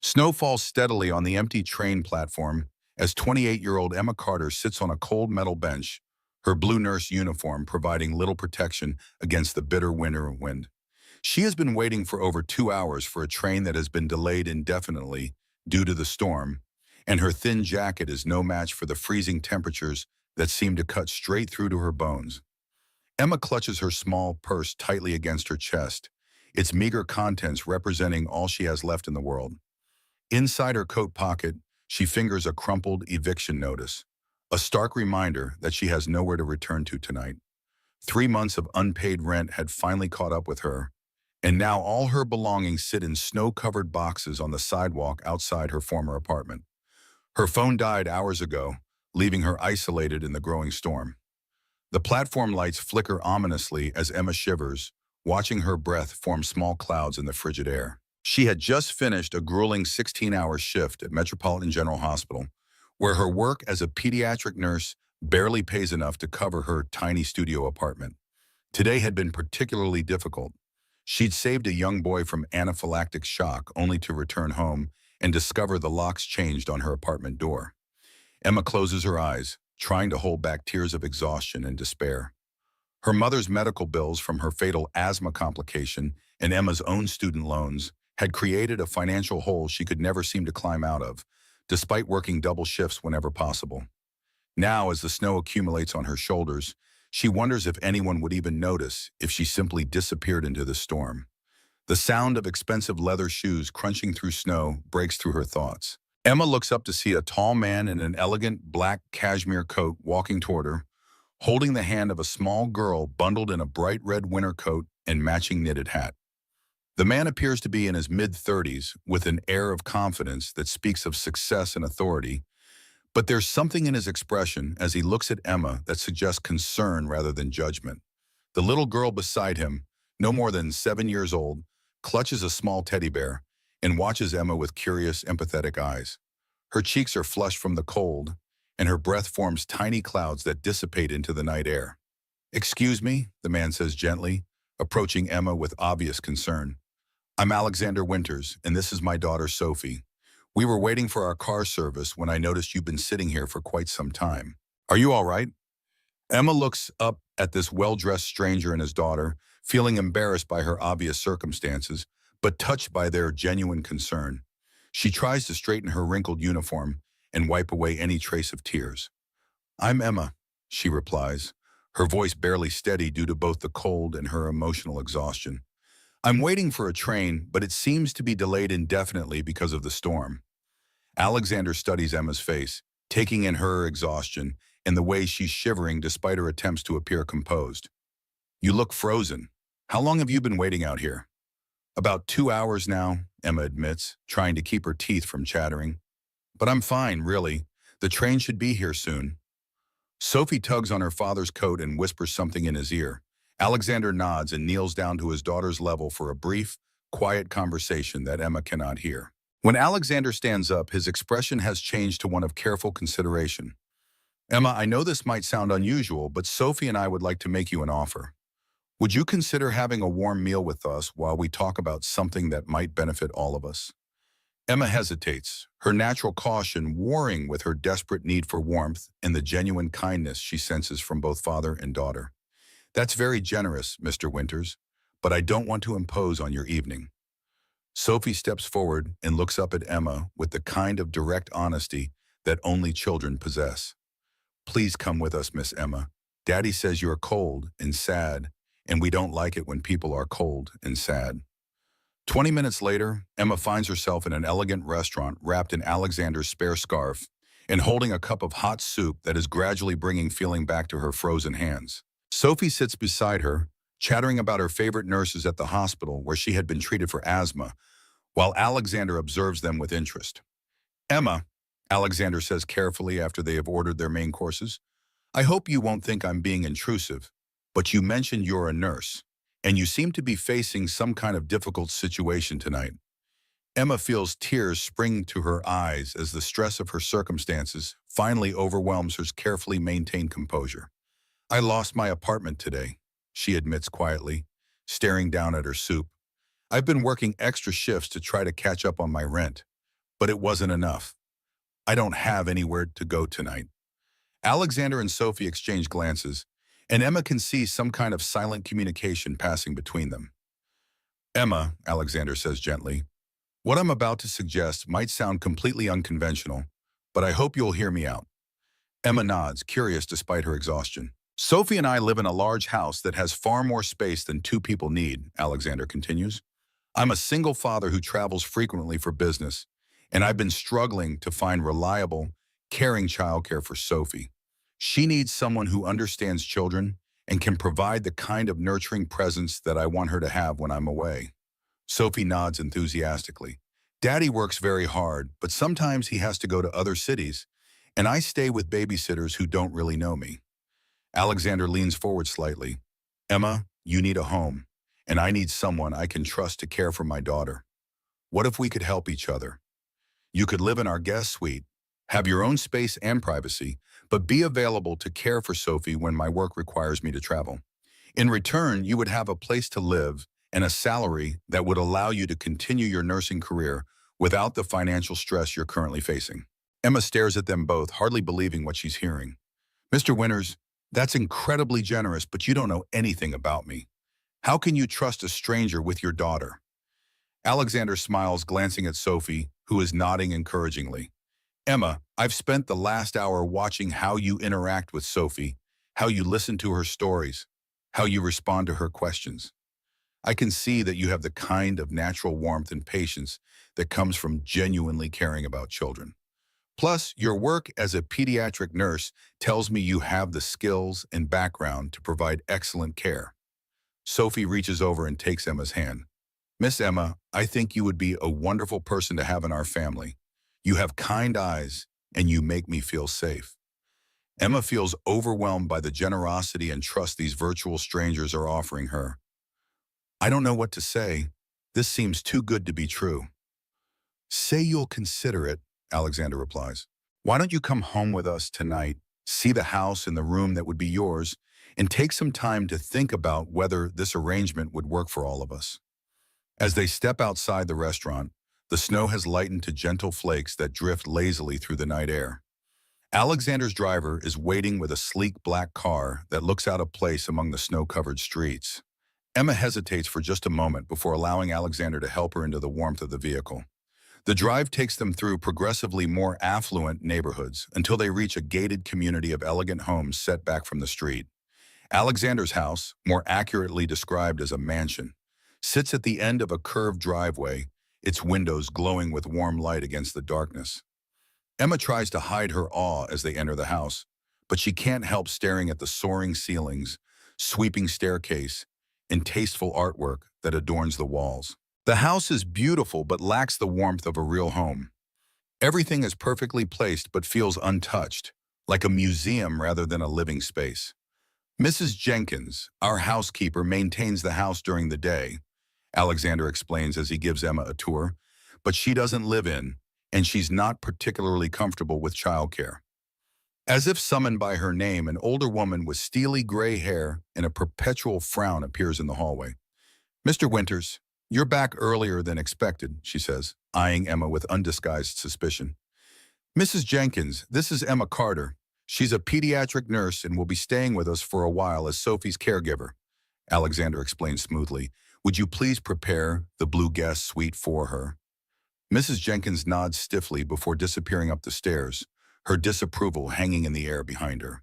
Snow falls steadily on the empty train platform as 28-year-old Emma Carter sits on a cold metal bench, her blue nurse uniform providing little protection against the bitter winter wind. She has been waiting for over 2 hours for a train that has been delayed indefinitely due to the storm, and her thin jacket is no match for the freezing temperatures that seem to cut straight through to her bones. Emma clutches her small purse tightly against her chest, its meager contents representing all she has left in the world. Inside her coat pocket, she fingers a crumpled eviction notice, a stark reminder that she has nowhere to return to tonight. 3 months of unpaid rent had finally caught up with her, and now all her belongings sit in snow-covered boxes on the sidewalk outside her former apartment. Her phone died hours ago, leaving her isolated in the growing storm. The platform lights flicker ominously as Emma shivers, watching her breath form small clouds in the frigid air. She had just finished a grueling 16-hour shift at Metropolitan General Hospital, where her work as a pediatric nurse barely pays enough to cover her tiny studio apartment. Today had been particularly difficult. She'd saved a young boy from anaphylactic shock only to return home and discover the locks changed on her apartment door. Emma closes her eyes, trying to hold back tears of exhaustion and despair. Her mother's medical bills from her fatal asthma complication and Emma's own student loans had created a financial hole she could never seem to climb out of, despite working double shifts whenever possible. Now, as the snow accumulates on her shoulders, she wonders if anyone would even notice if she simply disappeared into the storm. The sound of expensive leather shoes crunching through snow breaks through her thoughts. Emma looks up to see a tall man in an elegant black cashmere coat walking toward her, holding the hand of a small girl bundled in a bright red winter coat and matching knitted hat. The man appears to be in his mid-30s with an air of confidence that speaks of success and authority, but there's something in his expression as he looks at Emma that suggests concern rather than judgment. The little girl beside him, no more than 7 years old, clutches a small teddy bear and watches Emma with curious, empathetic eyes. Her cheeks are flushed from the cold, and her breath forms tiny clouds that dissipate into the night air. "Excuse me," the man says gently, approaching Emma with obvious concern. "I'm Alexander Winters, and this is my daughter Sophie. We were waiting for our car service when I noticed you've been sitting here for quite some time. Are you all right?" Emma looks up at this well-dressed stranger and his daughter, feeling embarrassed by her obvious circumstances, but touched by their genuine concern. She tries to straighten her wrinkled uniform and wipe away any trace of tears. "I'm Emma," she replies, her voice barely steady due to both the cold and her emotional exhaustion. "I'm waiting for a train, but it seems to be delayed indefinitely because of the storm." Alexander studies Emma's face, taking in her exhaustion and the way she's shivering despite her attempts to appear composed. "You look frozen. How long have you been waiting out here?" "About 2 hours now," Emma admits, trying to keep her teeth from chattering. "But I'm fine, really. The train should be here soon." Sophie tugs on her father's coat and whispers something in his ear. Alexander nods and kneels down to his daughter's level for a brief, quiet conversation that Emma cannot hear. When Alexander stands up, his expression has changed to one of careful consideration. "Emma, I know this might sound unusual, but Sophie and I would like to make you an offer. Would you consider having a warm meal with us while we talk about something that might benefit all of us?" Emma hesitates, her natural caution warring with her desperate need for warmth and the genuine kindness she senses from both father and daughter. "That's very generous, Mr. Winters, but I don't want to impose on your evening." Sophie steps forward and looks up at Emma with the kind of direct honesty that only children possess. "Please come with us, Miss Emma. Daddy says you're cold and sad, and we don't like it when people are cold and sad." 20 minutes later, Emma finds herself in an elegant restaurant wrapped in Alexander's spare scarf and holding a cup of hot soup that is gradually bringing feeling back to her frozen hands. Sophie sits beside her, chattering about her favorite nurses at the hospital where she had been treated for asthma, while Alexander observes them with interest. "Emma," Alexander says carefully after they have ordered their main courses, "I hope you won't think I'm being intrusive, but you mentioned you're a nurse, and you seem to be facing some kind of difficult situation tonight." Emma feels tears spring to her eyes as the stress of her circumstances finally overwhelms her carefully maintained composure. "I lost my apartment today," she admits quietly, staring down at her soup. "I've been working extra shifts to try to catch up on my rent, But it wasn't enough. I don't have anywhere to go tonight. Alexander and Sophie exchange glances, and Emma can see some kind of silent communication passing between them. Emma, Alexander says gently, what I'm about to suggest might sound completely unconventional, but I hope you'll hear me out. Emma nods, curious despite her exhaustion. Sophie and I live in a large house that has far more space than two people need, Alexander continues. I'm a single father who travels frequently for business, and I've been struggling to find reliable, caring childcare for Sophie. She needs someone who understands children and can provide the kind of nurturing presence that I want her to have when I'm away. Sophie nods enthusiastically. Daddy works very hard, but sometimes he has to go to other cities, and I stay with babysitters who don't really know me. Alexander leans forward slightly. Emma, you need a home, and I need someone I can trust to care for my daughter. What if we could help each other? You could live in our guest suite, have your own space and privacy, but be available to care for Sophie when my work requires me to travel. In return, you would have a place to live and a salary that would allow you to continue your nursing career without the financial stress you're currently facing. Emma stares at them both, hardly believing what she's hearing. Mr. Winters, that's incredibly generous, but you don't know anything about me. How can you trust a stranger with your daughter? Alexander smiles, glancing at Sophie, who is nodding encouragingly. Emma, I've spent the last hour watching how you interact with Sophie, how you listen to her stories, how you respond to her questions. I can see that you have the kind of natural warmth and patience that comes from genuinely caring about children. Plus, your work as a pediatric nurse tells me you have the skills and background to provide excellent care. Sophie reaches over and takes Emma's hand. Miss Emma, I think you would be a wonderful person to have in our family. You have kind eyes, and you make me feel safe. Emma feels overwhelmed by the generosity and trust these virtual strangers are offering her. I don't know what to say. This seems too good to be true. Say you'll consider it, Alexander replies. Why don't you come home with us tonight, see the house and the room that would be yours, and take some time to think about whether this arrangement would work for all of us. As they step outside the restaurant, the snow has lightened to gentle flakes that drift lazily through the night air. Alexander's driver is waiting with a sleek black car that looks out of place among the snow-covered streets. Emma hesitates for just a moment before allowing Alexander to help her into the warmth of the vehicle. The drive takes them through progressively more affluent neighborhoods until they reach a gated community of elegant homes set back from the street. Alexander's house, more accurately described as a mansion, sits at the end of a curved driveway, its windows glowing with warm light against the darkness. Emma tries to hide her awe as they enter the house, but she can't help staring at the soaring ceilings, sweeping staircase, and tasteful artwork that adorns the walls. The house is beautiful but lacks the warmth of a real home. Everything is perfectly placed but feels untouched, like a museum rather than a living space. Mrs. Jenkins, our housekeeper, maintains the house during the day, Alexander explains as he gives Emma a tour, but she doesn't live in, and she's not particularly comfortable with childcare. As if summoned by her name, an older woman with steely gray hair and a perpetual frown appears in the hallway. Mr. Winters, you're back earlier than expected, she says, eyeing Emma with undisguised suspicion. Mrs. Jenkins, this is Emma Carter. She's a pediatric nurse and will be staying with us for a while as Sophie's caregiver, Alexander explains smoothly. Would you please prepare the blue guest suite for her? Mrs. Jenkins nods stiffly before disappearing up the stairs, her disapproval hanging in the air behind her.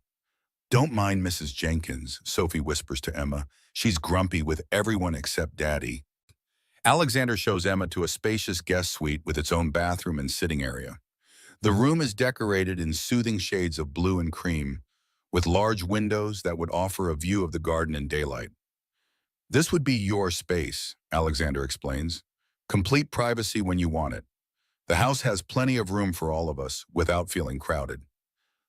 Don't mind Mrs. Jenkins, Sophie whispers to Emma. She's grumpy with everyone except Daddy. Alexander shows Emma to a spacious guest suite with its own bathroom and sitting area. The room is decorated in soothing shades of blue and cream, with large windows that would offer a view of the garden in daylight. This would be your space, Alexander explains. Complete privacy when you want it. The house has plenty of room for all of us without feeling crowded.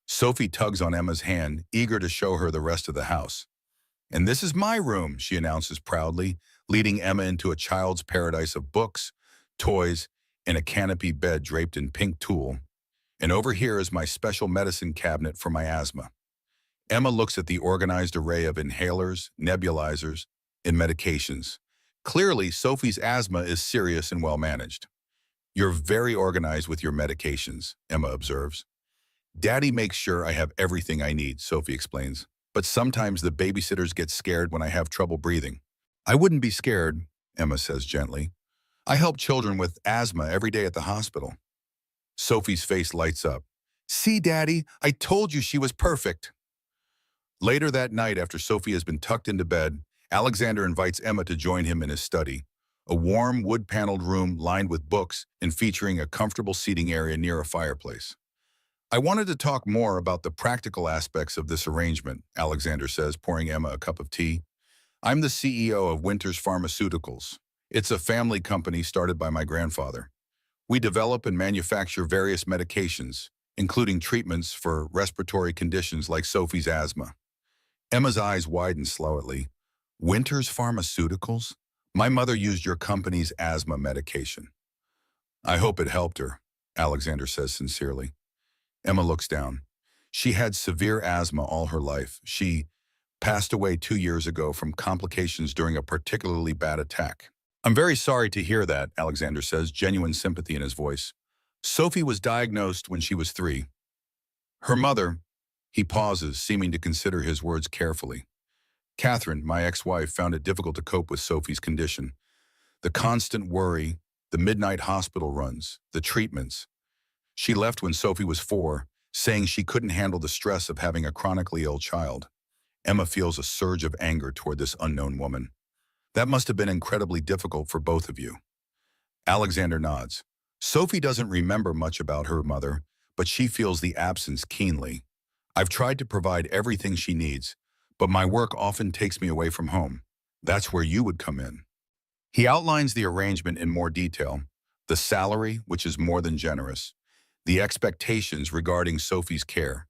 Sophie tugs on Emma's hand, eager to show her the rest of the house. And this is my room, she announces proudly, leading Emma into a child's paradise of books, toys, and a canopy bed draped in pink tulle. And over here is my special medicine cabinet for my asthma. Emma looks at the organized array of inhalers, nebulizers, and medications. Clearly, Sophie's asthma is serious and well managed. You're very organized with your medications, Emma observes. Daddy makes sure I have everything I need, Sophie explains. But sometimes the babysitters get scared when I have trouble breathing. I wouldn't be scared, Emma says gently. I help children with asthma every day at the hospital. Sophie's face lights up. See, Daddy, I told you she was perfect. Later that night, after Sophie has been tucked into bed, Alexander invites Emma to join him in his study, a warm, wood-paneled room lined with books and featuring a comfortable seating area near a fireplace. I wanted to talk more about the practical aspects of this arrangement, Alexander says, pouring Emma a cup of tea. I'm the CEO of Winters Pharmaceuticals. It's a family company started by my grandfather. We develop and manufacture various medications, including treatments for respiratory conditions like Sophie's asthma. Emma's eyes widen slowly. Winters Pharmaceuticals? My mother used your company's asthma medication. I hope it helped her, Alexander says sincerely. Emma looks down. She had severe asthma all her life. She passed away 2 years ago from complications during a particularly bad attack. I'm very sorry to hear that, Alexander says, genuine sympathy in his voice. Sophie was diagnosed when she was 3. Her mother, he pauses, seeming to consider his words carefully. Catherine, my ex-wife, found it difficult to cope with Sophie's condition. The constant worry, the midnight hospital runs, the treatments. She left when Sophie was 4, saying she couldn't handle the stress of having a chronically ill child. Emma feels a surge of anger toward this unknown woman. That must have been incredibly difficult for both of you. Alexander nods. Sophie doesn't remember much about her mother, but she feels the absence keenly. I've tried to provide everything she needs, but my work often takes me away from home. That's where you would come in. He outlines the arrangement in more detail, the salary, which is more than generous, the expectations regarding Sophie's care,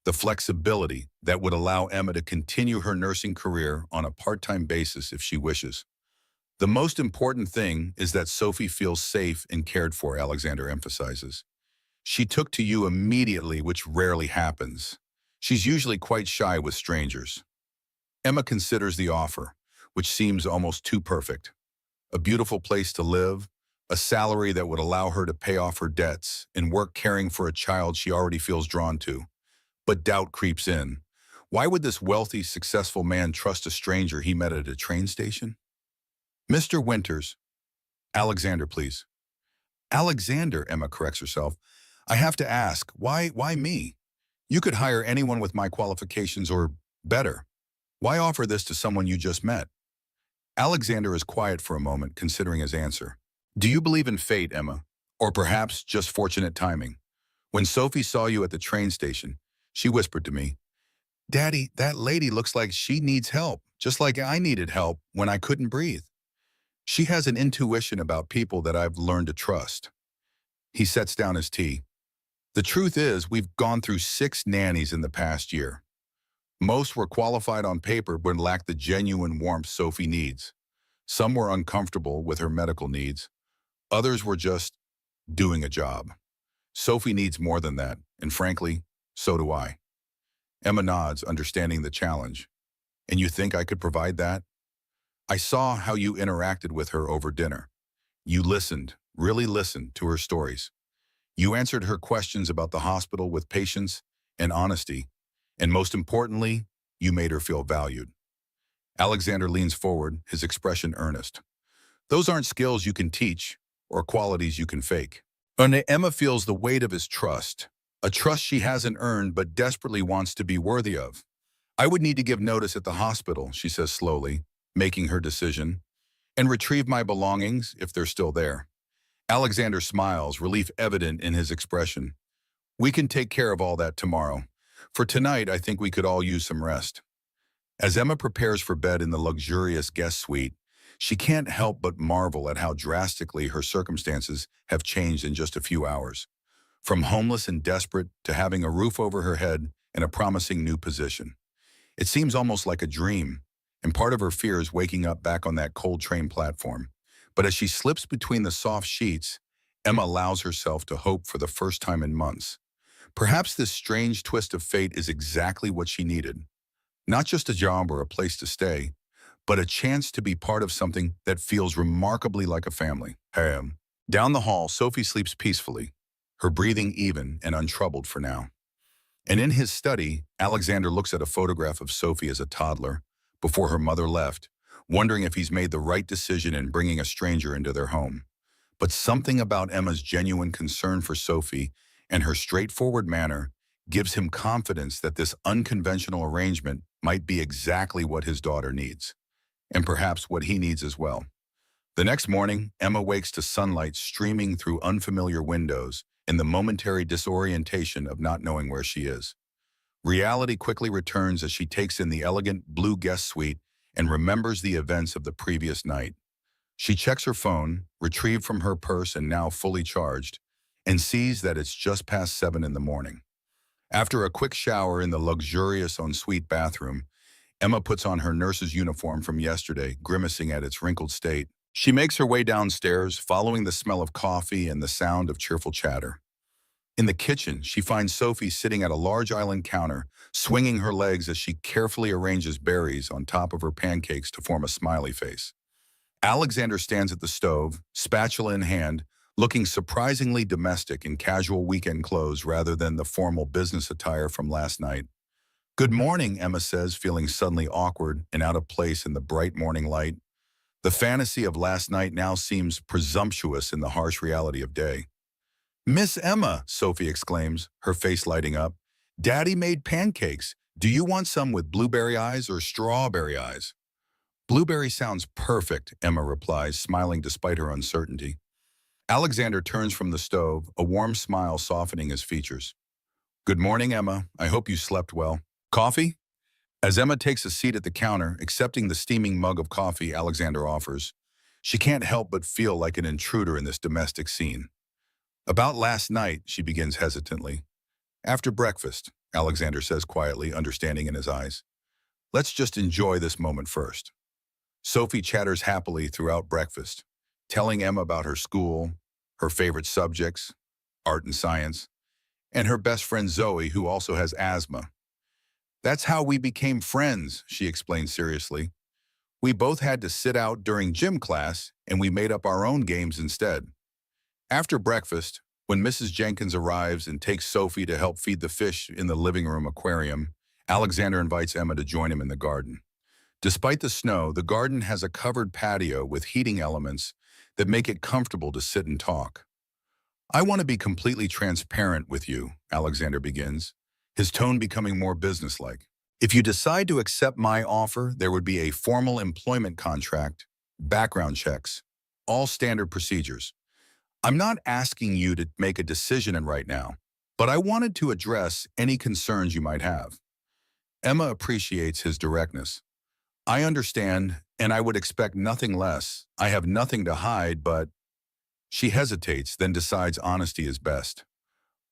the flexibility that would allow Emma to continue her nursing career on a part-time basis if she wishes. The most important thing is that Sophie feels safe and cared for, Alexander emphasizes. She took to you immediately, which rarely happens. She's usually quite shy with strangers. Emma considers the offer, which seems almost too perfect. A beautiful place to live, a salary that would allow her to pay off her debts, and work caring for a child she already feels drawn to. But doubt creeps in. Why would this wealthy, successful man trust a stranger he met at a train station? Mr. Winters. Alexander, please. Alexander, Emma corrects herself. I have to ask, why me? You could hire anyone with my qualifications or better. Why offer this to someone you just met? Alexander is quiet for a moment, considering his answer. Do you believe in fate, Emma? Or perhaps just fortunate timing? When Sophie saw you at the train station, she whispered to me, Daddy, that lady looks like she needs help, just like I needed help when I couldn't breathe. She has an intuition about people that I've learned to trust. He sets down his tea. The truth is, we've gone through 6 nannies in the past year. Most were qualified on paper but lacked the genuine warmth Sophie needs. Some were uncomfortable with her medical needs. Others were just doing a job. Sophie needs more than that, and frankly, so do I. Emma nods, understanding the challenge. And you think I could provide that? I saw how you interacted with her over dinner. You listened, really listened to her stories. You answered her questions about the hospital with patience and honesty. And most importantly, you made her feel valued. Alexander leans forward, his expression earnest. Those aren't skills you can teach or qualities you can fake. And Emma feels the weight of his trust, a trust she hasn't earned but desperately wants to be worthy of. I would need to give notice at the hospital, she says slowly, making her decision, and retrieve my belongings if they're still there. Alexander smiles, relief evident in his expression. We can take care of all that tomorrow. For tonight, I think we could all use some rest. As Emma prepares for bed in the luxurious guest suite, she can't help but marvel at how drastically her circumstances have changed in just a few hours. From homeless and desperate to having a roof over her head and a promising new position. It seems almost like a dream, and part of her fear is waking up back on that cold train platform. But as she slips between the soft sheets, Emma allows herself to hope for the first time in months. Perhaps this strange twist of fate is exactly what she needed. Not just a job or a place to stay, but a chance to be part of something that feels remarkably like a family. Down the hall, Sophie sleeps peacefully, her breathing even and untroubled for now. And in his study, Alexander looks at a photograph of Sophie as a toddler, before her mother left, wondering if he's made the right decision in bringing a stranger into their home. But something about Emma's genuine concern for Sophie and her straightforward manner gives him confidence that this unconventional arrangement might be exactly what his daughter needs, and perhaps what he needs as well. The next morning, Emma wakes to sunlight streaming through unfamiliar windows in the momentary disorientation of not knowing where she is. Reality quickly returns as she takes in the elegant blue guest suite and remembers the events of the previous night. She checks her phone, retrieved from her purse and now fully charged, and sees that it's just past 7 in the morning. After a quick shower in the luxurious ensuite bathroom, Emma puts on her nurse's uniform from yesterday, grimacing at its wrinkled state. She makes her way downstairs, following the smell of coffee and the sound of cheerful chatter. In the kitchen, she finds Sophie sitting at a large island counter, swinging her legs as she carefully arranges berries on top of her pancakes to form a smiley face. Alexander stands at the stove, spatula in hand, looking surprisingly domestic in casual weekend clothes rather than the formal business attire from last night. "Good morning," Emma says, feeling suddenly awkward and out of place in the bright morning light. The fantasy of last night now seems presumptuous in the harsh reality of day. "Miss Emma," Sophie exclaims, her face lighting up, "Daddy made pancakes. Do you want some with blueberry eyes or strawberry eyes?" "Blueberry sounds perfect," Emma replies, smiling despite her uncertainty. Alexander turns from the stove, a warm smile softening his features. "Good morning, Emma. I hope you slept well. Coffee?" As Emma takes a seat at the counter, accepting the steaming mug of coffee Alexander offers, she can't help but feel like an intruder in this domestic scene. "About last night," she begins hesitantly. "After breakfast," Alexander says quietly, understanding in his eyes. "Let's just enjoy this moment first." Sophie chatters happily throughout breakfast, telling Emma about her school, her favorite subjects, art and science, and her best friend Zoe, who also has asthma. "That's how we became friends," she explained seriously. "We both had to sit out during gym class, and we made up our own games instead." After breakfast, when Mrs. Jenkins arrives and takes Sophie to help feed the fish in the living room aquarium, Alexander invites Emma to join him in the garden. Despite the snow, the garden has a covered patio with heating elements that make it comfortable to sit and talk. "I want to be completely transparent with you," Alexander begins, his tone becoming more businesslike. "If you decide to accept my offer, there would be a formal employment contract, background checks, all standard procedures. I'm not asking you to make a decision right now, but I wanted to address any concerns you might have." Emma appreciates his directness. "I understand, and I would expect nothing less. I have nothing to hide, but—" She hesitates, then decides honesty is best.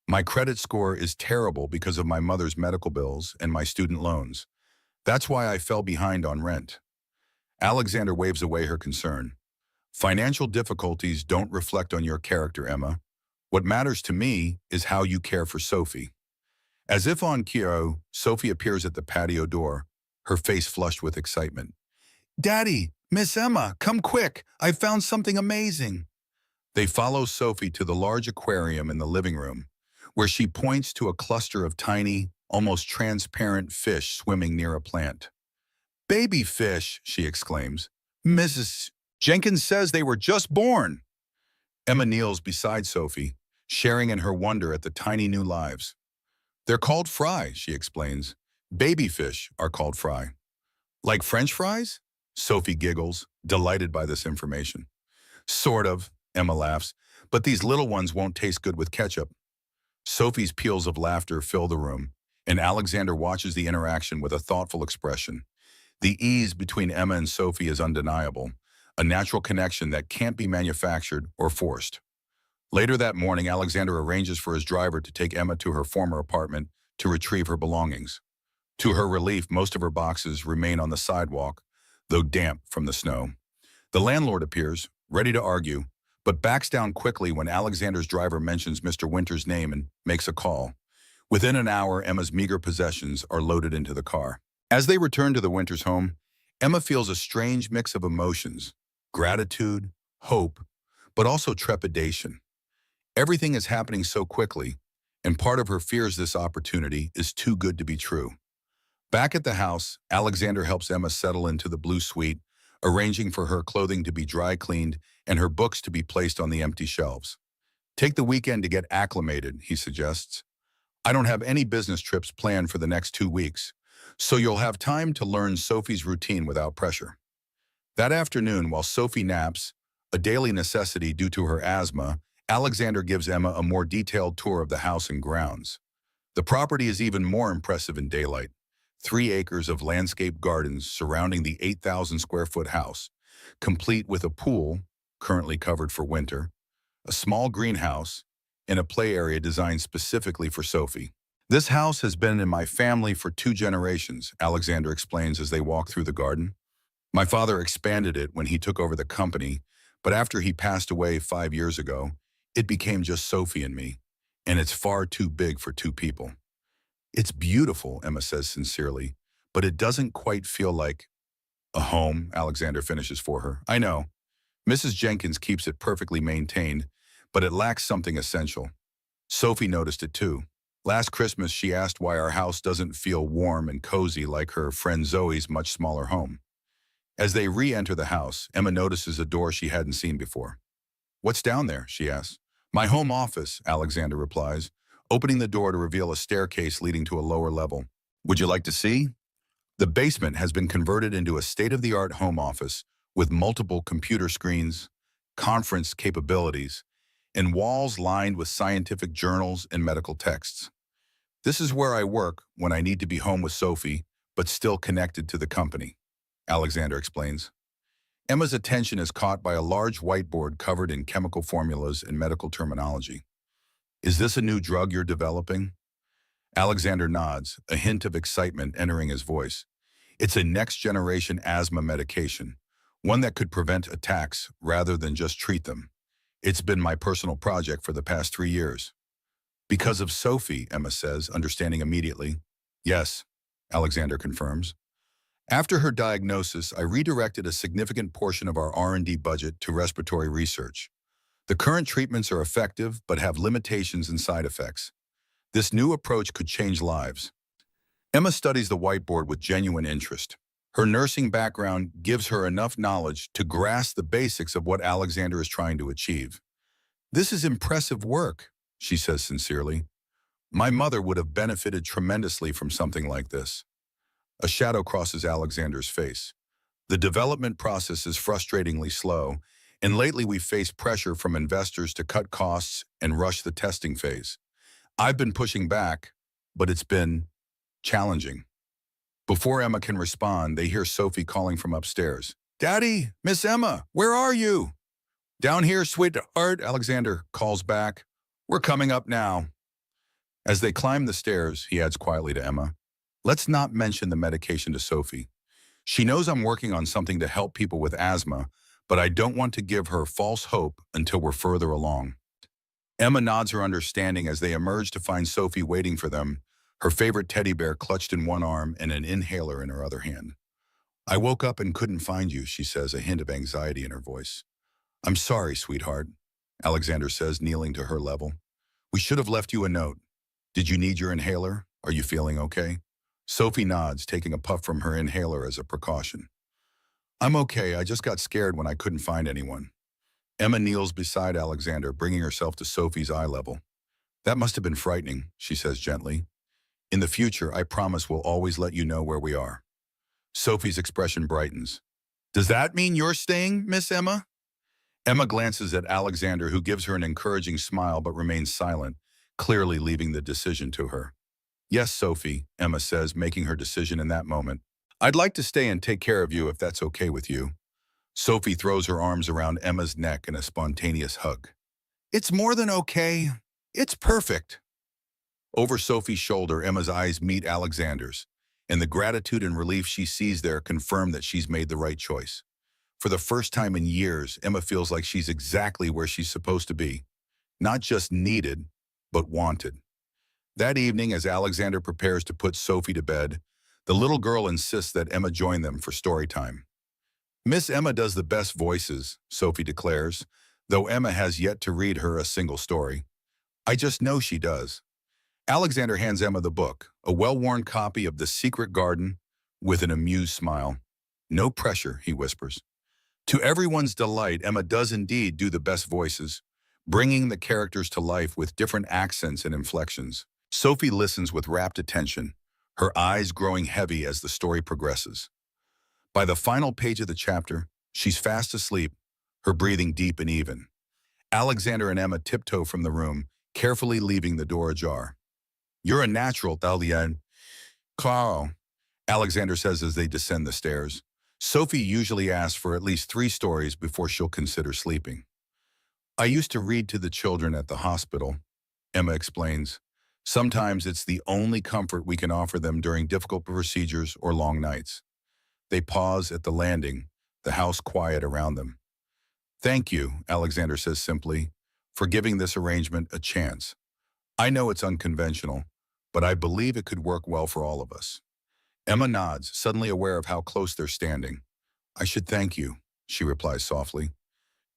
"My credit score is terrible because of my mother's medical bills and my student loans. That's why I fell behind on rent." Alexander waves away her concern. "Financial difficulties don't reflect on your character, Emma. What matters to me is how you care for Sophie." As if on cue, Sophie appears at the patio door, her face flushed with excitement. "Daddy, Miss Emma, come quick. I found something amazing." They follow Sophie to the large aquarium in the living room, where she points to a cluster of tiny, almost transparent fish swimming near a plant. "Baby fish," she exclaims. "Mrs. Jenkins says they were just born." Emma kneels beside Sophie, sharing in her wonder at the tiny new lives. "They're called fry," she explains. "Baby fish are called fry." "Like French fries?" Sophie giggles, delighted by this information. "Sort of," Emma laughs, "but these little ones won't taste good with ketchup." Sophie's peals of laughter fill the room, and Alexander watches the interaction with a thoughtful expression. The ease between Emma and Sophie is undeniable, a natural connection that can't be manufactured or forced. Later that morning, Alexander arranges for his driver to take Emma to her former apartment to retrieve her belongings. To her relief, most of her boxes remain on the sidewalk, though damp from the snow. The landlord appears, ready to argue, but backs down quickly when Alexander's driver mentions Mr. Winter's name and makes a call. Within an hour, Emma's meager possessions are loaded into the car. As they return to the Winters' home, Emma feels a strange mix of emotions, gratitude, hope, but also trepidation. Everything is happening so quickly, and part of her fears this opportunity is too good to be true. Back at the house, Alexander helps Emma settle into the blue suite, arranging for her clothing to be dry cleaned and her books to be placed on the empty shelves. Take the weekend to get acclimated, he suggests. I don't have any business trips planned for the next 2 weeks, so you'll have time to learn Sophie's routine without pressure. That afternoon, while Sophie naps, a daily necessity due to her asthma, Alexander gives Emma a more detailed tour of the house and grounds. The property is even more impressive in daylight. 3 acres of landscape gardens surrounding the 8,000 square foot house, complete with a pool, currently covered for winter, a small greenhouse, and a play area designed specifically for Sophie. This house has been in my family for 2 generations, Alexander explains as they walk through the garden. My father expanded it when he took over the company, but after he passed away 5 years ago, it became just Sophie and me, and it's far too big for 2 people. It's beautiful, Emma says sincerely, but it doesn't quite feel like a home, Alexander finishes for her. I know. Mrs. Jenkins keeps it perfectly maintained, but it lacks something essential. Sophie noticed it too. Last Christmas, she asked why our house doesn't feel warm and cozy like her friend Zoe's much smaller home. As they re-enter the house, Emma notices a door she hadn't seen before. What's down there? She asks. My home office, Alexander replies, opening the door to reveal a staircase leading to a lower level. Would you like to see? The basement has been converted into a state-of-the-art home office with multiple computer screens, conference capabilities, and walls lined with scientific journals and medical texts. This is where I work when I need to be home with Sophie, but still connected to the company, Alexander explains. Emma's attention is caught by a large whiteboard covered in chemical formulas and medical terminology. Is this a new drug you're developing? Alexander nods, a hint of excitement entering his voice. It's a next-generation asthma medication, one that could prevent attacks rather than just treat them. It's been my personal project for the past 3 years. Because of Sophie, Emma says, understanding immediately. Yes, Alexander confirms. After her diagnosis, I redirected a significant portion of our R&D budget to respiratory research. The current treatments are effective but have limitations and side effects. This new approach could change lives. Emma studies the whiteboard with genuine interest. Her nursing background gives her enough knowledge to grasp the basics of what Alexander is trying to achieve. This is impressive work, she says sincerely. My mother would have benefited tremendously from something like this. A shadow crosses Alexander's face. The development process is frustratingly slow, and lately we've faced pressure from investors to cut costs and rush the testing phase. I've been pushing back, but it's been challenging. Before Emma can respond, they hear Sophie calling from upstairs. Daddy, Miss Emma, where are you? Down here, sweetheart, Alexander calls back. We're coming up now. As they climb the stairs, he adds quietly to Emma, let's not mention the medication to Sophie. She knows I'm working on something to help people with asthma, but I don't want to give her false hope until we're further along. Emma nods her understanding as they emerge to find Sophie waiting for them, her favorite teddy bear clutched in one arm and an inhaler in her other hand. I woke up and couldn't find you, she says, a hint of anxiety in her voice. I'm sorry, sweetheart, Alexander says, kneeling to her level. We should have left you a note. Did you need your inhaler? Are you feeling okay? Sophie nods, taking a puff from her inhaler as a precaution. I'm okay, I just got scared when I couldn't find anyone. Emma kneels beside Alexander, bringing herself to Sophie's eye level. That must have been frightening, she says gently. In the future, I promise we'll always let you know where we are. Sophie's expression brightens. Does that mean you're staying, Miss Emma? Emma glances at Alexander, who gives her an encouraging smile but remains silent, clearly leaving the decision to her. Yes, Sophie, Emma says, making her decision in that moment. I'd like to stay and take care of you if that's okay with you. Sophie throws her arms around Emma's neck in a spontaneous hug. It's more than okay. It's perfect. Over Sophie's shoulder, Emma's eyes meet Alexander's, and the gratitude and relief she sees there confirm that she's made the right choice. For the first time in years, Emma feels like she's exactly where she's supposed to be. Not just needed, but wanted. That evening, as Alexander prepares to put Sophie to bed, the little girl insists that Emma join them for story time. Miss Emma does the best voices, Sophie declares, though Emma has yet to read her a single story. I just know she does. Alexander hands Emma the book, a well-worn copy of The Secret Garden, with an amused smile. No pressure, he whispers. To everyone's delight, Emma does indeed do the best voices, bringing the characters to life with different accents and inflections. Sophie listens with rapt attention, her eyes growing heavy as the story progresses. By the final page of the chapter, she's fast asleep, her breathing deep and even. Alexander and Emma tiptoe from the room, carefully leaving the door ajar. You're a natural, Thalien. Claro, Alexander says as they descend the stairs. Sophie usually asks for at least 3 stories before she'll consider sleeping. I used to read to the children at the hospital, Emma explains. Sometimes it's the only comfort we can offer them during difficult procedures or long nights. They pause at the landing, the house quiet around them. Thank you, Alexander says simply, for giving this arrangement a chance. I know it's unconventional, but I believe it could work well for all of us. Emma nods, suddenly aware of how close they're standing. I should thank you, she replies softly.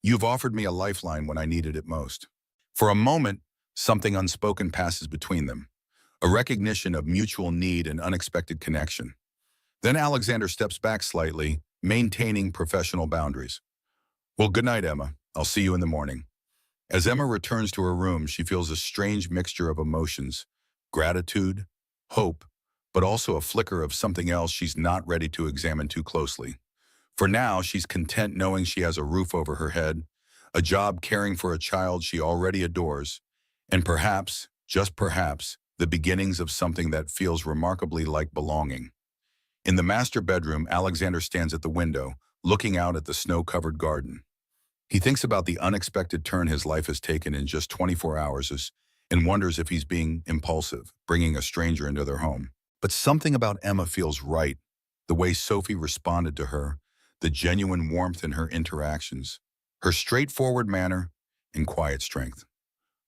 You've offered me a lifeline when I needed it most. For a moment, something unspoken passes between them, a recognition of mutual need and unexpected connection. Then Alexander steps back slightly, maintaining professional boundaries. Well, good night, Emma. I'll see you in the morning. As Emma returns to her room, she feels a strange mixture of emotions, gratitude, hope, but also a flicker of something else she's not ready to examine too closely. For now, she's content knowing she has a roof over her head, a job caring for a child she already adores, and perhaps, just perhaps, the beginnings of something that feels remarkably like belonging. In the master bedroom, Alexander stands at the window, looking out at the snow-covered garden. He thinks about the unexpected turn his life has taken in just 24 hours and wonders if he's being impulsive, bringing a stranger into their home. But something about Emma feels right, the way Sophie responded to her, the genuine warmth in her interactions, her straightforward manner and quiet strength.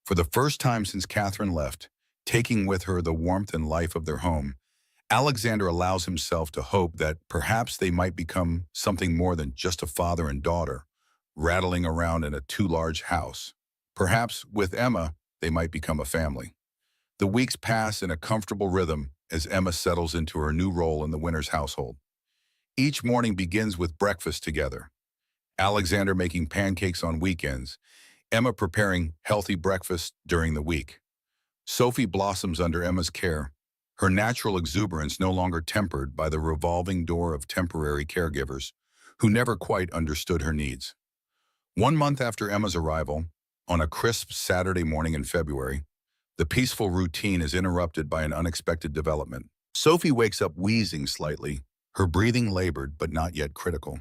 For the first time since Catherine left, taking with her the warmth and life of their home, Alexander allows himself to hope that perhaps they might become something more than just a father and daughter, rattling around in a too-large house. Perhaps, with Emma, they might become a family. The weeks pass in a comfortable rhythm as Emma settles into her new role in the Winters household. Each morning begins with breakfast together. Alexander making pancakes on weekends, Emma preparing healthy breakfast during the week. Sophie blossoms under Emma's care, her natural exuberance no longer tempered by the revolving door of temporary caregivers who never quite understood her needs. 1 month after Emma's arrival, on a crisp Saturday morning in February, the peaceful routine is interrupted by an unexpected development. Sophie wakes up wheezing slightly, her breathing labored but not yet critical.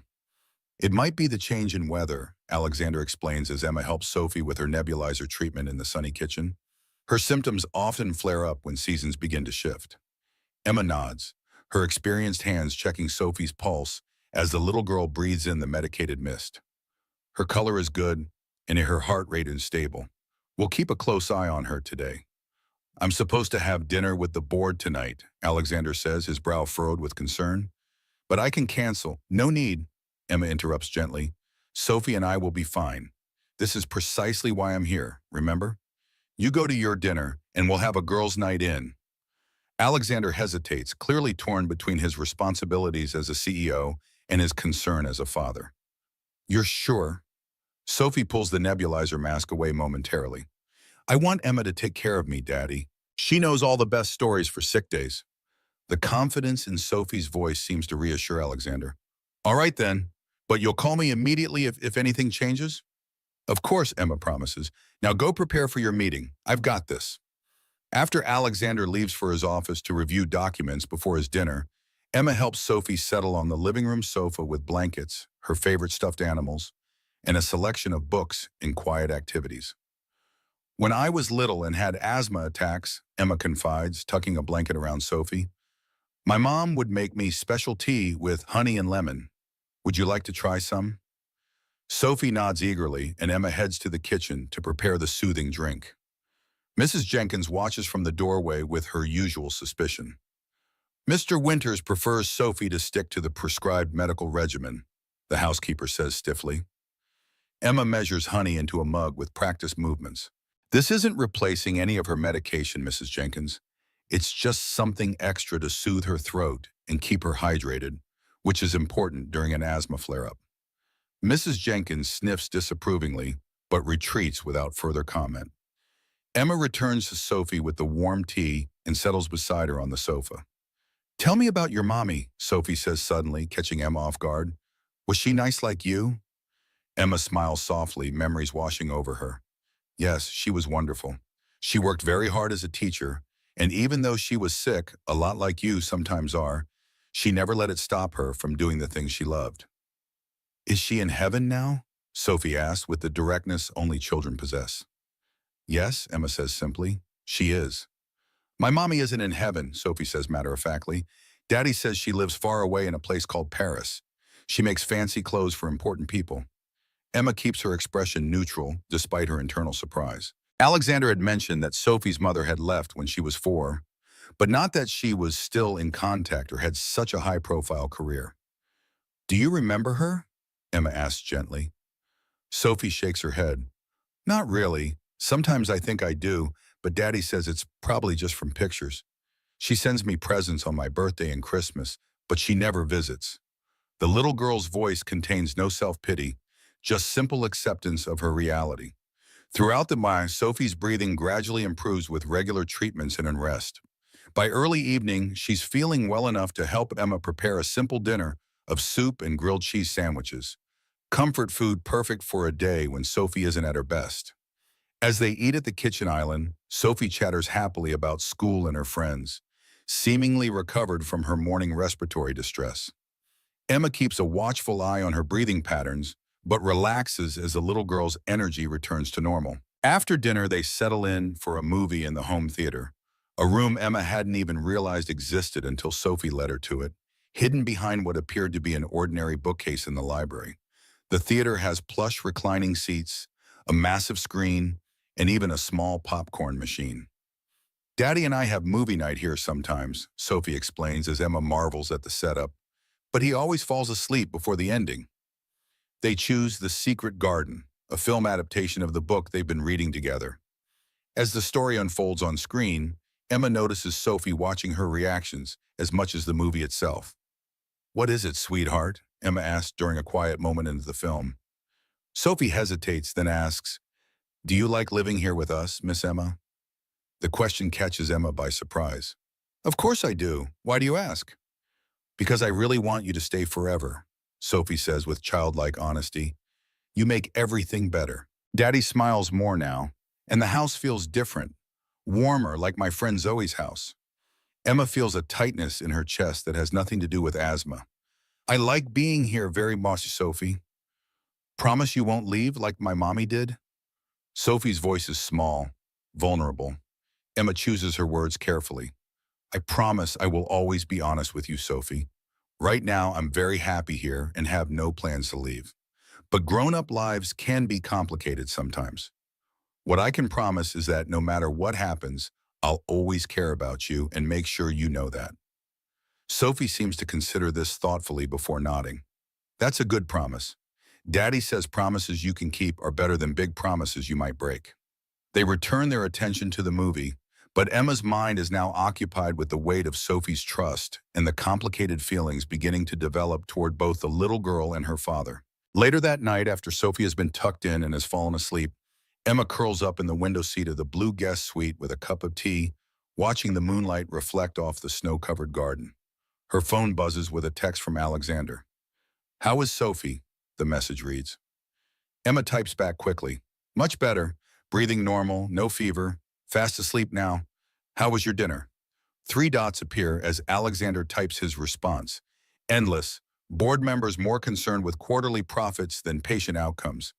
It might be the change in weather, Alexander explains as Emma helps Sophie with her nebulizer treatment in the sunny kitchen. Her symptoms often flare up when seasons begin to shift. Emma nods, her experienced hands checking Sophie's pulse as the little girl breathes in the medicated mist. Her color is good, and her heart rate is stable. We'll keep a close eye on her today. I'm supposed to have dinner with the board tonight, Alexander says, his brow furrowed with concern. But I can cancel. No need, Emma interrupts gently. Sophie and I will be fine. This is precisely why I'm here, remember? You go to your dinner, and we'll have a girls' night in. Alexander hesitates, clearly torn between his responsibilities as a CEO and his concern as a father. You're sure? Sophie pulls the nebulizer mask away momentarily. I want Emma to take care of me, Daddy. She knows all the best stories for sick days. The confidence in Sophie's voice seems to reassure Alexander. All right then, but you'll call me immediately if anything changes? Of course, Emma promises. Now go prepare for your meeting. I've got this. After Alexander leaves for his office to review documents before his dinner, Emma helps Sophie settle on the living room sofa with blankets, her favorite stuffed animals, and a selection of books and quiet activities. When I was little and had asthma attacks, Emma confides, tucking a blanket around Sophie, my mom would make me special tea with honey and lemon. Would you like to try some? Sophie nods eagerly, and Emma heads to the kitchen to prepare the soothing drink. Mrs. Jenkins watches from the doorway with her usual suspicion. Mr. Winters prefers Sophie to stick to the prescribed medical regimen, the housekeeper says stiffly. Emma measures honey into a mug with practice movements. This isn't replacing any of her medication, Mrs. Jenkins. It's just something extra to soothe her throat and keep her hydrated, which is important during an asthma flare-up. Mrs. Jenkins sniffs disapprovingly, but retreats without further comment. Emma returns to Sophie with the warm tea and settles beside her on the sofa. Tell me about your mommy, Sophie says suddenly, catching Emma off guard. Was she nice like you? Emma smiles softly, memories washing over her. Yes, she was wonderful. She worked very hard as a teacher, and even though she was sick, a lot like you sometimes are, she never let it stop her from doing the things she loved. Is she in heaven now? Sophie asked with the directness only children possess. Yes, Emma says simply. She is. My mommy isn't in heaven, Sophie says matter-of-factly. Daddy says she lives far away in a place called Paris. She makes fancy clothes for important people. Emma keeps her expression neutral, despite her internal surprise. Alexander had mentioned that Sophie's mother had left when she was 4, but not that she was still in contact or had such a high-profile career. Do you remember her? Emma asks gently. Sophie shakes her head. Not really. Sometimes I think I do, but Daddy says it's probably just from pictures. She sends me presents on my birthday and Christmas, but she never visits. The little girl's voice contains no self-pity, just simple acceptance of her reality. Throughout the night, Sophie's breathing gradually improves with regular treatments and unrest. By early evening, she's feeling well enough to help Emma prepare a simple dinner of soup and grilled cheese sandwiches. Comfort food perfect for a day when Sophie isn't at her best. As they eat at the kitchen island, Sophie chatters happily about school and her friends, seemingly recovered from her morning respiratory distress. Emma keeps a watchful eye on her breathing patterns, but relaxes as the little girl's energy returns to normal. After dinner, they settle in for a movie in the home theater, a room Emma hadn't even realized existed until Sophie led her to it, hidden behind what appeared to be an ordinary bookcase in the library. The theater has plush reclining seats, a massive screen, and even a small popcorn machine. Daddy and I have movie night here sometimes, Sophie explains as Emma marvels at the setup, but he always falls asleep before the ending. They choose The Secret Garden, a film adaptation of the book they've been reading together. As the story unfolds on screen, Emma notices Sophie watching her reactions as much as the movie itself. What is it, sweetheart? Emma asks during a quiet moment into the film. Sophie hesitates, then asks, Do you like living here with us, Miss Emma? The question catches Emma by surprise. Of course I do. Why do you ask? Because I really want you to stay forever, Sophie says with childlike honesty. You make everything better. Daddy smiles more now, and the house feels different, warmer like my friend Zoe's house. Emma feels a tightness in her chest that has nothing to do with asthma. I like being here very much, Sophie. Promise you won't leave like my mommy did? Sophie's voice is small, vulnerable. Emma chooses her words carefully. I promise I will always be honest with you, Sophie. Right now, I'm very happy here and have no plans to leave. But grown-up lives can be complicated sometimes. What I can promise is that no matter what happens, I'll always care about you and make sure you know that. Sophie seems to consider this thoughtfully before nodding. That's a good promise. Daddy says promises you can keep are better than big promises you might break. They return their attention to the movie, but Emma's mind is now occupied with the weight of Sophie's trust and the complicated feelings beginning to develop toward both the little girl and her father. Later that night, after Sophie has been tucked in and has fallen asleep, Emma curls up in the window seat of the blue guest suite with a cup of tea, watching the moonlight reflect off the snow-covered garden. Her phone buzzes with a text from Alexander. How is Sophie? The message reads. Emma types back quickly. Much better. Breathing normal, no fever. Fast asleep now. How was your dinner? 3 dots appear as Alexander types his response. Endless. Board members more concerned with quarterly profits than patient outcomes.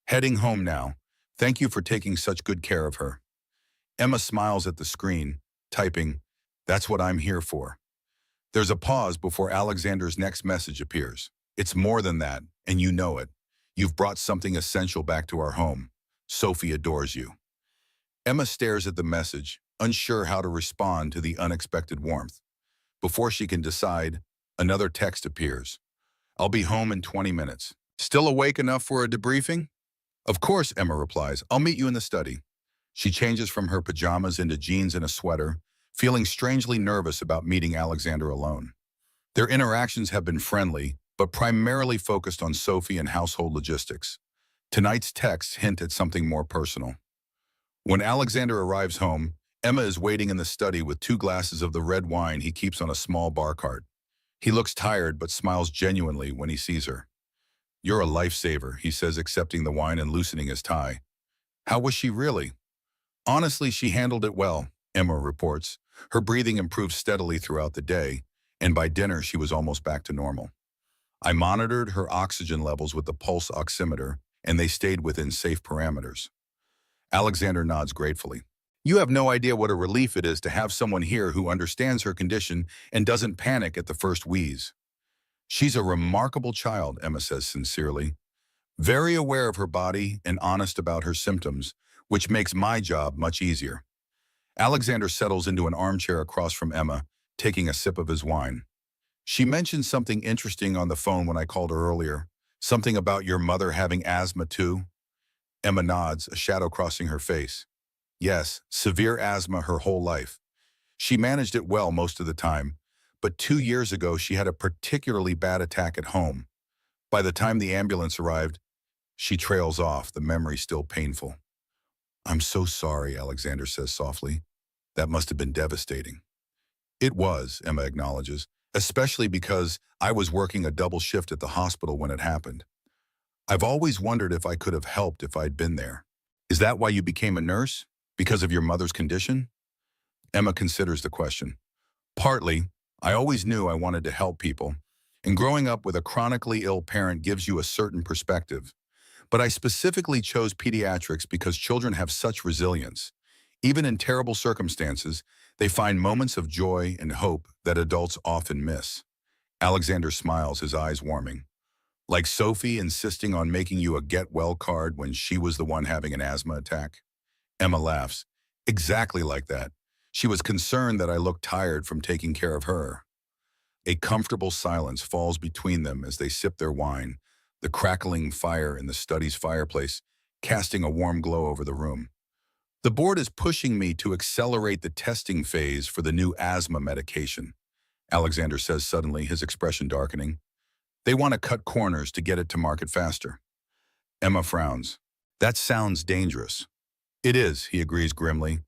Heading home now. Thank you for taking such good care of her. Emma smiles at the screen, typing, That's what I'm here for. There's a pause before Alexander's next message appears. It's more than that, and you know it. You've brought something essential back to our home. Sophie adores you. Emma stares at the message, unsure how to respond to the unexpected warmth. Before she can decide, another text appears. I'll be home in 20 minutes. Still awake enough for a debriefing? Of course, Emma replies. I'll meet you in the study. She changes from her pajamas into jeans and a sweater, feeling strangely nervous about meeting Alexander alone. Their interactions have been friendly, but primarily focused on Sophie and household logistics. Tonight's texts hint at something more personal. When Alexander arrives home, Emma is waiting in the study with 2 glasses of the red wine he keeps on a small bar cart. He looks tired but smiles genuinely when he sees her. You're a lifesaver, he says, accepting the wine and loosening his tie. How was she really? Honestly, she handled it well, Emma reports. Her breathing improved steadily throughout the day, and by dinner she was almost back to normal. I monitored her oxygen levels with the pulse oximeter, and they stayed within safe parameters. Alexander nods gratefully. You have no idea what a relief it is to have someone here who understands her condition and doesn't panic at the first wheeze. She's a remarkable child, Emma says sincerely. Very aware of her body and honest about her symptoms, which makes my job much easier. Alexander settles into an armchair across from Emma, taking a sip of his wine. She mentioned something interesting on the phone when I called her earlier. Something about your mother having asthma too? Emma nods, a shadow crossing her face. Yes, severe asthma her whole life. She managed it well most of the time, but 2 years ago she had a particularly bad attack at home. By the time the ambulance arrived, she trails off, the memory still painful. I'm so sorry, Alexander says softly. That must have been devastating. It was, Emma acknowledges, especially because I was working a double shift at the hospital when it happened. I've always wondered if I could have helped if I'd been there. Is that why you became a nurse? Because of your mother's condition? Emma considers the question. Partly. I always knew I wanted to help people, and growing up with a chronically ill parent gives you a certain perspective. But I specifically chose pediatrics because children have such resilience. Even in terrible circumstances, they find moments of joy and hope that adults often miss. Alexander smiles, his eyes warming. Like Sophie insisting on making you a get-well card when she was the one having an asthma attack? Emma laughs. Exactly like that. She was concerned that I looked tired from taking care of her. A comfortable silence falls between them as they sip their wine, the crackling fire in the study's fireplace casting a warm glow over the room. The board is pushing me to accelerate the testing phase for the new asthma medication, Alexander says suddenly, his expression darkening. They want to cut corners to get it to market faster. Emma frowns. That sounds dangerous. It is, he agrees grimly.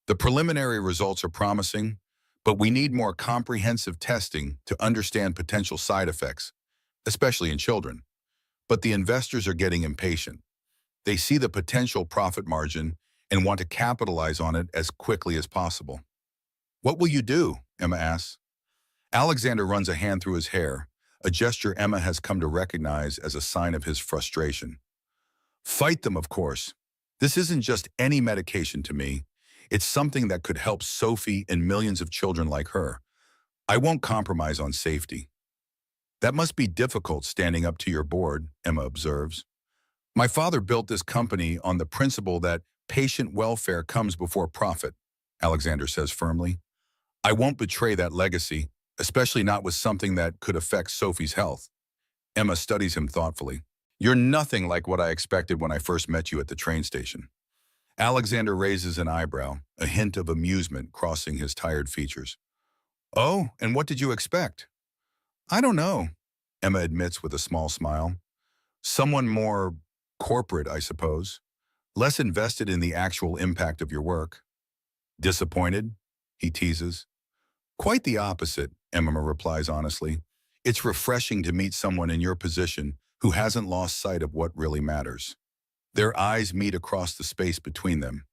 The preliminary results are promising, but we need more comprehensive testing to understand potential side effects, especially in children. But the investors are getting impatient. They see the potential profit margin and want to capitalize on it as quickly as possible. What will you do? Emma asks. Alexander runs a hand through his hair, a gesture Emma has come to recognize as a sign of his frustration. Fight them, of course. This isn't just any medication to me. It's something that could help Sophie and millions of children like her. I won't compromise on safety. That must be difficult standing up to your board, Emma observes. My father built this company on the principle that patient welfare comes before profit, Alexander says firmly. I won't betray that legacy, especially not with something that could affect Sophie's health. Emma studies him thoughtfully. You're nothing like what I expected when I first met you at the train station. Alexander raises an eyebrow, a hint of amusement crossing his tired features. Oh, and what did you expect? I don't know, Emma admits with a small smile. Someone more corporate, I suppose. Less invested in the actual impact of your work. Disappointed? He teases. Quite the opposite, Emma replies honestly. It's refreshing to meet someone in your position who hasn't lost sight of what really matters. Their eyes meet across the space between them,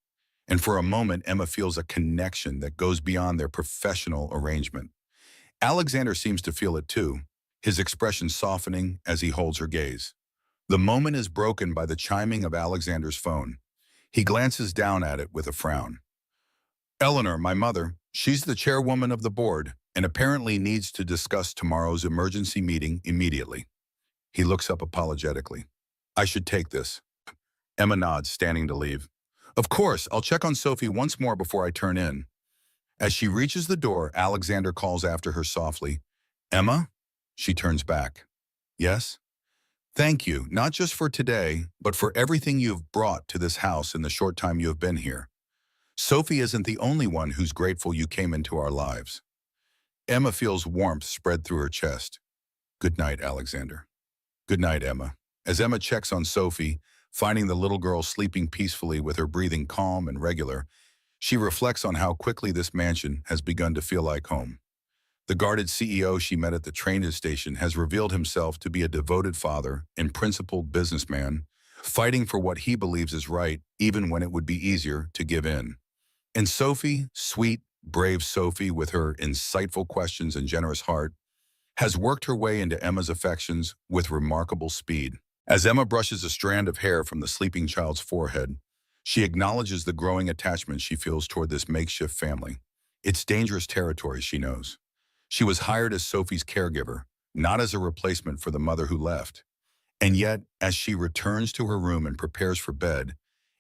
and for a moment Emma feels a connection that goes beyond their professional arrangement. Alexander seems to feel it too, his expression softening as he holds her gaze. The moment is broken by the chiming of Alexander's phone. He glances down at it with a frown. Eleanor, my mother, she's the chairwoman of the board and apparently needs to discuss tomorrow's emergency meeting immediately. He looks up apologetically. I should take this. Emma nods, standing to leave. Of course, I'll check on Sophie once more before I turn in. As she reaches the door, Alexander calls after her softly. Emma? She turns back. Yes? Thank you, not just for today, but for everything you've brought to this house in the short time you have been here. Sophie isn't the only one who's grateful you came into our lives. Emma feels warmth spread through her chest. Good night, Alexander. Good night, Emma. As Emma checks on Sophie, finding the little girl sleeping peacefully with her breathing calm and regular, she reflects on how quickly this mansion has begun to feel like home. The guarded CEO she met at the train station has revealed himself to be a devoted father and principled businessman, fighting for what he believes is right, even when it would be easier to give in. And Sophie, sweet, brave Sophie with her insightful questions and generous heart, has worked her way into Emma's affections with remarkable speed. As Emma brushes a strand of hair from the sleeping child's forehead, she acknowledges the growing attachment she feels toward this makeshift family. It's dangerous territory, she knows. She was hired as Sophie's caregiver, not as a replacement for the mother who left. And yet, as she returns to her room and prepares for bed,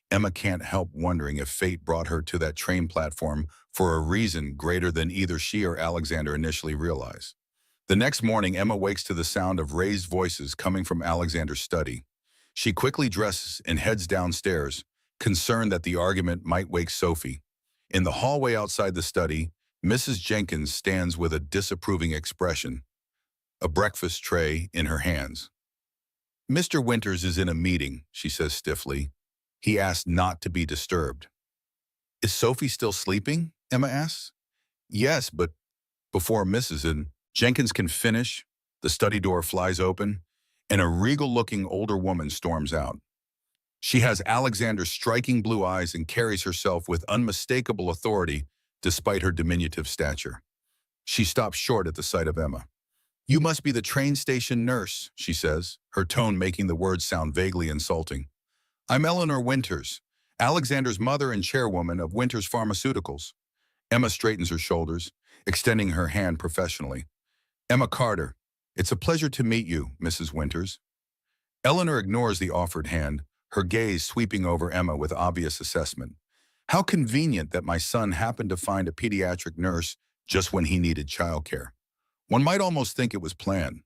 Emma can't help wondering if fate brought her to that train platform for a reason greater than either she or Alexander initially realized. The next morning, Emma wakes to the sound of raised voices coming from Alexander's study. She quickly dresses and heads downstairs, concerned that the argument might wake Sophie. In the hallway outside the study, Mrs. Jenkins stands with a disapproving expression, a breakfast tray in her hands. Mr. Winters is in a meeting, she says stiffly. He asked not to be disturbed. Is Sophie still sleeping? Emma asks. Yes, but before Mrs. and Jenkins can finish, the study door flies open, and a regal-looking older woman storms out. She has Alexander's striking blue eyes and carries herself with unmistakable authority despite her diminutive stature. She stops short at the sight of Emma. You must be the train station nurse, she says, her tone making the words sound vaguely insulting. I'm Eleanor Winters, Alexander's mother and chairwoman of Winters Pharmaceuticals. Emma straightens her shoulders, extending her hand professionally. Emma Carter, it's a pleasure to meet you, Mrs. Winters. Eleanor ignores the offered hand, her gaze sweeping over Emma with obvious assessment. How convenient that my son happened to find a pediatric nurse just when he needed childcare. One might almost think it was planned.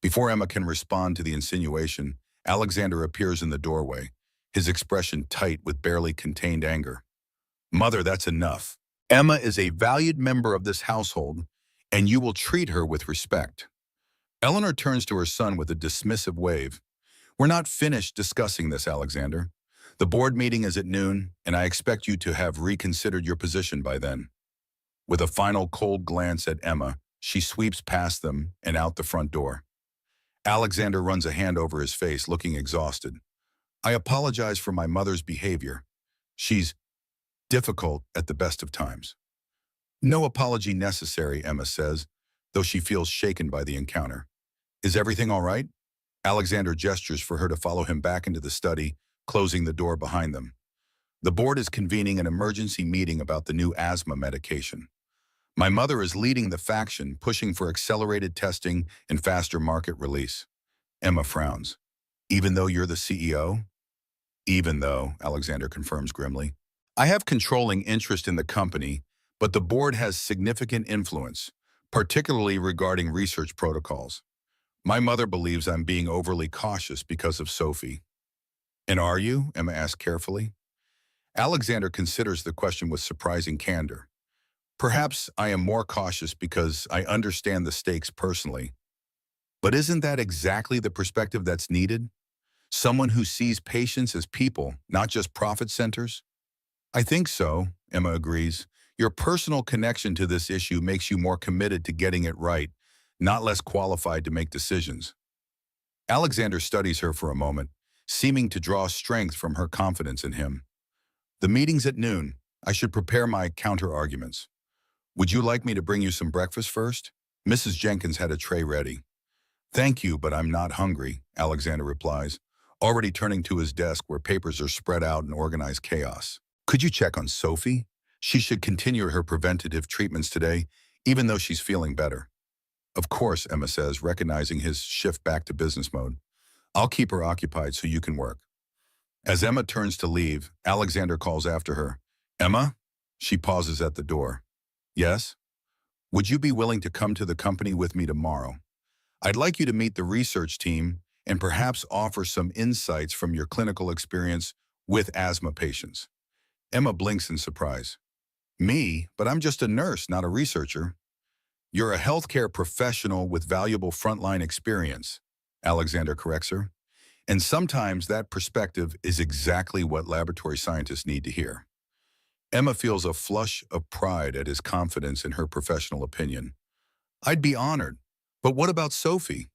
Before Emma can respond to the insinuation, Alexander appears in the doorway, his expression tight with barely contained anger. Mother, that's enough. Emma is a valued member of this household, and you will treat her with respect. Eleanor turns to her son with a dismissive wave. We're not finished discussing this, Alexander. The board meeting is at noon, and I expect you to have reconsidered your position by then. With a final cold glance at Emma, she sweeps past them and out the front door. Alexander runs a hand over his face, looking exhausted. I apologize for my mother's behavior. She's difficult at the best of times. No apology necessary, Emma says, though she feels shaken by the encounter. Is everything all right? Alexander gestures for her to follow him back into the study, closing the door behind them. The board is convening an emergency meeting about the new asthma medication. My mother is leading the faction, pushing for accelerated testing and faster market release. Emma frowns. Even though you're the CEO? Even though, Alexander confirms grimly. I have controlling interest in the company, but the board has significant influence, particularly regarding research protocols. My mother believes I'm being overly cautious because of Sophie. And are you? Emma asks carefully. Alexander considers the question with surprising candor. Perhaps I am more cautious because I understand the stakes personally. But isn't that exactly the perspective that's needed? Someone who sees patients as people, not just profit centers? I think so, Emma agrees. Your personal connection to this issue makes you more committed to getting it right, not less qualified to make decisions. Alexander studies her for a moment, seeming to draw strength from her confidence in him. The meeting's at noon. I should prepare my counter-arguments. Would you like me to bring you some breakfast first? Mrs. Jenkins had a tray ready. Thank you, but I'm not hungry, Alexander replies, already turning to his desk where papers are spread out in organized chaos. Could you check on Sophie? She should continue her preventative treatments today, even though she's feeling better. Of course, Emma says, recognizing his shift back to business mode. I'll keep her occupied so you can work. As Emma turns to leave, Alexander calls after her. Emma? She pauses at the door. Yes? Would you be willing to come to the company with me tomorrow? I'd like you to meet the research team and perhaps offer some insights from your clinical experience with asthma patients. Emma blinks in surprise. Me? But I'm just a nurse, not a researcher. You're a healthcare professional with valuable frontline experience, Alexander corrects her. And sometimes that perspective is exactly what laboratory scientists need to hear. Emma feels a flush of pride at his confidence in her professional opinion. I'd be honored. But what about Sophie?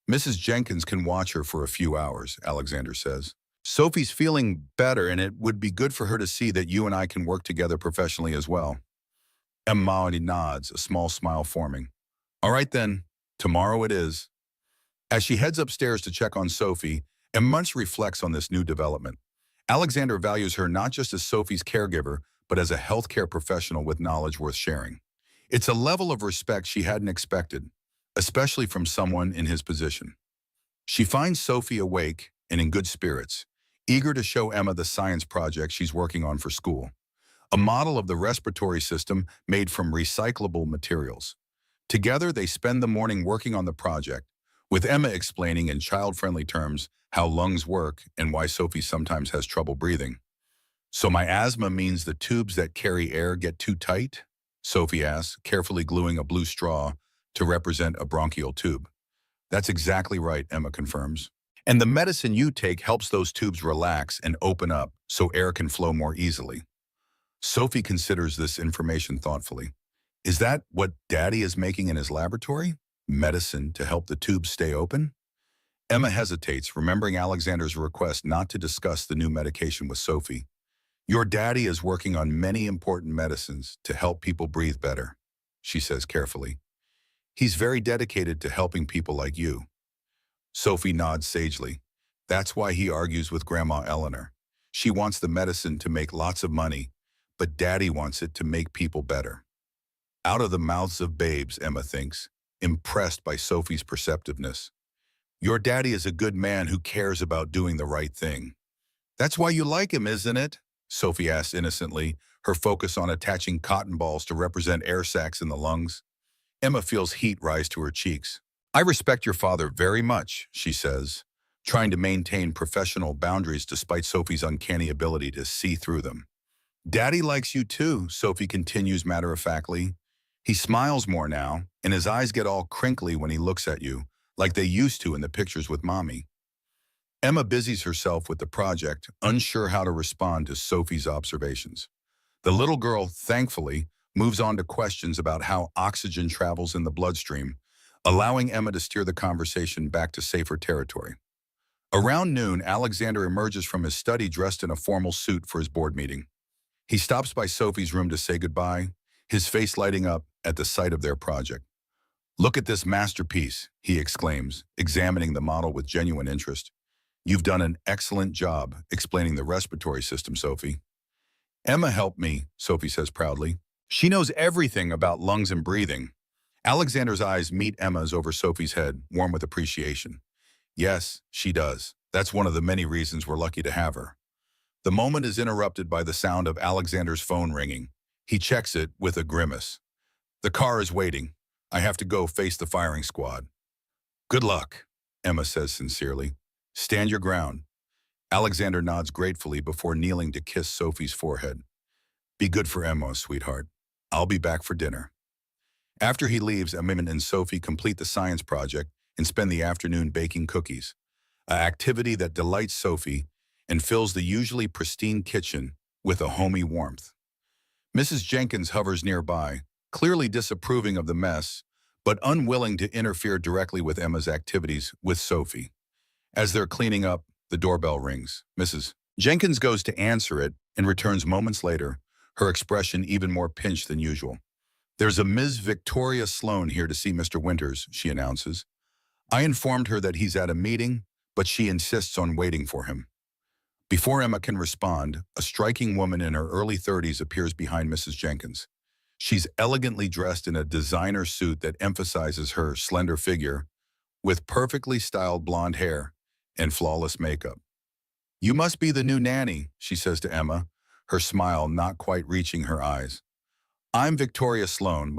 Mrs. Jenkins can watch her for a few hours, Alexander says. Sophie's feeling better, and it would be good for her to see that you and I can work together professionally as well. Emma nods, a small smile forming. All right then, tomorrow it is. As she heads upstairs to check on Sophie, Emma reflects on this new development. Alexander values her not just as Sophie's caregiver, but as a healthcare professional with knowledge worth sharing. It's a level of respect she hadn't expected, especially from someone in his position. She finds Sophie awake and in good spirits, eager to show Emma the science project she's working on for school, a model of the respiratory system made from recyclable materials. Together, they spend the morning working on the project, with Emma explaining in child-friendly terms how lungs work and why Sophie sometimes has trouble breathing. So my asthma means the tubes that carry air get too tight? Sophie asks, carefully gluing a blue straw to represent a bronchial tube. That's exactly right, Emma confirms. And the medicine you take helps those tubes relax and open up so air can flow more easily. Sophie considers this information thoughtfully. Is that what Daddy is making in his laboratory? Medicine to help the tubes stay open? Emma hesitates, remembering Alexander's request not to discuss the new medication with Sophie. Your daddy is working on many important medicines to help people breathe better, she says carefully. He's very dedicated to helping people like you. Sophie nods sagely. That's why he argues with Grandma Eleanor. She wants the medicine to make lots of money, but Daddy wants it to make people better. Out of the mouths of babes, Emma thinks, impressed by Sophie's perceptiveness. Your daddy is a good man who cares about doing the right thing. That's why you like him, isn't it? Sophie asks innocently, her focus on attaching cotton balls to represent air sacs in the lungs. Emma feels heat rise to her cheeks. I respect your father very much, she says, trying to maintain professional boundaries despite Sophie's uncanny ability to see through them. Daddy likes you too, Sophie continues matter-of-factly. He smiles more now, and his eyes get all crinkly when he looks at you, like they used to in the pictures with Mommy. Emma busies herself with the project, unsure how to respond to Sophie's observations. The little girl, thankfully, moves on to questions about how oxygen travels in the bloodstream, allowing Emma to steer the conversation back to safer territory. Around noon, Alexander emerges from his study dressed in a formal suit for his board meeting. He stops by Sophie's room to say goodbye, his face lighting up at the sight of their project. Look at this masterpiece, he exclaims, examining the model with genuine interest. You've done an excellent job explaining the respiratory system, Sophie. Emma helped me, Sophie says proudly. She knows everything about lungs and breathing. Alexander's eyes meet Emma's over Sophie's head, warm with appreciation. Yes, she does. That's one of the many reasons we're lucky to have her. The moment is interrupted by the sound of Alexander's phone ringing. He checks it with a grimace. The car is waiting. I have to go face the firing squad. Good luck, Emma says sincerely. Stand your ground. Alexander nods gratefully before kneeling to kiss Sophie's forehead. Be good for Emma, sweetheart. I'll be back for dinner. After he leaves, Emma and Sophie complete the science project and spend the afternoon baking cookies, an activity that delights Sophie and fills the usually pristine kitchen with a homey warmth. Mrs. Jenkins hovers nearby, clearly disapproving of the mess, but unwilling to interfere directly with Emma's activities with Sophie. As they're cleaning up, the doorbell rings. Mrs. Jenkins goes to answer it and returns moments later, her expression even more pinched than usual. There's a Ms. Victoria Sloan here to see Mr. Winters, she announces. I informed her that he's at a meeting, but she insists on waiting for him. Before Emma can respond, a striking woman in her early 30s appears behind Mrs. Jenkins. She's elegantly dressed in a designer suit that emphasizes her slender figure, with perfectly styled blonde hair and flawless makeup. You must be the new nanny, she says to Emma, her smile not quite reaching her eyes. I'm Victoria Sloan.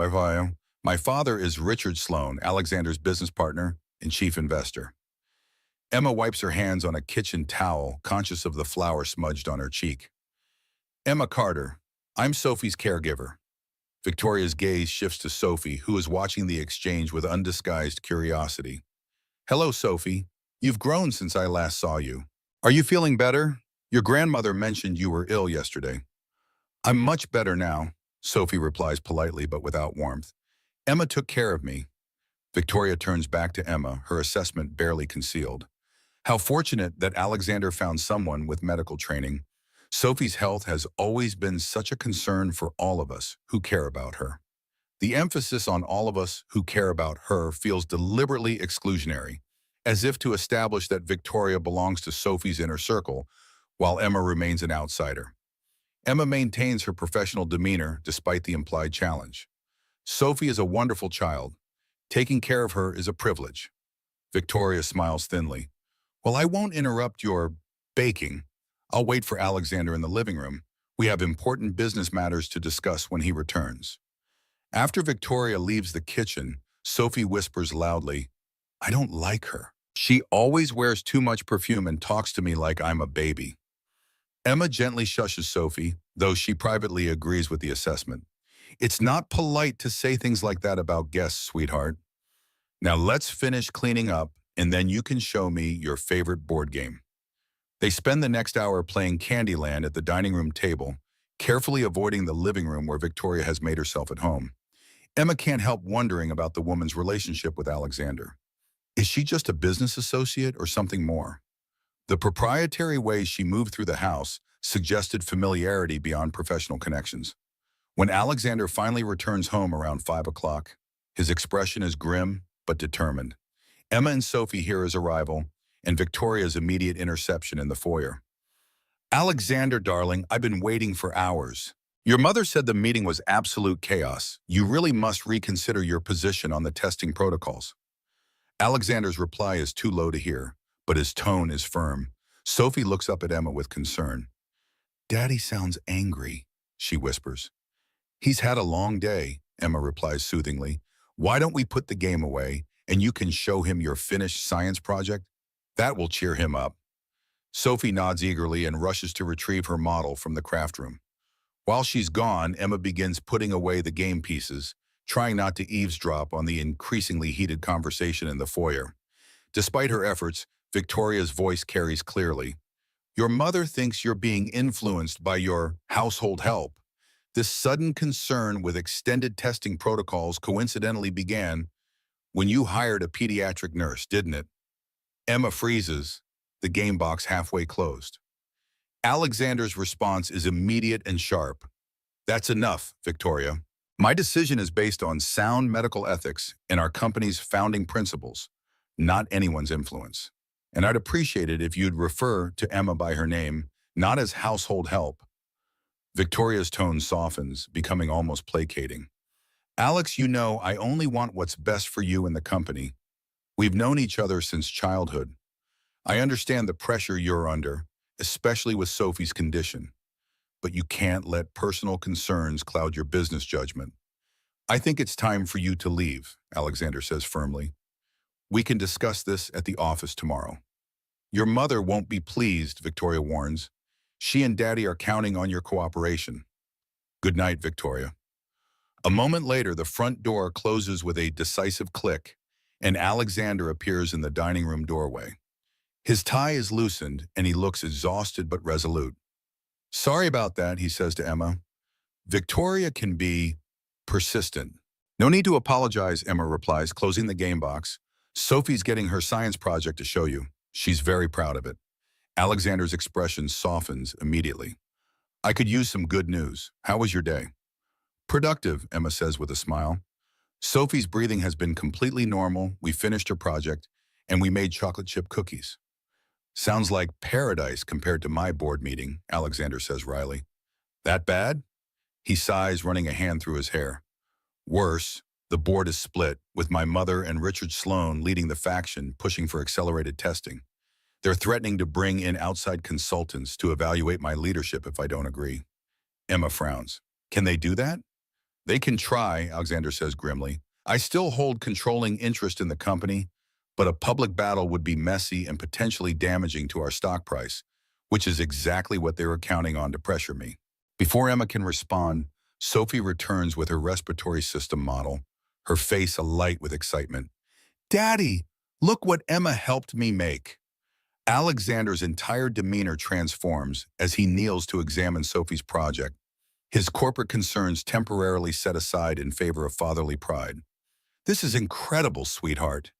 My father is Richard Sloan, Alexander's business partner and chief investor. Emma wipes her hands on a kitchen towel, conscious of the flour smudged on her cheek. Emma Carter, I'm Sophie's caregiver. Victoria's gaze shifts to Sophie, who is watching the exchange with undisguised curiosity. Hello, Sophie. You've grown since I last saw you. Are you feeling better? Your grandmother mentioned you were ill yesterday. I'm much better now, Sophie replies politely but without warmth. Emma took care of me. Victoria turns back to Emma, her assessment barely concealed. How fortunate that Alexander found someone with medical training. Sophie's health has always been such a concern for all of us who care about her. The emphasis on all of us who care about her feels deliberately exclusionary, as if to establish that Victoria belongs to Sophie's inner circle, while Emma remains an outsider. Emma maintains her professional demeanor despite the implied challenge. Sophie is a wonderful child. Taking care of her is a privilege. Victoria smiles thinly. Well, I won't interrupt your baking. I'll wait for Alexander in the living room. We have important business matters to discuss when he returns. After Victoria leaves the kitchen, Sophie whispers loudly, I don't like her. She always wears too much perfume and talks to me like I'm a baby. Emma gently shushes Sophie, though she privately agrees with the assessment. It's not polite to say things like that about guests, sweetheart. Now let's finish cleaning up, and then you can show me your favorite board game. They spend the next hour playing Candyland at the dining room table, carefully avoiding the living room where Victoria has made herself at home. Emma can't help wondering about the woman's relationship with Alexander. Is she just a business associate or something more? The proprietary way she moved through the house suggested familiarity beyond professional connections. When Alexander finally returns home around 5 o'clock, his expression is grim but determined. Emma and Sophie hear his arrival, and Victoria's immediate interception in the foyer. Alexander, darling, I've been waiting for hours. Your mother said the meeting was absolute chaos. You really must reconsider your position on the testing protocols. Alexander's reply is too low to hear, but his tone is firm. Sophie looks up at Emma with concern. Daddy sounds angry, she whispers. He's had a long day, Emma replies soothingly. Why don't we put the game away, and you can show him your finished science project? That will cheer him up. Sophie nods eagerly and rushes to retrieve her model from the craft room. While she's gone, Emma begins putting away the game pieces, trying not to eavesdrop on the increasingly heated conversation in the foyer. Despite her efforts, Victoria's voice carries clearly. Your mother thinks you're being influenced by your household help. This sudden concern with extended testing protocols coincidentally began when you hired a pediatric nurse, didn't it? Emma freezes, the game box halfway closed. Alexander's response is immediate and sharp. That's enough, Victoria. My decision is based on sound medical ethics and our company's founding principles, not anyone's influence. And I'd appreciate it if you'd refer to Emma by her name, not as household help. Victoria's tone softens, becoming almost placating. Alex, you know I only want what's best for you and the company. We've known each other since childhood. I understand the pressure you're under, especially with Sophie's condition. But you can't let personal concerns cloud your business judgment. I think it's time for you to leave, Alexander says firmly. We can discuss this at the office tomorrow. Your mother won't be pleased, Victoria warns. She and Daddy are counting on your cooperation. Good night, Victoria. A moment later, the front door closes with a decisive click, and Alexander appears in the dining room doorway. His tie is loosened, and he looks exhausted but resolute. Sorry about that, he says to Emma. Victoria can be persistent. No need to apologize, Emma replies, closing the game box. Sophie's getting her science project to show you. She's very proud of it. Alexander's expression softens immediately. I could use some good news. How was your day? Productive, Emma says with a smile. Sophie's breathing has been completely normal, we finished her project, and we made chocolate chip cookies. Sounds like paradise compared to my board meeting, Alexander says wryly. That bad? He sighs, running a hand through his hair. Worse, the board is split, with my mother and Richard Sloan leading the faction pushing for accelerated testing. They're threatening to bring in outside consultants to evaluate my leadership if I don't agree. Emma frowns. Can they do that? They can try, Alexander says grimly. I still hold controlling interest in the company, but a public battle would be messy and potentially damaging to our stock price, which is exactly what they were counting on to pressure me. Before Emma can respond, Sophie returns with her respiratory system model, her face alight with excitement. Daddy, look what Emma helped me make. Alexander's entire demeanor transforms as he kneels to examine Sophie's project, his corporate concerns temporarily set aside in favor of fatherly pride. This is incredible, sweetheart.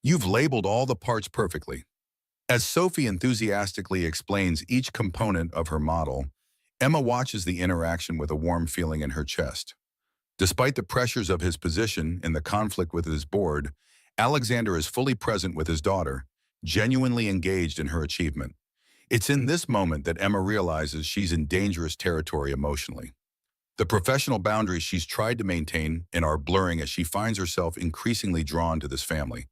You've labeled all the parts perfectly. As Sophie enthusiastically explains each component of her model, Emma watches the interaction with a warm feeling in her chest. Despite the pressures of his position and the conflict with his board, Alexander is fully present with his daughter, genuinely engaged in her achievement. It's in this moment that Emma realizes she's in dangerous territory emotionally. The professional boundaries she's tried to maintain and are blurring as she finds herself increasingly drawn to this family,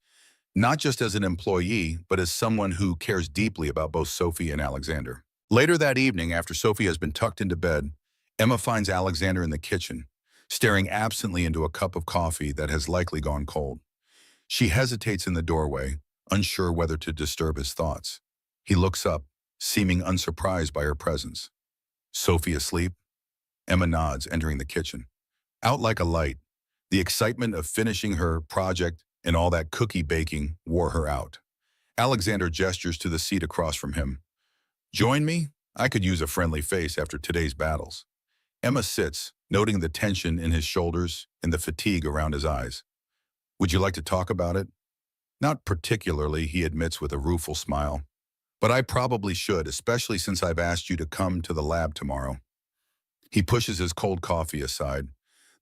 not just as an employee, but as someone who cares deeply about both Sophie and Alexander. Later that evening, after Sophie has been tucked into bed, Emma finds Alexander in the kitchen, staring absently into a cup of coffee that has likely gone cold. She hesitates in the doorway, unsure whether to disturb his thoughts. He looks up, seeming unsurprised by her presence. Sophie asleep? Emma nods, entering the kitchen. Out like a light, the excitement of finishing her project and all that cookie baking wore her out. Alexander gestures to the seat across from him. Join me? I could use a friendly face after today's battles. Emma sits, noting the tension in his shoulders and the fatigue around his eyes. Would you like to talk about it? Not particularly, he admits with a rueful smile. But I probably should, especially since I've asked you to come to the lab tomorrow. He pushes his cold coffee aside.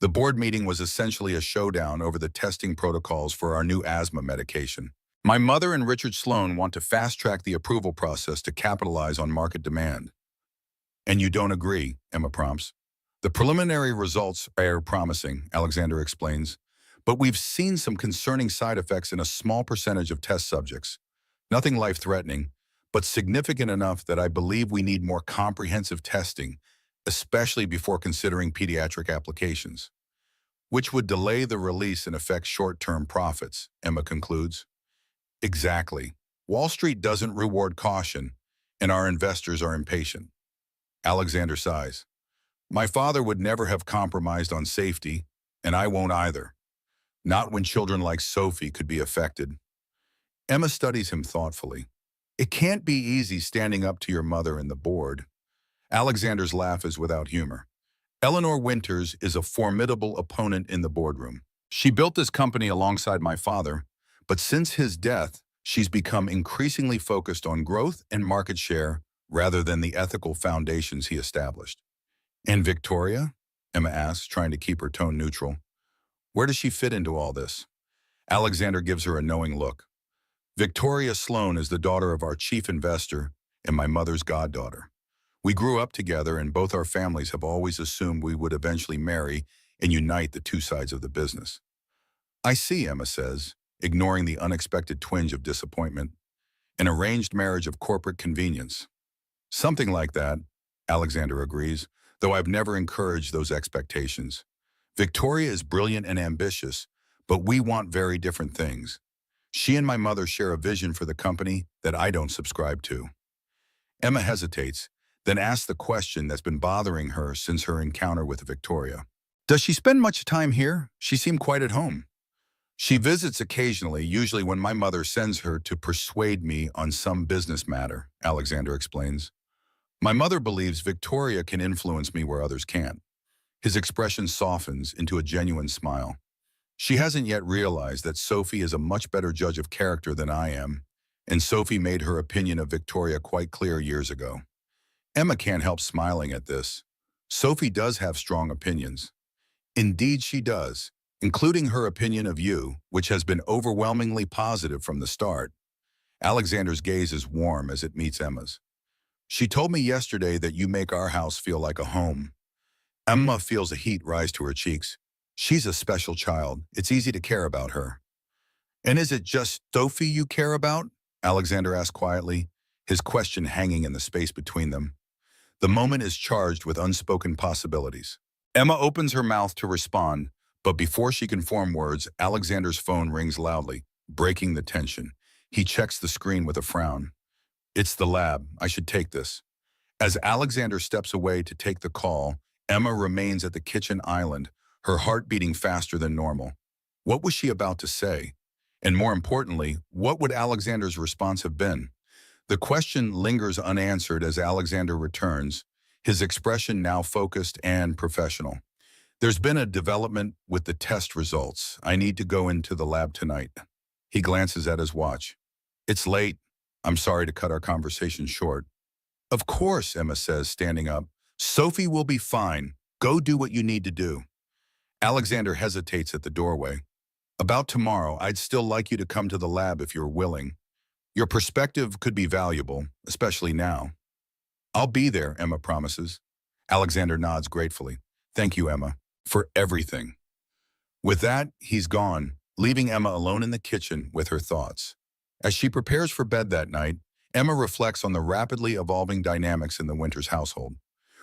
The board meeting was essentially a showdown over the testing protocols for our new asthma medication. My mother and Richard Sloan want to fast-track the approval process to capitalize on market demand. And you don't agree, Emma prompts. The preliminary results are promising, Alexander explains, but we've seen some concerning side effects in a small percentage of test subjects. Nothing life-threatening, but significant enough that I believe we need more comprehensive testing, especially before considering pediatric applications, which would delay the release and affect short-term profits, Emma concludes. Exactly. Wall Street doesn't reward caution, and our investors are impatient. Alexander sighs. My father would never have compromised on safety, and I won't either. Not when children like Sophie could be affected. Emma studies him thoughtfully. It can't be easy standing up to your mother and the board. Alexander's laugh is without humor. Eleanor Winters is a formidable opponent in the boardroom. She built this company alongside my father, but since his death, she's become increasingly focused on growth and market share rather than the ethical foundations he established. And Victoria? Emma asks, trying to keep her tone neutral. Where does she fit into all this? Alexander gives her a knowing look. Victoria Sloan is the daughter of our chief investor and my mother's goddaughter. We grew up together and both our families have always assumed we would eventually marry and unite the two sides of the business. I see, Emma says, ignoring the unexpected twinge of disappointment. An arranged marriage of corporate convenience. Something like that, Alexander agrees, though I've never encouraged those expectations. Victoria is brilliant and ambitious, but we want very different things. She and my mother share a vision for the company that I don't subscribe to. Emma hesitates, then asks the question that's been bothering her since her encounter with Victoria. Does she spend much time here? She seemed quite at home. She visits occasionally, usually when my mother sends her to persuade me on some business matter, Alexander explains. My mother believes Victoria can influence me where others can't. His expression softens into a genuine smile. She hasn't yet realized that Sophie is a much better judge of character than I am, and Sophie made her opinion of Victoria quite clear years ago. Emma can't help smiling at this. Sophie does have strong opinions. Indeed she does, including her opinion of you, which has been overwhelmingly positive from the start. Alexander's gaze is warm as it meets Emma's. She told me yesterday that you make our house feel like a home. Emma feels a heat rise to her cheeks. She's a special child. It's easy to care about her. And is it just Sophie you care about? Alexander asked quietly, his question hanging in the space between them. The moment is charged with unspoken possibilities. Emma opens her mouth to respond, but before she can form words, Alexander's phone rings loudly. breaking the tension. He checks the screen with a frown. It's the lab. I should take this. As Alexander steps away to take the call, Emma remains at the kitchen island, her heart beating faster than normal. What was she about to say? And more importantly, what would Alexander's response have been? The question lingers unanswered as Alexander returns, his expression now focused and professional. There's been a development with the test results. I need to go into the lab tonight. He glances at his watch. It's late. I'm sorry to cut our conversation short. Of course, Emma says, standing up. Sophie will be fine. Go do what you need to do. Alexander hesitates at the doorway. About tomorrow, I'd still like you to come to the lab if you're willing. Your perspective could be valuable, especially now. I'll be there, Emma promises. Alexander nods gratefully. Thank you, Emma, for everything. With that, he's gone, leaving Emma alone in the kitchen with her thoughts. As she prepares for bed that night, Emma reflects on the rapidly evolving dynamics in the Winters household.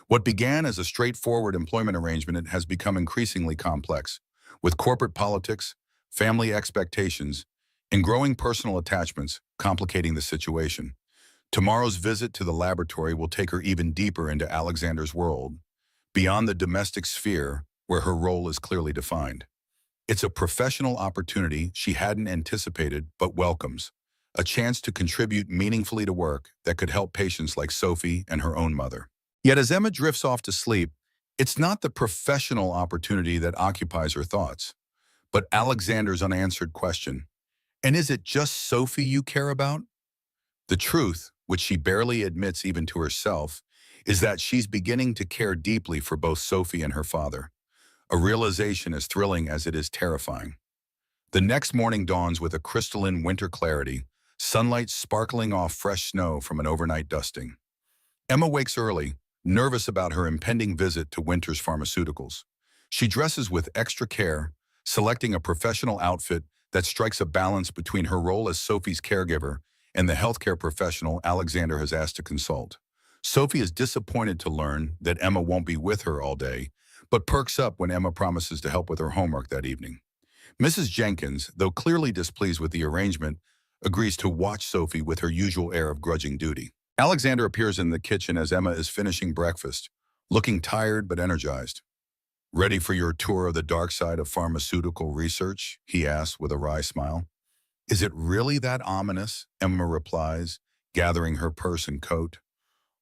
What began as a straightforward employment arrangement has become increasingly complex, with corporate politics, family expectations, and growing personal attachments complicating the situation. Tomorrow's visit to the laboratory will take her even deeper into Alexander's world, beyond the domestic sphere where her role is clearly defined. It's a professional opportunity she hadn't anticipated but welcomes, a chance to contribute meaningfully to work that could help patients like Sophie and her own mother. Yet as Emma drifts off to sleep, it's not the professional opportunity that occupies her thoughts, but Alexander's unanswered question. And is it just Sophie you care about? The truth, which she barely admits even to herself, is that she's beginning to care deeply for both Sophie and her father, a realization as thrilling as it is terrifying. The next morning dawns with a crystalline winter clarity, sunlight sparkling off fresh snow from an overnight dusting. Emma wakes early, nervous about her impending visit to Winters Pharmaceuticals. She dresses with extra care, selecting a professional outfit that strikes a balance between her role as Sophie's caregiver and the healthcare professional Alexander has asked to consult. Sophie is disappointed to learn that Emma won't be with her all day, but perks up when Emma promises to help with her homework that evening. Mrs. Jenkins, though clearly displeased with the arrangement, agrees to watch Sophie with her usual air of grudging duty. Alexander appears in the kitchen as Emma is finishing breakfast, looking tired but energized. Ready for your tour of the dark side of pharmaceutical research? He asks with a wry smile. Is it really that ominous? Emma replies, gathering her purse and coat.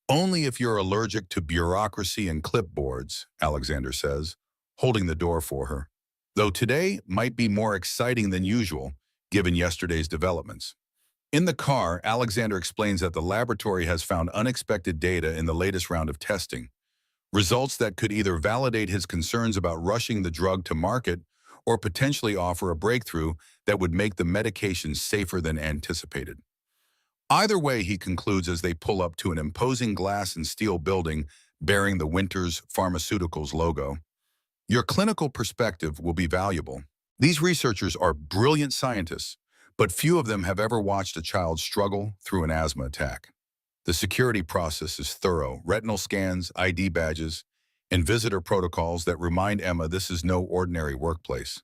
Only if you're allergic to bureaucracy and clipboards, Alexander says, holding the door for her. Though today might be more exciting than usual, given yesterday's developments. In the car, Alexander explains that the laboratory has found unexpected data in the latest round of testing, results that could either validate his concerns about rushing the drug to market or potentially offer a breakthrough that would make the medication safer than anticipated. Either way, he concludes as they pull up to an imposing glass and steel building bearing the Winters Pharmaceuticals logo. Your clinical perspective will be valuable. These researchers are brilliant scientists, but few of them have ever watched a child struggle through an asthma attack. The security process is thorough, retinal scans, ID badges, and visitor protocols that remind Emma this is no ordinary workplace.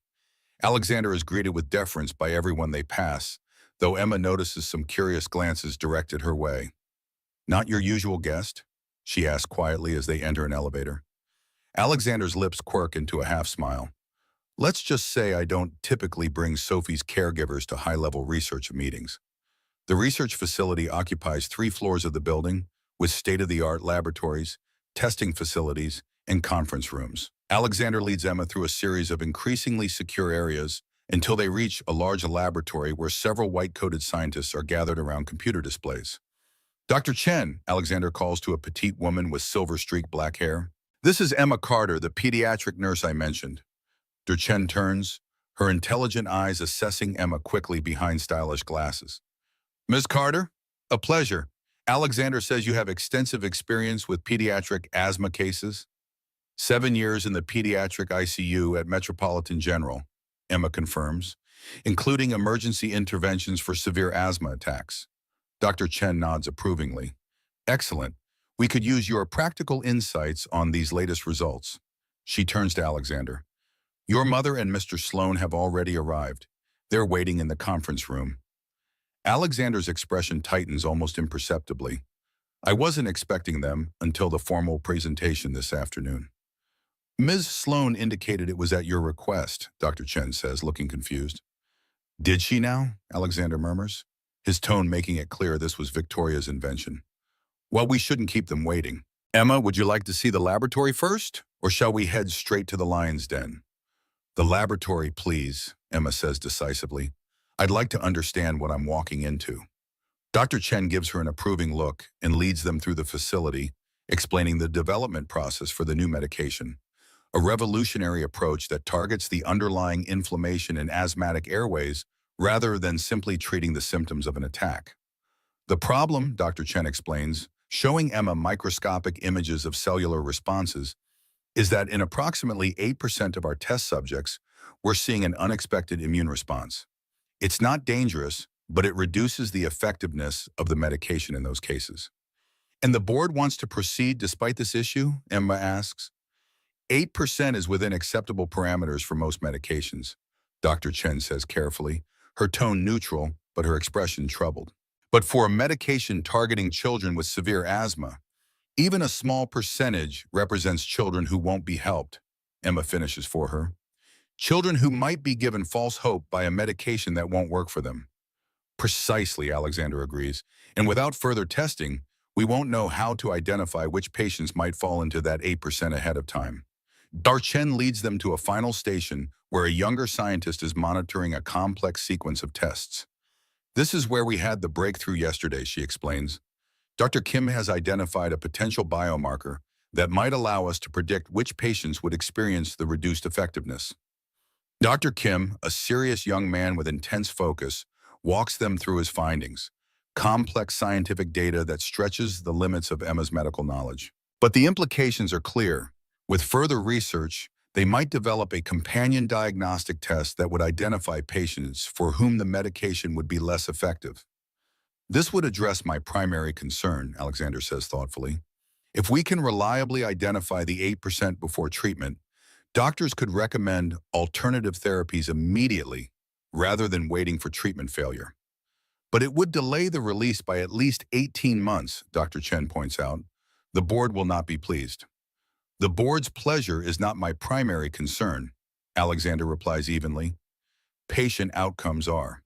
Alexander is greeted with deference by everyone they pass, though Emma notices some curious glances directed her way. Not your usual guest? She asks quietly as they enter an elevator. Alexander's lips quirk into a half-smile. Let's just say I don't typically bring Sophie's caregivers to high-level research meetings. The research facility occupies 3 floors of the building, with state-of-the-art laboratories, testing facilities, and conference rooms. Alexander leads Emma through a series of increasingly secure areas until they reach a large laboratory where several white-coated scientists are gathered around computer displays. Dr. Chen, Alexander calls to a petite woman with silver-streaked black hair. This is Emma Carter, the pediatric nurse I mentioned. Dr. Chen turns, her intelligent eyes assessing Emma quickly behind stylish glasses. Ms. Carter, a pleasure. Alexander says you have extensive experience with pediatric asthma cases. 7 years in the pediatric ICU at Metropolitan General, Emma confirms, including emergency interventions for severe asthma attacks. Dr. Chen nods approvingly. Excellent. We could use your practical insights on these latest results. She turns to Alexander. Your mother and Mr. Sloan have already arrived. They're waiting in the conference room. Alexander's expression tightens almost imperceptibly. I wasn't expecting them until the formal presentation this afternoon. Ms. Sloan indicated it was at your request, Dr. Chen says, looking confused. Did she now? Alexander murmurs, his tone making it clear this was Victoria's invention. Well, we shouldn't keep them waiting. Emma, would you like to see the laboratory first, or shall we head straight to the lion's den? The laboratory, please, Emma says decisively. I'd like to understand what I'm walking into. Dr. Chen gives her an approving look and leads them through the facility, explaining the development process for the new medication, a revolutionary approach that targets the underlying inflammation in asthmatic airways rather than simply treating the symptoms of an attack. The problem, Dr. Chen explains, showing Emma microscopic images of cellular responses, is that in approximately 8% of our test subjects, we're seeing an unexpected immune response. It's not dangerous, but it reduces the effectiveness of the medication in those cases. And the board wants to proceed despite this issue? Emma asks. 8% is within acceptable parameters for most medications, Dr. Chen says carefully, her tone neutral, but her expression troubled. But for a medication targeting children with severe asthma, even a small percentage represents children who won't be helped, Emma finishes for her. Children who might be given false hope by a medication that won't work for them. Precisely, Alexander agrees. And without further testing, we won't know how to identify which patients might fall into that 8% ahead of time. Darchen leads them to a final station where a younger scientist is monitoring a complex sequence of tests. This is where we had the breakthrough yesterday, she explains. Dr. Kim has identified a potential biomarker that might allow us to predict which patients would experience the reduced effectiveness. Dr. Kim, a serious young man with intense focus, walks them through his findings, complex scientific data that stretches the limits of Emma's medical knowledge. But the implications are clear. With further research, they might develop a companion diagnostic test that would identify patients for whom the medication would be less effective. This would address my primary concern, Alexander says thoughtfully. If we can reliably identify the 8% before treatment, doctors could recommend alternative therapies immediately rather than waiting for treatment failure. But it would delay the release by at least 18 months, Dr. Chen points out. The board will not be pleased. The board's pleasure is not my primary concern, Alexander replies evenly. Patient outcomes are.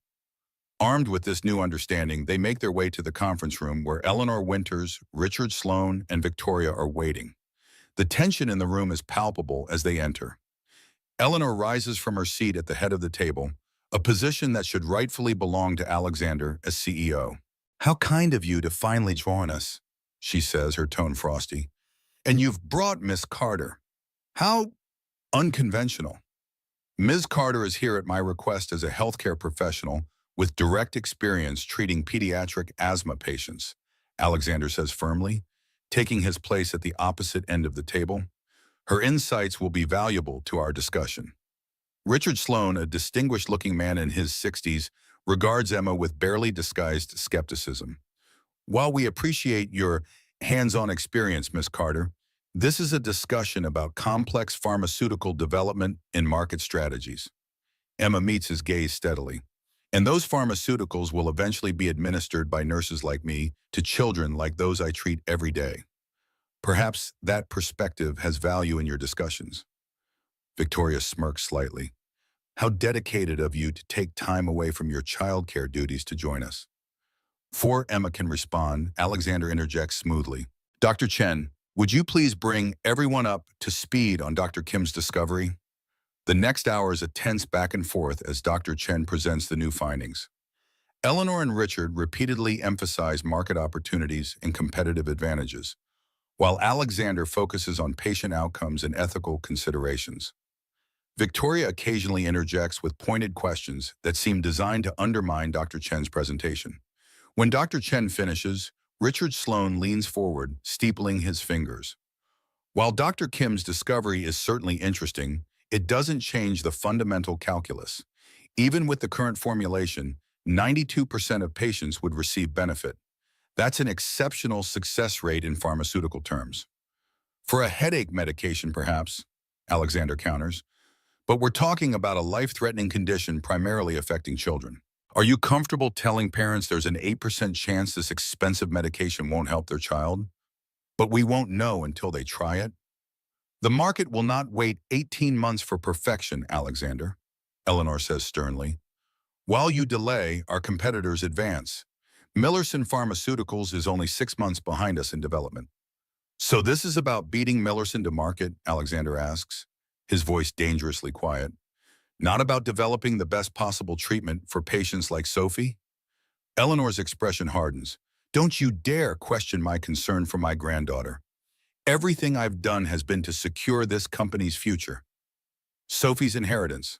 Armed with this new understanding, they make their way to the conference room where Eleanor Winters, Richard Sloan, and Victoria are waiting. The tension in the room is palpable as they enter. Eleanor rises from her seat at the head of the table, a position that should rightfully belong to Alexander as CEO. How kind of you to finally join us, she says, her tone frosty. And you've brought Miss Carter. How unconventional. Ms. Carter is here at my request as a healthcare professional with direct experience treating pediatric asthma patients, Alexander says firmly, taking his place at the opposite end of the table. Her insights will be valuable to our discussion. Richard Sloan, a distinguished-looking man in his 60s, regards Emma with barely disguised skepticism. While we appreciate your hands-on experience, Ms. Carter, this is a discussion about complex pharmaceutical development and market strategies. Emma meets his gaze steadily. And those pharmaceuticals will eventually be administered by nurses like me to children like those I treat every day. Perhaps that perspective has value in your discussions. Victoria smirks slightly. How dedicated of you to take time away from your childcare duties to join us. Before Emma can respond, Alexander interjects smoothly. Dr. Chen, would you please bring everyone up to speed on Dr. Kim's discovery? The next hour is a tense back and forth as Dr. Chen presents the new findings. Eleanor and Richard repeatedly emphasize market opportunities and competitive advantages, while Alexander focuses on patient outcomes and ethical considerations. Victoria occasionally interjects with pointed questions that seem designed to undermine Dr. Chen's presentation. When Dr. Chen finishes, Richard Sloan leans forward, steepling his fingers. While Dr. Kim's discovery is certainly interesting, it doesn't change the fundamental calculus. Even with the current formulation, 92% of patients would receive benefit. That's an exceptional success rate in pharmaceutical terms. For a headache medication, perhaps, Alexander counters, But we're talking about a life-threatening condition primarily affecting children. Are you comfortable telling parents there's an 8% chance this expensive medication won't help their child? But we won't know until they try it? The market will not wait 18 months for perfection, Alexander, Eleanor says sternly. While you delay, our competitors advance. Millerson Pharmaceuticals is only 6 months behind us in development. So this is about beating Millerson to market, Alexander asks, his voice dangerously quiet. Not about developing the best possible treatment for patients like Sophie? Eleanor's expression hardens. Don't you dare question my concern for my granddaughter. Everything I've done has been to secure this company's future. Sophie's inheritance.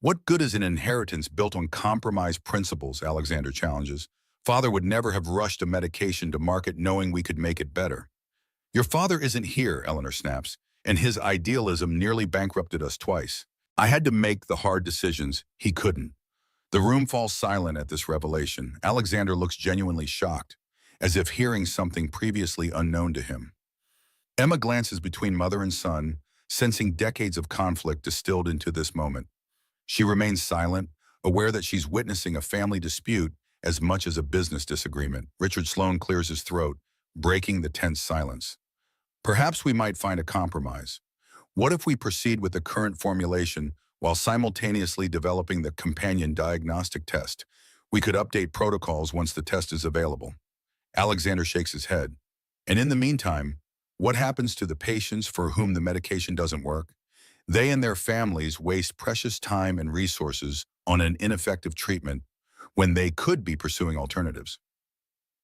What good is an inheritance built on compromised principles, Alexander challenges. Father would never have rushed a medication to market knowing we could make it better. Your father isn't here, Eleanor snaps, and his idealism nearly bankrupted us twice. I had to make the hard decisions. He couldn't. The room falls silent at this revelation. Alexander looks genuinely shocked, as if hearing something previously unknown to him. Emma glances between mother and son, sensing decades of conflict distilled into this moment. She remains silent, aware that she's witnessing a family dispute as much as a business disagreement. Richard Sloan clears his throat, breaking the tense silence. Perhaps we might find a compromise. What if we proceed with the current formulation while simultaneously developing the companion diagnostic test? We could update protocols once the test is available. Alexander shakes his head. And in the meantime, what happens to the patients for whom the medication doesn't work? They and their families waste precious time and resources on an ineffective treatment when they could be pursuing alternatives.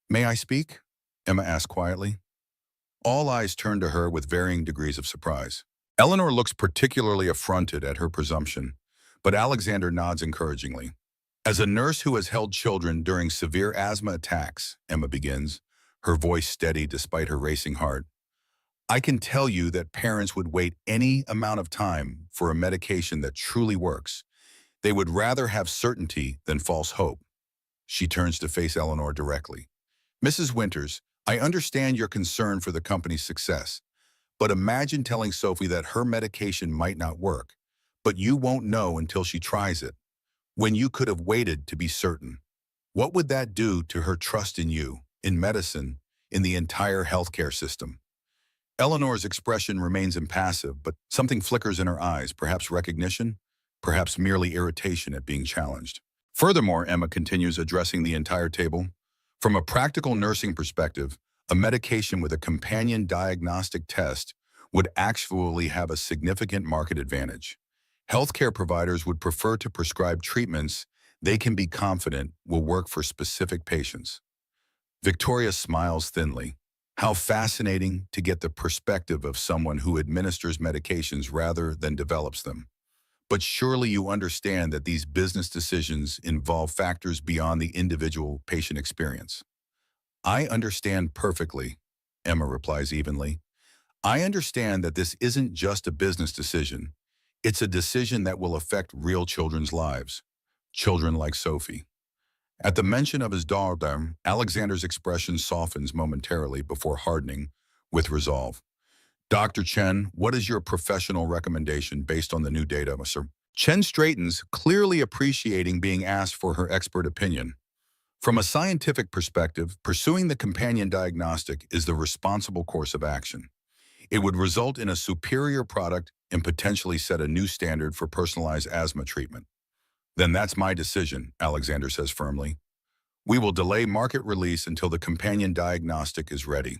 May I speak? Emma asked quietly. All eyes turn to her with varying degrees of surprise. Eleanor looks particularly affronted at her presumption, but Alexander nods encouragingly. As a nurse who has held children during severe asthma attacks, Emma begins, her voice steady despite her racing heart, I can tell you that parents would wait any amount of time for a medication that truly works. They would rather have certainty than false hope. She turns to face Eleanor directly. Mrs. Winters, I understand your concern for the company's success, but imagine telling Sophie that her medication might not work, but you won't know until she tries it, when you could have waited to be certain. What would that do to her trust in you, in medicine, in the entire healthcare system? Eleanor's expression remains impassive, but something flickers in her eyes, perhaps recognition, perhaps merely irritation at being challenged. Furthermore, Emma continues, addressing the entire table. From a practical nursing perspective, a medication with a companion diagnostic test would actually have a significant market advantage. Healthcare providers would prefer to prescribe treatments they can be confident will work for specific patients. Victoria smiles thinly. How fascinating to get the perspective of someone who administers medications rather than develops them. But surely you understand that these business decisions involve factors beyond the individual patient experience. I understand perfectly, Emma replies evenly. I understand that this isn't just a business decision. It's a decision that will affect real children's lives. Children like Sophie. At the mention of his daughter, Alexander's expression softens momentarily before hardening with resolve. Dr. Chen, what is your professional recommendation based on the new data, sir? Chen straightens, clearly appreciating being asked for her expert opinion. From a scientific perspective, pursuing the companion diagnostic is the responsible course of action. It would result in a superior product and potentially set a new standard for personalized asthma treatment. Then that's my decision, Alexander says firmly. We will delay market release until the companion diagnostic is ready.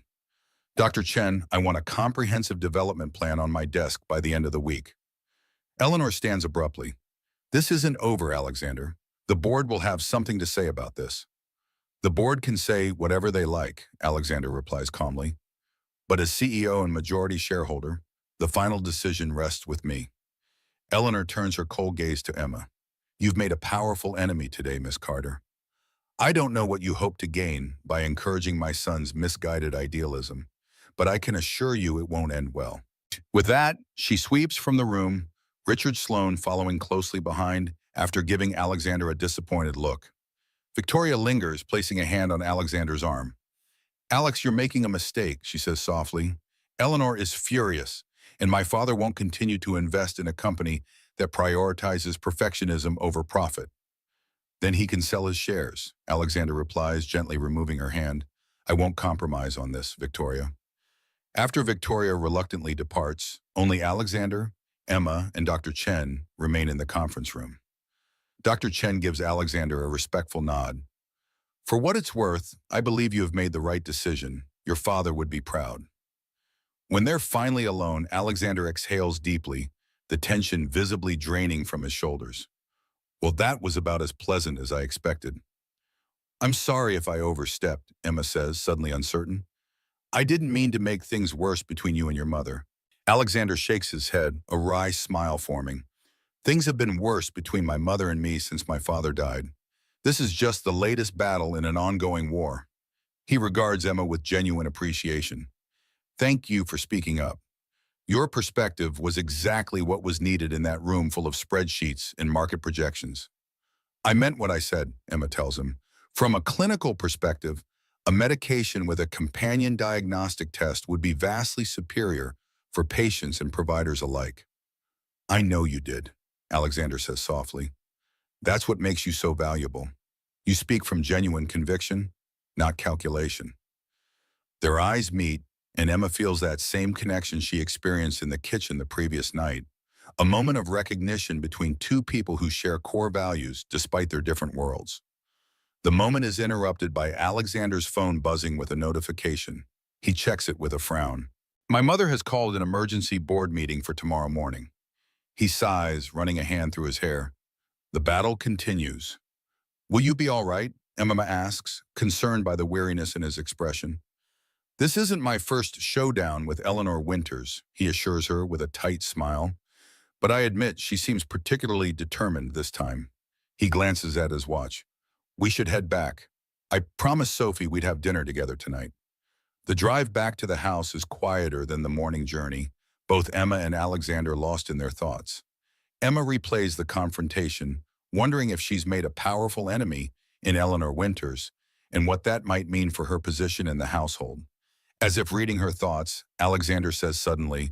Dr. Chen, I want a comprehensive development plan on my desk by the end of the week. Eleanor stands abruptly. This isn't over, Alexander. The board will have something to say about this. The board can say whatever they like, Alexander replies calmly. But as CEO and majority shareholder, the final decision rests with me. Eleanor turns her cold gaze to Emma. You've made a powerful enemy today, Miss Carter. I don't know what you hope to gain by encouraging my son's misguided idealism, but I can assure you it won't end well. With that, she sweeps from the room, Richard Sloan following closely behind after giving Alexander a disappointed look. Victoria lingers, placing a hand on Alexander's arm. Alex, you're making a mistake, she says softly. Eleanor is furious, and my father won't continue to invest in a company that prioritizes perfectionism over profit. Then he can sell his shares, Alexander replies, gently removing her hand. I won't compromise on this, Victoria. After Victoria reluctantly departs, only Alexander, Emma, and Dr. Chen remain in the conference room. Dr. Chen gives Alexander a respectful nod. For what it's worth, I believe you have made the right decision. Your father would be proud. When they're finally alone, Alexander exhales deeply, the tension visibly draining from his shoulders. Well, that was about as pleasant as I expected. I'm sorry if I overstepped, Emma says, suddenly uncertain. I didn't mean to make things worse between you and your mother. Alexander shakes his head, a wry smile forming. Things have been worse between my mother and me since my father died. This is just the latest battle in an ongoing war. He regards Emma with genuine appreciation. Thank you for speaking up. Your perspective was exactly what was needed in that room full of spreadsheets and market projections. I meant what I said, Emma tells him. From a clinical perspective, a medication with a companion diagnostic test would be vastly superior for patients and providers alike. I know you did, Alexander says softly. That's what makes you so valuable. You speak from genuine conviction, not calculation. Their eyes meet, and Emma feels that same connection she experienced in the kitchen the previous night, a moment of recognition between two people who share core values despite their different worlds. The moment is interrupted by Alexander's phone buzzing with a notification. He checks it with a frown. My mother has called an emergency board meeting for tomorrow morning. He sighs, running a hand through his hair. The battle continues. Will you be all right? Emma asks, concerned by the weariness in his expression. This isn't my first showdown with Eleanor Winters, he assures her with a tight smile. But I admit she seems particularly determined this time. He glances at his watch. We should head back. I promised Sophie we'd have dinner together tonight. The drive back to the house is quieter than the morning journey, both Emma and Alexander lost in their thoughts. Emma replays the confrontation, wondering if she's made a powerful enemy in Eleanor Winters and what that might mean for her position in the household. As if reading her thoughts, Alexander says suddenly,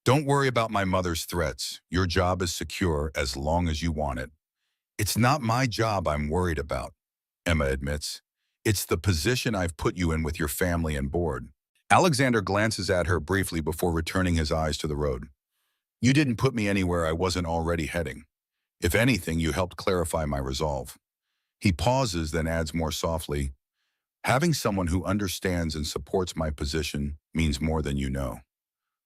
Don't worry about my mother's threats. Your job is secure as long as you want it. It's not my job I'm worried about, Emma admits. It's the position I've put you in with your family and board. Alexander glances at her briefly before returning his eyes to the road. You didn't put me anywhere I wasn't already heading. If anything, you helped clarify my resolve. He pauses, then adds more softly, Having someone who understands and supports my position means more than you know.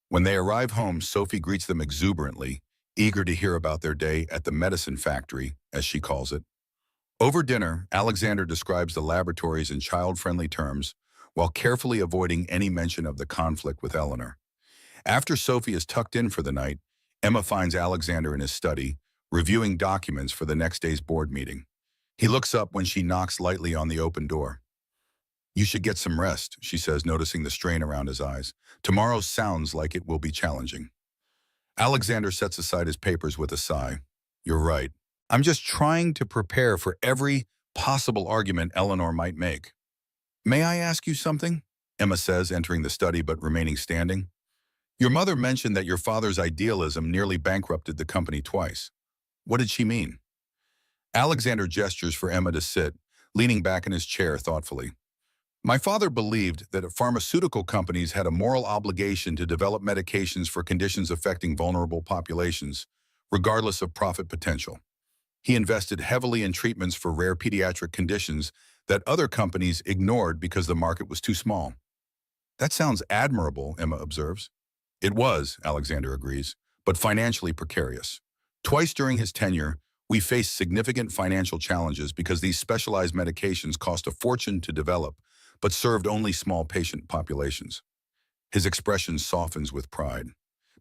When they arrive home, Sophie greets them exuberantly, eager to hear about their day at the medicine factory, as she calls it. Over dinner, Alexander describes the laboratories in child-friendly terms, while carefully avoiding any mention of the conflict with Eleanor. After Sophie is tucked in for the night, Emma finds Alexander in his study, reviewing documents for the next day's board meeting. He looks up when she knocks lightly on the open door. You should get some rest, she says, noticing the strain around his eyes. Tomorrow sounds like it will be challenging. Alexander sets aside his papers with a sigh. You're right. I'm just trying to prepare for every possible argument Eleanor might make. May I ask you something? Emma says, entering the study but remaining standing. Your mother mentioned that your father's idealism nearly bankrupted the company twice. What did she mean? Alexander gestures for Emma to sit, leaning back in his chair thoughtfully. My father believed that pharmaceutical companies had a moral obligation to develop medications for conditions affecting vulnerable populations, regardless of profit potential. He invested heavily in treatments for rare pediatric conditions that other companies ignored because the market was too small. That sounds admirable, Emma observes. It was, Alexander agrees, but financially precarious. Twice during his tenure, we faced significant financial challenges because these specialized medications cost a fortune to develop, but served only small patient populations. His expression softens with pride,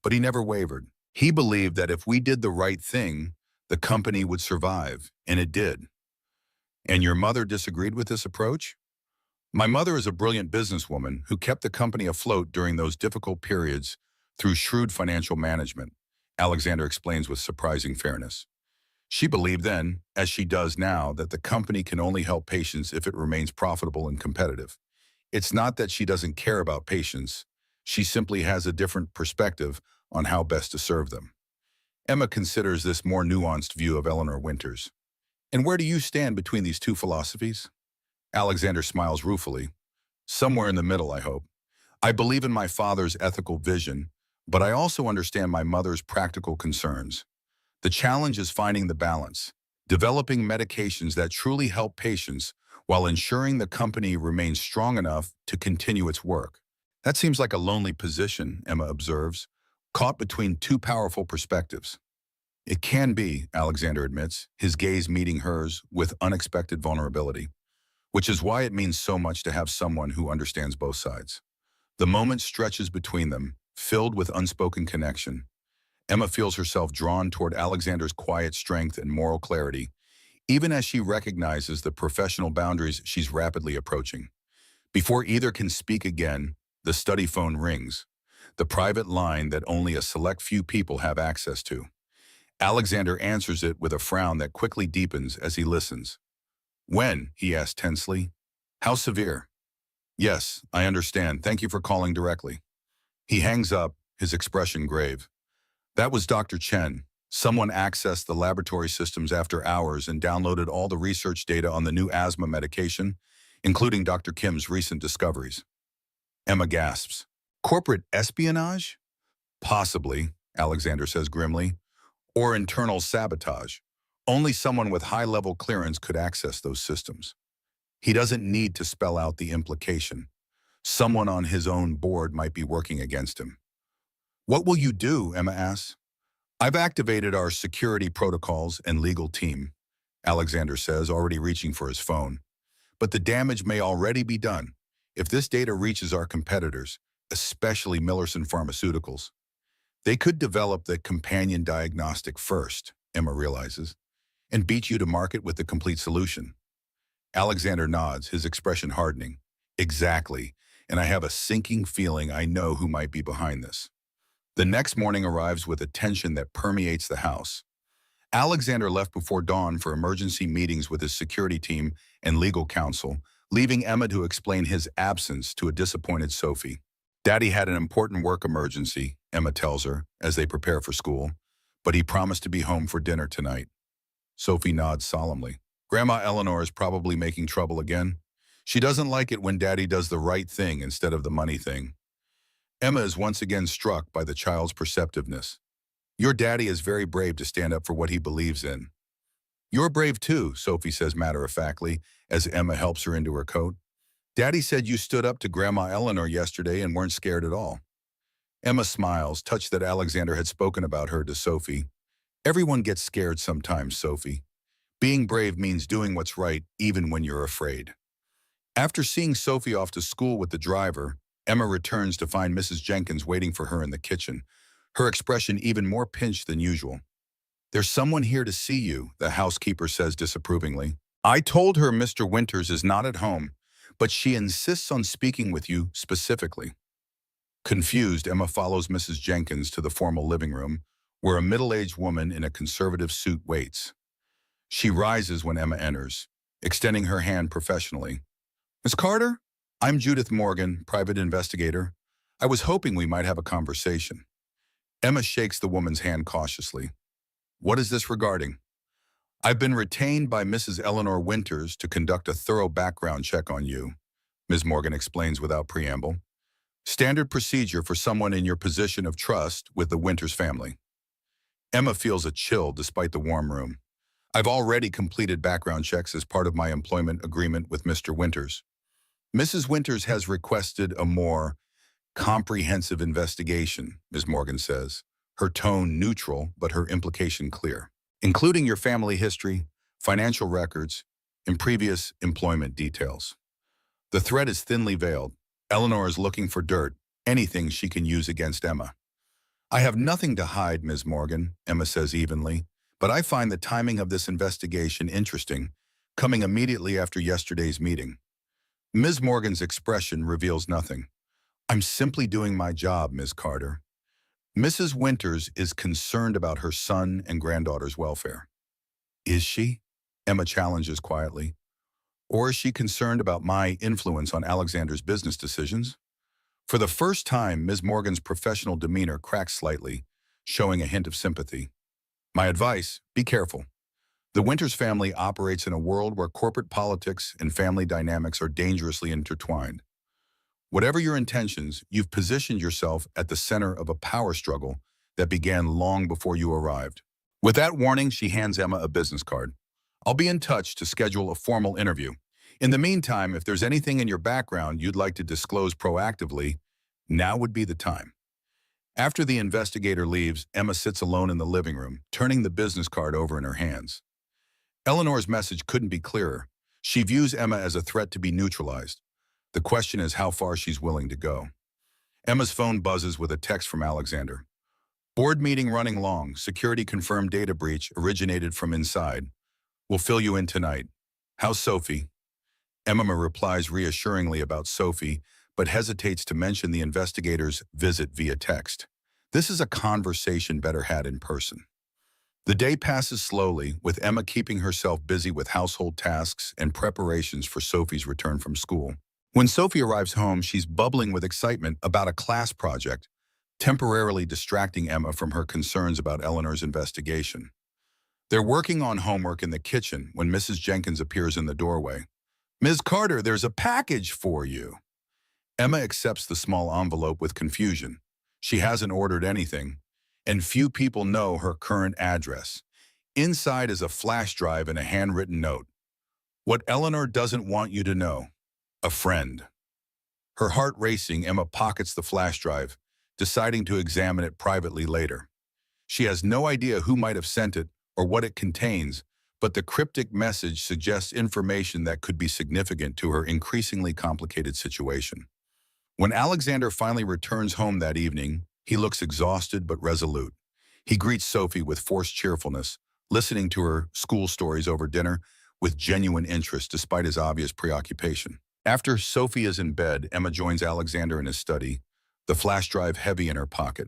but he never wavered. He believed that if we did the right thing, the company would survive, and it did. And your mother disagreed with this approach? My mother is a brilliant businesswoman who kept the company afloat during those difficult periods through shrewd financial management, Alexander explains with surprising fairness. She believed then, as she does now, that the company can only help patients if it remains profitable and competitive. It's not that she doesn't care about patients. She simply has a different perspective on how best to serve them. Emma considers this more nuanced view of Eleanor Winters. And where do you stand between these two philosophies? Alexander smiles ruefully. Somewhere in the middle, I hope. I believe in my father's ethical vision, but I also understand my mother's practical concerns. The challenge is finding the balance, developing medications that truly help patients while ensuring the company remains strong enough to continue its work. That seems like a lonely position, Emma observes, caught between two powerful perspectives. It can be, Alexander admits, his gaze meeting hers with unexpected vulnerability, which is why it means so much to have someone who understands both sides. The moment stretches between them, filled with unspoken connection. Emma feels herself drawn toward Alexander's quiet strength and moral clarity, even as she recognizes the professional boundaries she's rapidly approaching. Before either can speak again, the study phone rings, the private line that only a select few people have access to. Alexander answers it with a frown that quickly deepens as he listens. When? He asks tensely. How severe? Yes, I understand. Thank you for calling directly. He hangs up, his expression grave. That was Dr. Chen. Someone accessed the laboratory systems after hours and downloaded all the research data on the new asthma medication, including Dr. Kim's recent discoveries. Emma gasps. Corporate espionage? Possibly, Alexander says grimly. Or internal sabotage. Only someone with high-level clearance could access those systems. He doesn't need to spell out the implication. Someone on his own board might be working against him. What will you do? Emma asks. I've activated our security protocols and legal team, Alexander says, already reaching for his phone. But the damage may already be done. If this data reaches our competitors, especially Millerson Pharmaceuticals, they could develop the companion diagnostic first, Emma realizes, and beat you to market with the complete solution. Alexander nods, his expression hardening. Exactly, and I have a sinking feeling I know who might be behind this. The next morning arrives with a tension that permeates the house. Alexander left before dawn for emergency meetings with his security team and legal counsel, leaving Emma to explain his absence to a disappointed Sophie. Daddy had an important work emergency, Emma tells her, as they prepare for school, but he promised to be home for dinner tonight. Sophie nods solemnly. Grandma Eleanor is probably making trouble again. She doesn't like it when Daddy does the right thing instead of the money thing. Emma is once again struck by the child's perceptiveness. Your daddy is very brave to stand up for what he believes in. You're brave too, Sophie says matter-of-factly, as Emma helps her into her coat. Daddy said you stood up to Grandma Eleanor yesterday and weren't scared at all. Emma smiles, touched that Alexander had spoken about her to Sophie. Everyone gets scared sometimes, Sophie. Being brave means doing what's right even when you're afraid. After seeing Sophie off to school with the driver, Emma returns to find Mrs. Jenkins waiting for her in the kitchen, her expression even more pinched than usual. There's someone here to see you, the housekeeper says disapprovingly. I told her Mr. Winters is not at home, but she insists on speaking with you specifically. Confused, Emma follows Mrs. Jenkins to the formal living room, where a middle-aged woman in a conservative suit waits. She rises when Emma enters, extending her hand professionally. Miss Carter? I'm Judith Morgan, private investigator. I was hoping we might have a conversation. Emma shakes the woman's hand cautiously. What is this regarding? I've been retained by Mrs. Eleanor Winters to conduct a thorough background check on you, Ms. Morgan explains without preamble. Standard procedure for someone in your position of trust with the Winters family. Emma feels a chill despite the warm room. I've already completed background checks as part of my employment agreement with Mr. Winters. Mrs. Winters has requested a more comprehensive investigation, Ms. Morgan says, her tone neutral but her implication clear, including your family history, financial records, and previous employment details. The threat is thinly veiled. Eleanor is looking for dirt, anything she can use against Emma. I have nothing to hide, Ms. Morgan, Emma says evenly, but I find the timing of this investigation interesting, coming immediately after yesterday's meeting. Ms. Morgan's expression reveals nothing. I'm simply doing my job, Ms. Carter. Mrs. Winters is concerned about her son and granddaughter's welfare. Is she? Emma challenges quietly. Or is she concerned about my influence on Alexander's business decisions? For the first time, Ms. Morgan's professional demeanor cracks slightly, showing a hint of sympathy. My advice, be careful. The Winters family operates in a world where corporate politics and family dynamics are dangerously intertwined. Whatever your intentions, you've positioned yourself at the center of a power struggle that began long before you arrived. With that warning, she hands Emma a business card. I'll be in touch to schedule a formal interview. In the meantime, if there's anything in your background you'd like to disclose proactively, now would be the time. After the investigator leaves, Emma sits alone in the living room, turning the business card over in her hands. Eleanor's message couldn't be clearer. She views Emma as a threat to be neutralized. The question is how far she's willing to go. Emma's phone buzzes with a text from Alexander. Board meeting running long. Security confirmed data breach originated from inside. We'll fill you in tonight. How's Sophie? Emma replies reassuringly about Sophie, but hesitates to mention the investigator's visit via text. This is a conversation better had in person. The day passes slowly, with Emma keeping herself busy with household tasks and preparations for Sophie's return from school. When Sophie arrives home, she's bubbling with excitement about a class project, temporarily distracting Emma from her concerns about Eleanor's investigation. They're working on homework in the kitchen when Mrs. Jenkins appears in the doorway. Ms. Carter, there's a package for you. Emma accepts the small envelope with confusion. She hasn't ordered anything, and few people know her current address. Inside is a flash drive and a handwritten note. What Eleanor doesn't want you to know. A friend. Her heart racing, Emma pockets the flash drive, deciding to examine it privately later. She has no idea who might have sent it or what it contains, but the cryptic message suggests information that could be significant to her increasingly complicated situation. When Alexander finally returns home that evening, he looks exhausted but resolute. He greets Sophie with forced cheerfulness, listening to her school stories over dinner with genuine interest despite his obvious preoccupation. After Sophie is in bed, Emma joins Alexander in his study, the flash drive heavy in her pocket.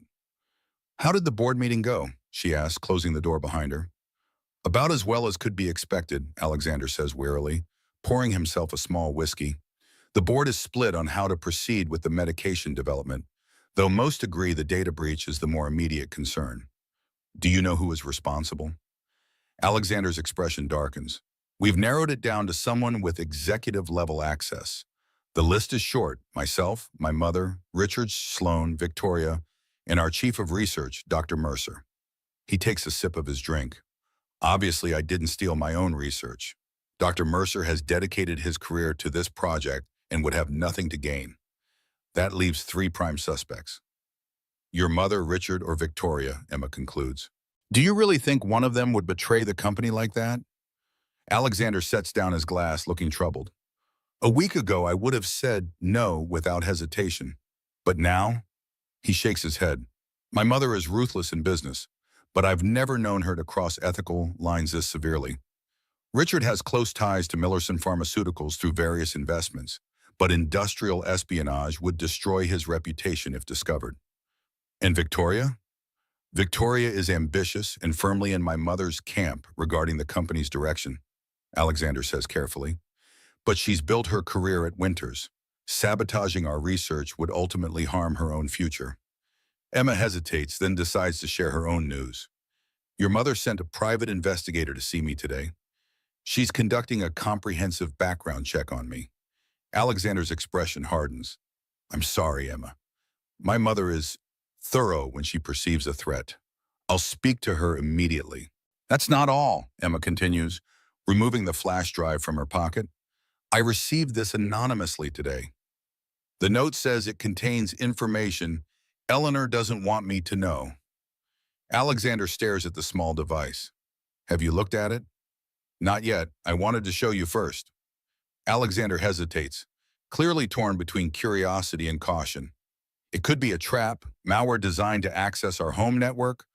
How did the board meeting go? She asks, closing the door behind her. About as well as could be expected, Alexander says wearily, pouring himself a small whiskey. The board is split on how to proceed with the medication development, though most agree the data breach is the more immediate concern. Do you know who is responsible? Alexander's expression darkens. We've narrowed it down to someone with executive-level access. The list is short: myself, my mother, Richard, Sloan, Victoria, and our chief of research, Dr. Mercer. He takes a sip of his drink. Obviously, I didn't steal my own research. Dr. Mercer has dedicated his career to this project and would have nothing to gain. That leaves 3 prime suspects. Your mother, Richard, or Victoria, Emma concludes. Do you really think one of them would betray the company like that? Alexander sets down his glass, looking troubled. A week ago, I would have said no without hesitation. But now? He shakes his head. My mother is ruthless in business, but I've never known her to cross ethical lines this severely. Richard has close ties to Millerson Pharmaceuticals through various investments, but industrial espionage would destroy his reputation if discovered. And Victoria? Victoria is ambitious and firmly in my mother's camp regarding the company's direction, Alexander says carefully. But she's built her career at Winters. Sabotaging our research would ultimately harm her own future. Emma hesitates, then decides to share her own news. Your mother sent a private investigator to see me today. She's conducting a comprehensive background check on me. Alexander's expression hardens. I'm sorry, Emma. My mother is thorough when she perceives a threat. I'll speak to her immediately. That's not all, Emma continues, removing the flash drive from her pocket. I received this anonymously today. The note says it contains information Eleanor doesn't want me to know. Alexander stares at the small device. Have you looked at it? Not yet. I wanted to show you first. Alexander hesitates, clearly torn between curiosity and caution. It could be a trap, malware designed to access our home network,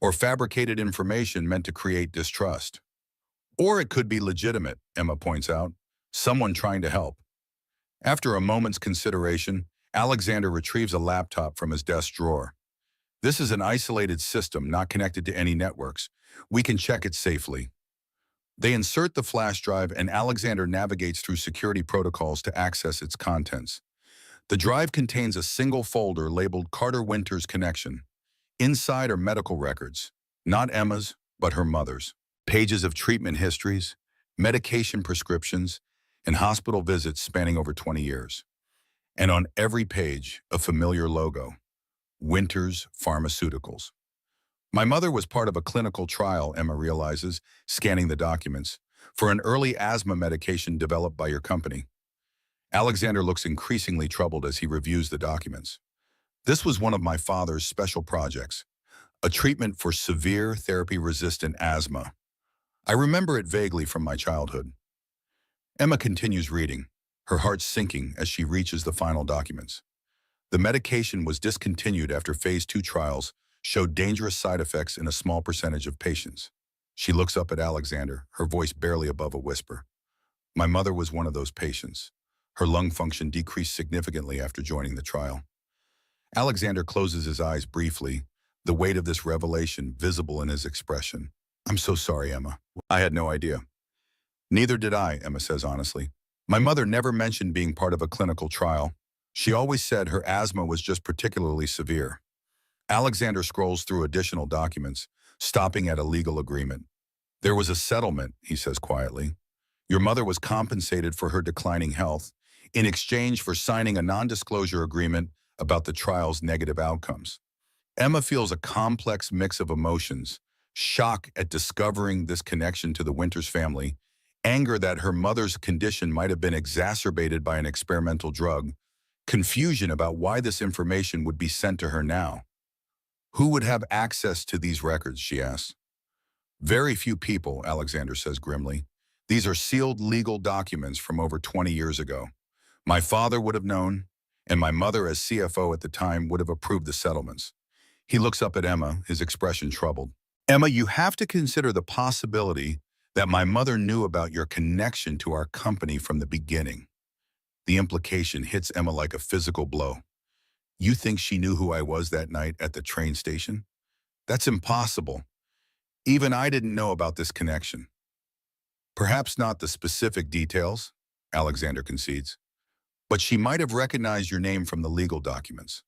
or fabricated information meant to create distrust. Or it could be legitimate, Emma points out, someone trying to help. After a moment's consideration, Alexander retrieves a laptop from his desk drawer. This is an isolated system not connected to any networks. We can check it safely. They insert the flash drive and Alexander navigates through security protocols to access its contents. The drive contains a single folder labeled Carter Winters Connection. Inside are medical records, not Emma's, but her mother's. Pages of treatment histories, medication prescriptions, and hospital visits spanning over 20 years. And on every page, a familiar logo, Winters Pharmaceuticals. My mother was part of a clinical trial, Emma realizes, scanning the documents, for an early asthma medication developed by your company. Alexander looks increasingly troubled as he reviews the documents. This was one of my father's special projects, a treatment for severe therapy-resistant asthma. I remember it vaguely from my childhood. Emma continues reading, her heart sinking as she reaches the final documents. The medication was discontinued after phase 2 trials showed dangerous side effects in a small percentage of patients. She looks up at Alexander, her voice barely above a whisper. My mother was one of those patients. Her lung function decreased significantly after joining the trial. Alexander closes his eyes briefly, the weight of this revelation visible in his expression. I'm so sorry, Emma. I had no idea. Neither did I, Emma says honestly. My mother never mentioned being part of a clinical trial. She always said her asthma was just particularly severe. Alexander scrolls through additional documents, stopping at a legal agreement. There was a settlement, he says quietly. Your mother was compensated for her declining health in exchange for signing a non-disclosure agreement about the trial's negative outcomes. Emma feels a complex mix of emotions, shock at discovering this connection to the Winters family, anger that her mother's condition might have been exacerbated by an experimental drug, confusion about why this information would be sent to her now. Who would have access to these records, she asks. Very few people, Alexander says grimly. These are sealed legal documents from over 20 years ago. My father would have known, and my mother as CFO at the time would have approved the settlements. He looks up at Emma, his expression troubled. Emma, you have to consider the possibility that my mother knew about your connection to our company from the beginning. The implication hits Emma like a physical blow. You think she knew who I was that night at the train station? That's impossible. Even I didn't know about this connection. Perhaps not the specific details, Alexander concedes, but she might have recognized your name from the legal documents.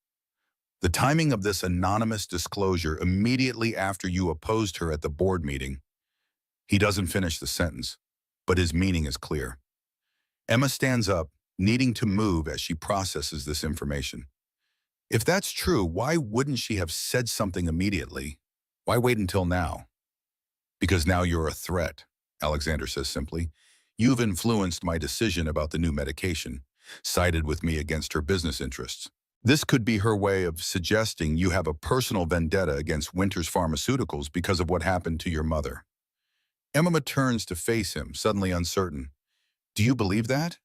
The timing of this anonymous disclosure immediately after you opposed her at the board meeting. He doesn't finish the sentence, but his meaning is clear. Emma stands up, needing to move as she processes this information. If that's true, why wouldn't she have said something immediately? Why wait until now? Because now you're a threat, Alexander says simply. You've influenced my decision about the new medication, sided with me against her business interests. This could be her way of suggesting you have a personal vendetta against Winters Pharmaceuticals because of what happened to your mother. Emma turns to face him, suddenly uncertain. Do you believe that?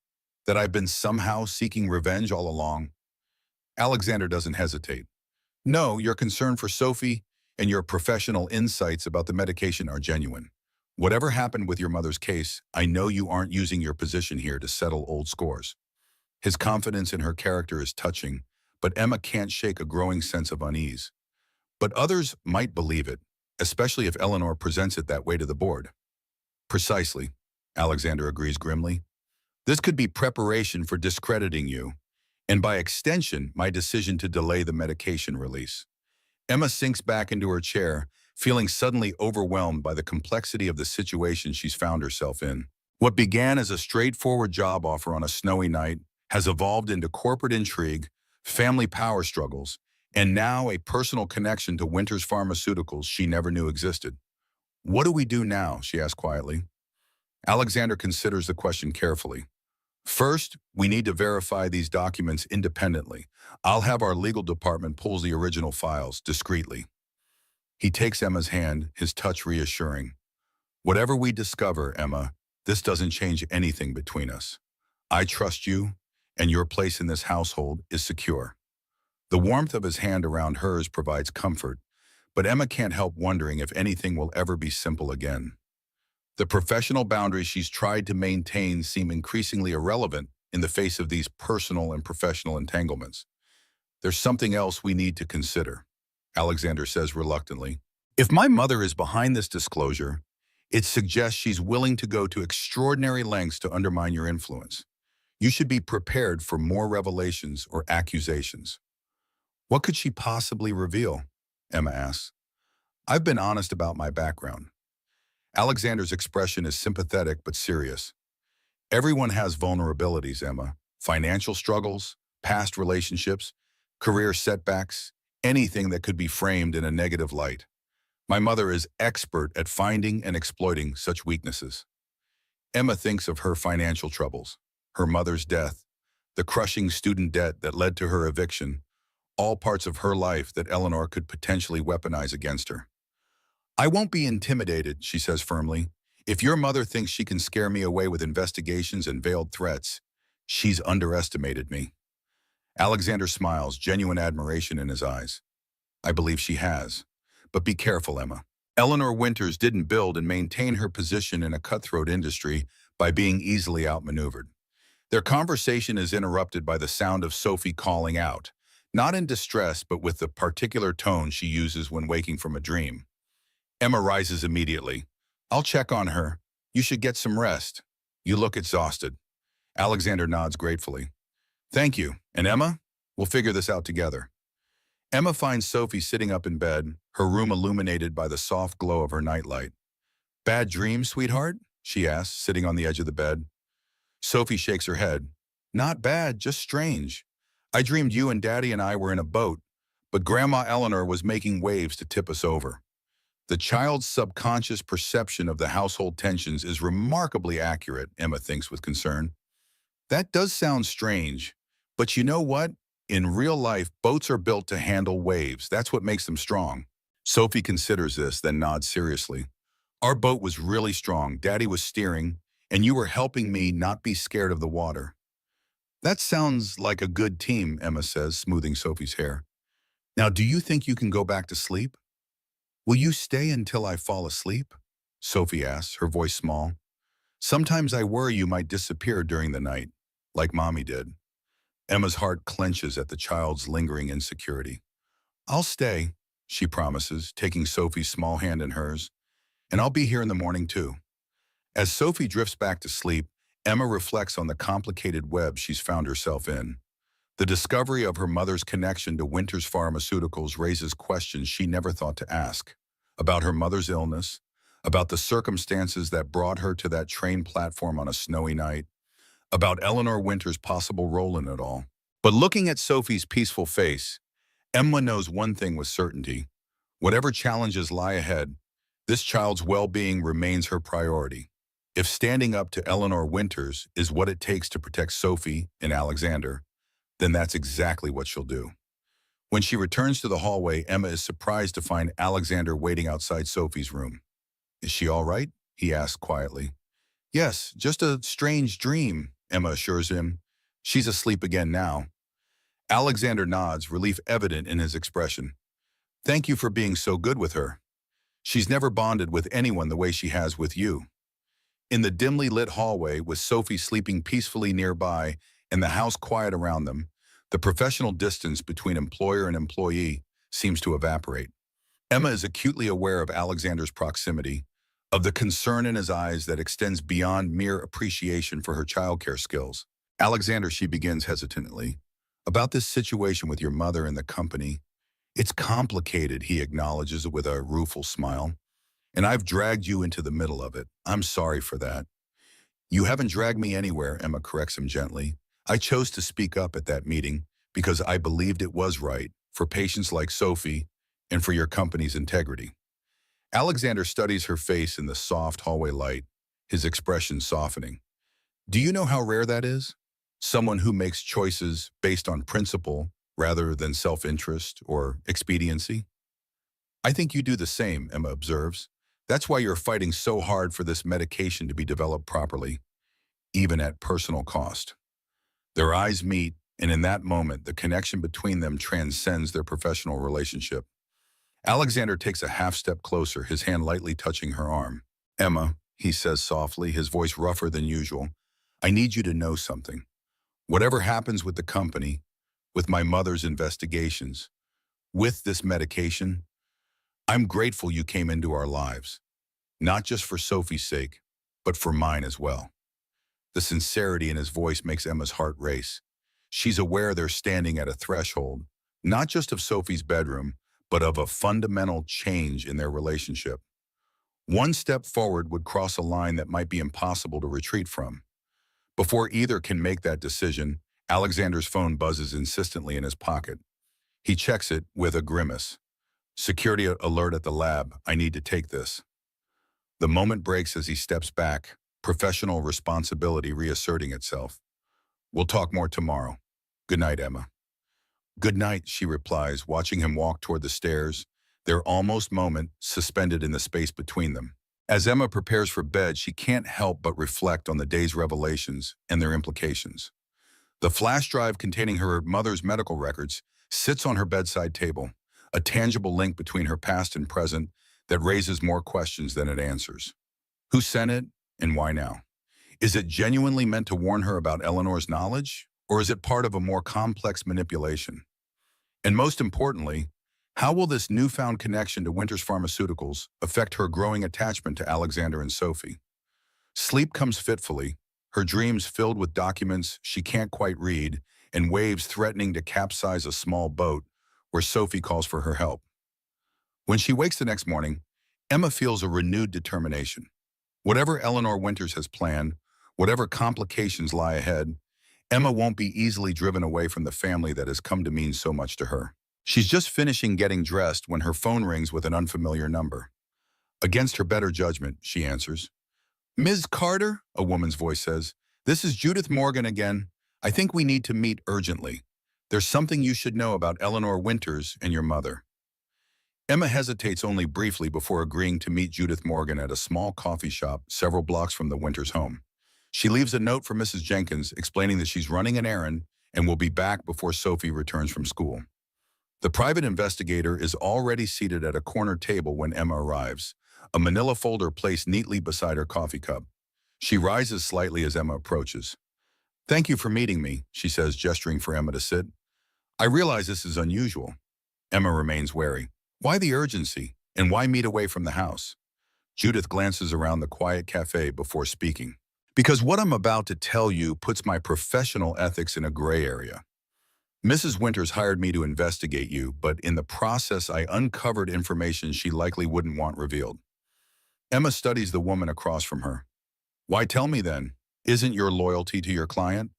That I've been somehow seeking revenge all along? Alexander doesn't hesitate. No, your concern for Sophie and your professional insights about the medication are genuine. Whatever happened with your mother's case, I know you aren't using your position here to settle old scores. His confidence in her character is touching, but Emma can't shake a growing sense of unease. But others might believe it, especially if Eleanor presents it that way to the board. Precisely, Alexander agrees grimly. This could be preparation for discrediting you, and by extension, my decision to delay the medication release. Emma sinks back into her chair, feeling suddenly overwhelmed by the complexity of the situation she's found herself in. What began as a straightforward job offer on a snowy night has evolved into corporate intrigue, family power struggles, and now a personal connection to Winters Pharmaceuticals she never knew existed. What do we do now? She asks quietly. Alexander considers the question carefully. First, we need to verify these documents independently. I'll have our legal department pull the original files discreetly. He takes Emma's hand, his touch reassuring. Whatever we discover, Emma, this doesn't change anything between us. I trust you, and your place in this household is secure. The warmth of his hand around hers provides comfort, but Emma can't help wondering if anything will ever be simple again. The professional boundaries she's tried to maintain seem increasingly irrelevant in the face of these personal and professional entanglements. There's something else we need to consider, Alexander says reluctantly. If my mother is behind this disclosure, it suggests she's willing to go to extraordinary lengths to undermine your influence. You should be prepared for more revelations or accusations. What could she possibly reveal? Emma asks. I've been honest about my background. Alexander's expression is sympathetic but serious. Everyone has vulnerabilities, Emma. Financial struggles, past relationships, career setbacks, anything that could be framed in a negative light. My mother is expert at finding and exploiting such weaknesses. Emma thinks of her financial troubles, her mother's death, the crushing student debt that led to her eviction, all parts of her life that Eleanor could potentially weaponize against her. I won't be intimidated, she says firmly. If your mother thinks she can scare me away with investigations and veiled threats, she's underestimated me. Alexander smiles, genuine admiration in his eyes. I believe she has. But be careful, Emma. Eleanor Winters didn't build and maintain her position in a cutthroat industry by being easily outmaneuvered. Their conversation is interrupted by the sound of Sophie calling out, not in distress but with the particular tone she uses when waking from a dream. Emma rises immediately. I'll check on her. You should get some rest. You look exhausted. Alexander nods gratefully. Thank you. And Emma? We'll figure this out together. Emma finds Sophie sitting up in bed, her room illuminated by the soft glow of her nightlight. Bad dream, sweetheart? She asks, sitting on the edge of the bed. Sophie shakes her head. Not bad, just strange. I dreamed you and Daddy and I were in a boat, but Grandma Eleanor was making waves to tip us over. The child's subconscious perception of the household tensions is remarkably accurate, Emma thinks with concern. That does sound strange, but you know what? In real life, boats are built to handle waves. That's what makes them strong. Sophie considers this, then nods seriously. Our boat was really strong. Daddy was steering, and you were helping me not be scared of the water. That sounds like a good team, Emma says, smoothing Sophie's hair. Now, do you think you can go back to sleep? Will you stay until I fall asleep? Sophie asks, her voice small. Sometimes I worry you might disappear during the night, like Mommy did. Emma's heart clenches at the child's lingering insecurity. I'll stay, she promises, taking Sophie's small hand in hers, and I'll be here in the morning too. As Sophie drifts back to sleep, Emma reflects on the complicated web she's found herself in. The discovery of her mother's connection to Winters Pharmaceuticals raises questions she never thought to ask. About her mother's illness, about the circumstances that brought her to that train platform on a snowy night, about Eleanor Winters' possible role in it all. But looking at Sophie's peaceful face, Emma knows one thing with certainty. Whatever challenges lie ahead, this child's well-being remains her priority. If standing up to Eleanor Winters is what it takes to protect Sophie and Alexander, then that's exactly what she'll do. When she returns to the hallway, Emma is surprised to find Alexander waiting outside Sophie's room. Is she all right? He asks quietly. Yes, just a strange dream, Emma assures him. She's asleep again now. Alexander nods, relief evident in his expression. Thank you for being so good with her. She's never bonded with anyone the way she has with you. In the dimly lit hallway, with Sophie sleeping peacefully nearby and the house quiet around them, the professional distance between employer and employee seems to evaporate. Emma is acutely aware of Alexander's proximity, of the concern in his eyes that extends beyond mere appreciation for her childcare skills. Alexander, she begins hesitantly, about this situation with your mother and the company. It's complicated, he acknowledges with a rueful smile. And I've dragged you into the middle of it. I'm sorry for that. You haven't dragged me anywhere, Emma corrects him gently. I chose to speak up at that meeting because I believed it was right for patients like Sophie and for your company's integrity. Alexander studies her face in the soft hallway light, his expression softening. Do you know how rare that is? Someone who makes choices based on principle rather than self-interest or expediency? I think you do the same, Emma observes. That's why you're fighting so hard for this medication to be developed properly, even at personal cost. Their eyes meet, and in that moment, the connection between them transcends their professional relationship. Alexander takes a half step closer, his hand lightly touching her arm. Emma, he says softly, his voice rougher than usual, I need you to know something. Whatever happens with the company, with my mother's investigations, with this medication, I'm grateful you came into our lives, not just for Sophie's sake, but for mine as well. The sincerity in his voice makes Emma's heart race. She's aware they're standing at a threshold, not just of Sophie's bedroom, but of a fundamental change in their relationship. One step forward would cross a line that might be impossible to retreat from. Before either can make that decision, Alexander's phone buzzes insistently in his pocket. He checks it with a grimace. Security alert at the lab. I need to take this. The moment breaks as he steps back, professional responsibility reasserting itself. We'll talk more tomorrow. Good night, Emma. Good night, she replies, watching him walk toward the stairs, their almost moment suspended in the space between them. As Emma prepares for bed, she can't help but reflect on the day's revelations and their implications. The flash drive containing her mother's medical records sits on her bedside table, a tangible link between her past and present that raises more questions than it answers. Who sent it, and why now? Is it genuinely meant to warn her about Eleanor's knowledge, or is it part of a more complex manipulation? And most importantly, how will this newfound connection to Winters Pharmaceuticals affect her growing attachment to Alexander and Sophie? Sleep comes fitfully, her dreams filled with documents she can't quite read and waves threatening to capsize a small boat where Sophie calls for her help. When she wakes the next morning, Emma feels a renewed determination. Whatever Eleanor Winters has planned, whatever complications lie ahead, Emma won't be easily driven away from the family that has come to mean so much to her. She's just finishing getting dressed when her phone rings with an unfamiliar number. Against her better judgment, she answers. Ms. Carter, a woman's voice says, this is Judith Morgan again. I think we need to meet urgently. There's something you should know about Eleanor Winters and your mother. Emma hesitates only briefly before agreeing to meet Judith Morgan at a small coffee shop several blocks from the Winters home. She leaves a note for Mrs. Jenkins explaining that she's running an errand and will be back before Sophie returns from school. The private investigator is already seated at a corner table when Emma arrives, a manila folder placed neatly beside her coffee cup. She rises slightly as Emma approaches. Thank you for meeting me, she says, gesturing for Emma to sit. I realize this is unusual. Emma remains wary. Why the urgency, and why meet away from the house? Judith glances around the quiet cafe before speaking. Because what I'm about to tell you puts my professional ethics in a gray area. Mrs. Winters hired me to investigate you, but in the process I uncovered information she likely wouldn't want revealed. Emma studies the woman across from her. Why tell me then? Isn't your loyalty to your client?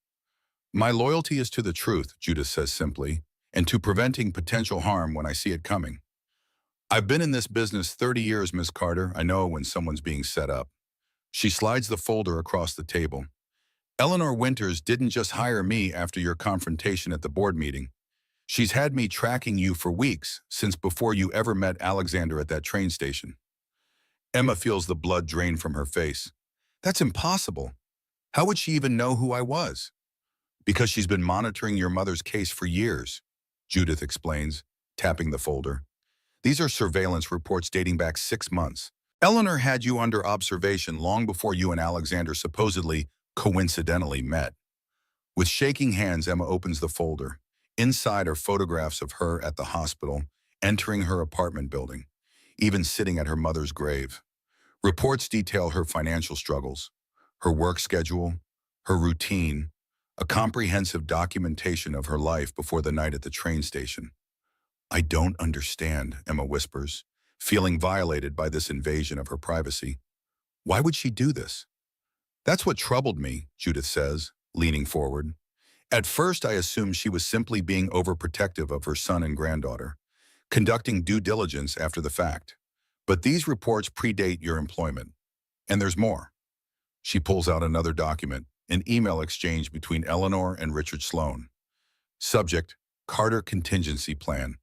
My loyalty is to the truth, Judith says simply, and to preventing potential harm when I see it coming. I've been in this business 30 years, Miss Carter. I know when someone's being set up. She slides the folder across the table. Eleanor Winters didn't just hire me after your confrontation at the board meeting. She's had me tracking you for weeks, since before you ever met Alexander at that train station. Emma feels the blood drain from her face. That's impossible. How would she even know who I was? Because she's been monitoring your mother's case for years, Judith explains, tapping the folder. These are surveillance reports dating back 6 months. Eleanor had you under observation long before you and Alexander supposedly coincidentally met. With shaking hands, Emma opens the folder. Inside are photographs of her at the hospital, entering her apartment building, even sitting at her mother's grave. Reports detail her financial struggles, her work schedule, her routine, a comprehensive documentation of her life before the night at the train station. I don't understand, Emma whispers, feeling violated by this invasion of her privacy. Why would she do this? That's what troubled me, Judith says, leaning forward. At first, I assumed she was simply being overprotective of her son and granddaughter, conducting due diligence after the fact. But these reports predate your employment. And there's more. She pulls out another document, an email exchange between Eleanor and Richard Sloan. Subject, Carter Contingency Plan.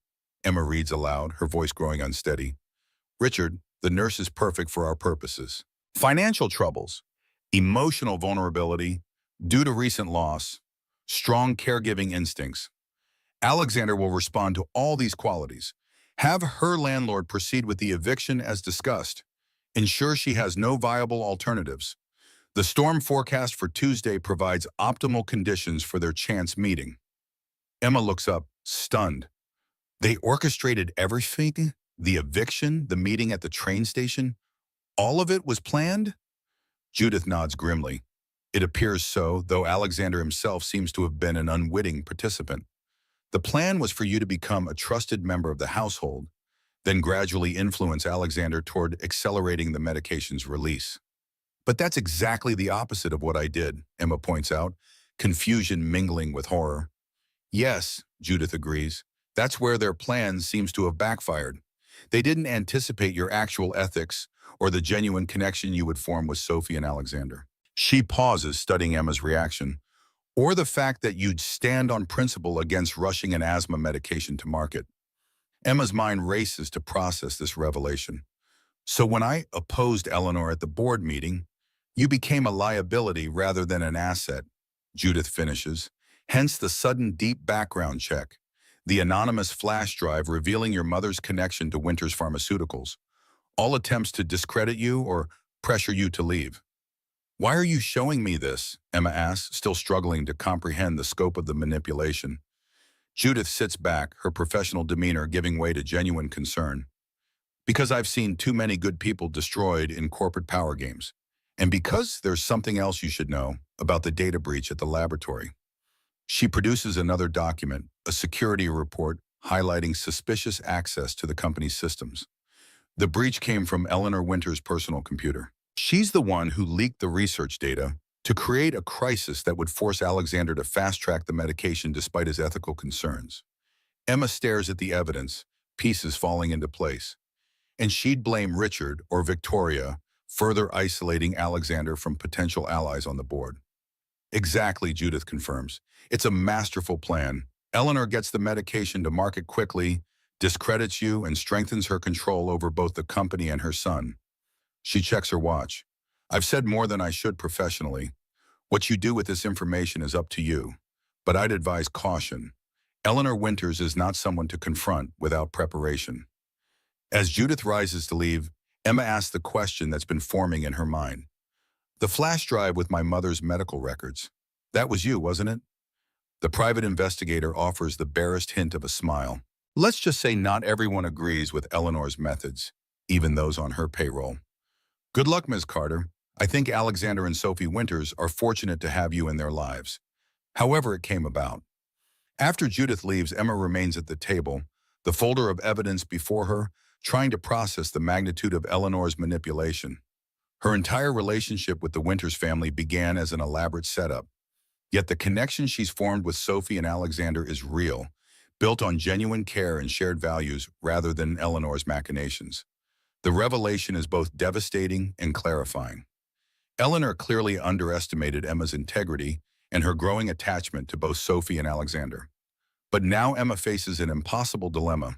Emma reads aloud, her voice growing unsteady. Richard, the nurse is perfect for our purposes. Financial troubles. Emotional vulnerability, due to recent loss, strong caregiving instincts. Alexander will respond to all these qualities. Have her landlord proceed with the eviction as discussed. Ensure she has no viable alternatives. The storm forecast for Tuesday provides optimal conditions for their chance meeting. Emma looks up, stunned. They orchestrated everything? The eviction, the meeting at the train station? All of it was planned? Judith nods grimly. It appears so, though Alexander himself seems to have been an unwitting participant. The plan was for you to become a trusted member of the household, then gradually influence Alexander toward accelerating the medication's release. But that's exactly the opposite of what I did, Emma points out, confusion mingling with horror. Yes, Judith agrees. That's where their plan seems to have backfired. They didn't anticipate your actual ethics or the genuine connection you would form with Sophie and Alexander. She pauses, studying Emma's reaction, or the fact that you'd stand on principle against rushing an asthma medication to market. Emma's mind races to process this revelation. So when I opposed Eleanor at the board meeting, you became a liability rather than an asset, Judith finishes. Hence the sudden deep background check, the anonymous flash drive revealing your mother's connection to Winters Pharmaceuticals, all attempts to discredit you or pressure you to leave. Why are you showing me this? Emma asks, still struggling to comprehend the scope of the manipulation. Judith sits back, her professional demeanor giving way to genuine concern. Because I've seen too many good people destroyed in corporate power games. And because there's something else you should know about the data breach at the laboratory. She produces another document, a security report highlighting suspicious access to the company's systems. The breach came from Eleanor Winters' personal computer. She's the one who leaked the research data to create a crisis that would force Alexander to fast-track the medication despite his ethical concerns. Emma stares at the evidence, pieces falling into place. And she'd blame Richard or Victoria, further isolating Alexander from potential allies on the board. Exactly, Judith confirms. It's a masterful plan. Eleanor gets the medication to market quickly, discredits you, and strengthens her control over both the company and her son. She checks her watch. I've said more than I should professionally. What you do with this information is up to you. But I'd advise caution. Eleanor Winters is not someone to confront without preparation. As Judith rises to leave, Emma asks the question that's been forming in her mind. The flash drive with my mother's medical records. That was you, wasn't it? The private investigator offers the barest hint of a smile. Let's just say not everyone agrees with Eleanor's methods, even those on her payroll. Good luck, Ms. Carter. I think Alexander and Sophie Winters are fortunate to have you in their lives. However it came about. After Judith leaves, Emma remains at the table, the folder of evidence before her, trying to process the magnitude of Eleanor's manipulation. Her entire relationship with the Winters family began as an elaborate setup. Yet the connection she's formed with Sophie and Alexander is real, built on genuine care and shared values rather than Eleanor's machinations. The revelation is both devastating and clarifying. Eleanor clearly underestimated Emma's integrity and her growing attachment to both Sophie and Alexander. But now Emma faces an impossible dilemma.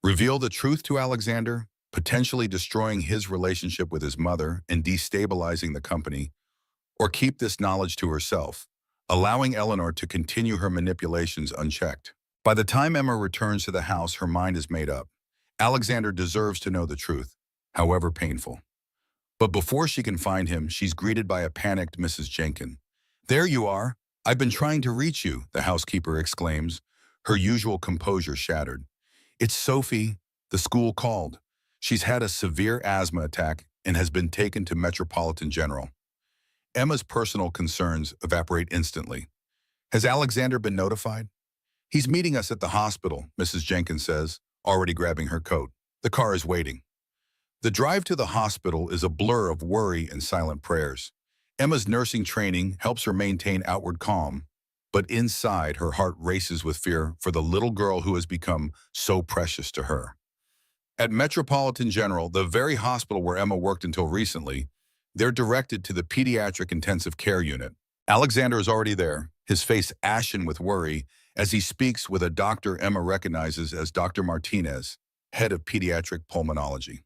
Reveal the truth to Alexander, potentially destroying his relationship with his mother and destabilizing the company, or keep this knowledge to herself, allowing Eleanor to continue her manipulations unchecked. By the time Emma returns to the house, her mind is made up. Alexander deserves to know the truth, however painful. But before she can find him, she's greeted by a panicked Mrs. Jenkins. There you are. I've been trying to reach you, the housekeeper exclaims, her usual composure shattered. It's Sophie. The school called. She's had a severe asthma attack and has been taken to Metropolitan General. Emma's personal concerns evaporate instantly. Has Alexander been notified? He's meeting us at the hospital, Mrs. Jenkins says, already grabbing her coat. The car is waiting. The drive to the hospital is a blur of worry and silent prayers. Emma's nursing training helps her maintain outward calm, but inside her heart races with fear for the little girl who has become so precious to her. At Metropolitan General, the very hospital where Emma worked until recently, they're directed to the pediatric intensive care unit. Alexander is already there, his face ashen with worry, as he speaks with a doctor Emma recognizes as Dr. Martinez, head of pediatric pulmonology.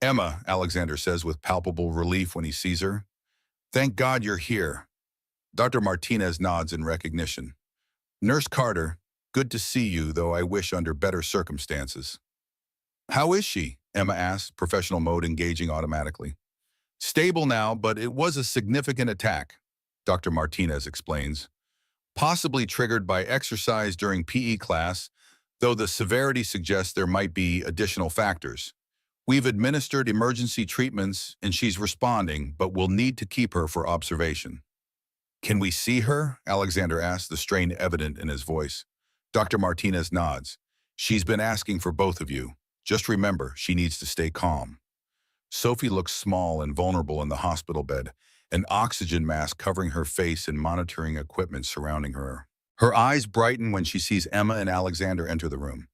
Emma, Alexander says with palpable relief when he sees her. Thank God you're here. Dr. Martinez nods in recognition. Nurse Carter, good to see you, though I wish under better circumstances. How is she? Emma asks, professional mode engaging automatically. Stable now, but it was a significant attack, Dr. Martinez explains. Possibly triggered by exercise during PE class, though the severity suggests there might be additional factors. We've administered emergency treatments and she's responding, but we'll need to keep her for observation. Can we see her? Alexander asks, the strain evident in his voice. Dr. Martinez nods. She's been asking for both of you. Just remember, she needs to stay calm. Sophie looks small and vulnerable in the hospital bed, an oxygen mask covering her face and monitoring equipment surrounding her. Her eyes brighten when she sees Emma and Alexander enter the room.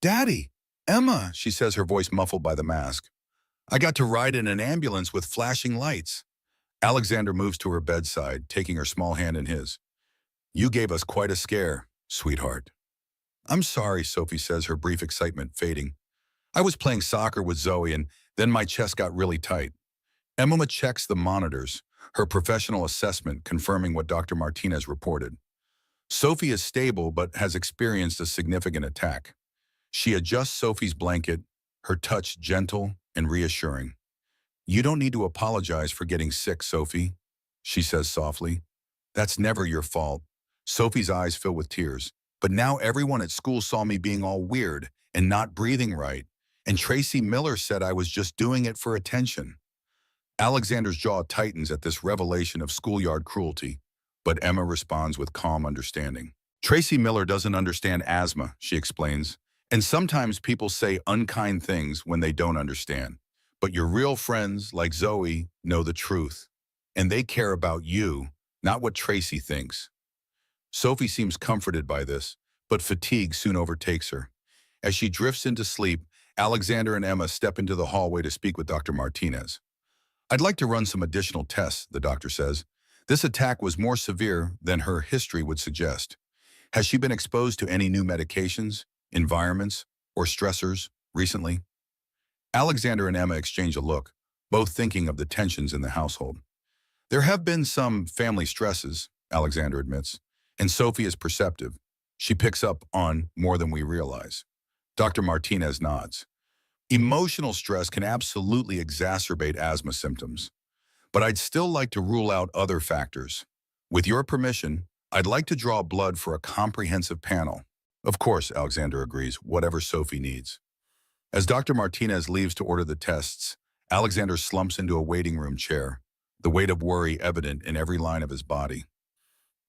"Daddy! Emma!" she says, her voice muffled by the mask. "I got to ride in an ambulance with flashing lights." Alexander moves to her bedside, taking her small hand in his. "You gave us quite a scare, sweetheart." "I'm sorry," Sophie says, her brief excitement fading. "I was playing soccer with Zoe and then my chest got really tight." Emma checks the monitors, her professional assessment confirming what Dr. Martinez reported. Sophie is stable but has experienced a significant attack. She adjusts Sophie's blanket, her touch gentle and reassuring. "You don't need to apologize for getting sick, Sophie," she says softly. "That's never your fault." Sophie's eyes fill with tears. "But now everyone at school saw me being all weird and not breathing right, and Tracy Miller said I was just doing it for attention." Alexander's jaw tightens at this revelation of schoolyard cruelty, but Emma responds with calm understanding. "Tracy Miller doesn't understand asthma," she explains, "and sometimes people say unkind things when they don't understand. But your real friends, like Zoe, know the truth, and they care about you, not what Tracy thinks." Sophie seems comforted by this, but fatigue soon overtakes her. As she drifts into sleep, Alexander and Emma step into the hallway to speak with Dr. Martinez. "I'd like to run some additional tests," the doctor says. "This attack was more severe than her history would suggest. Has she been exposed to any new medications, environments, or stressors recently?" Alexander and Emma exchange a look, both thinking of the tensions in the household. "There have been some family stresses," Alexander admits, "and Sophie is perceptive. She picks up on more than we realize." Dr. Martinez nods. "Emotional stress can absolutely exacerbate asthma symptoms, but I'd still like to rule out other factors. With your permission, I'd like to draw blood for a comprehensive panel." "Of course," Alexander agrees, "whatever Sophie needs." As Dr. Martinez leaves to order the tests, Alexander slumps into a waiting room chair, the weight of worry evident in every line of his body.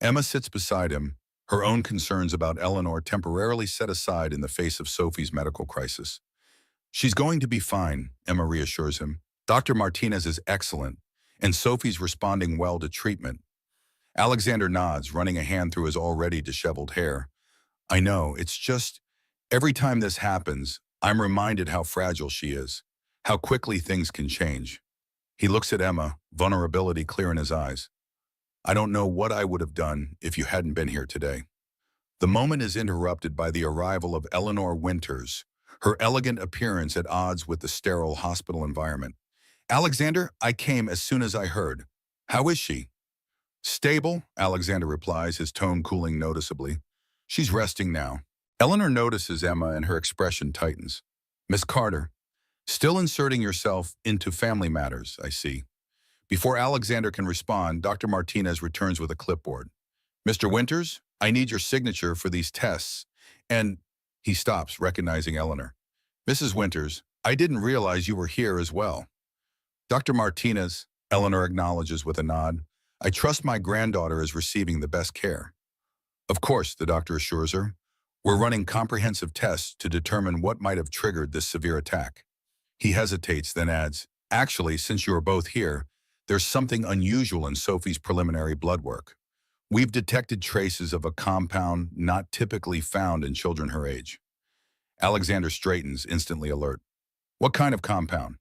Emma sits beside him, her own concerns about Eleanor temporarily set aside in the face of Sophie's medical crisis. "She's going to be fine," Emma reassures him. "Dr. Martinez is excellent, and Sophie's responding well to treatment." Alexander nods, running a hand through his already disheveled hair. "I know, it's just, every time this happens, I'm reminded how fragile she is, how quickly things can change." He looks at Emma, vulnerability clear in his eyes. "I don't know what I would have done if you hadn't been here today." The moment is interrupted by the arrival of Eleanor Winters, her elegant appearance at odds with the sterile hospital environment. "Alexander, I came as soon as I heard. How is she?" "Stable," Alexander replies, his tone cooling noticeably. "She's resting now." Eleanor notices Emma and her expression tightens. "Miss Carter, still inserting yourself into family matters, I see." Before Alexander can respond, Dr. Martinez returns with a clipboard. "Mr. Winters, I need your signature for these tests." And he stops, recognizing Eleanor. "Mrs. Winters, I didn't realize you were here as well." "Dr. Martinez," Eleanor acknowledges with a nod, "I trust my granddaughter is receiving the best care." "Of course," the doctor assures her. "We're running comprehensive tests to determine what might have triggered this severe attack." He hesitates, then adds, "Actually, since you are both here, there's something unusual in Sophie's preliminary blood work. We've detected traces of a compound not typically found in children her age." Alexander straightens, instantly alert. "What kind of compound?"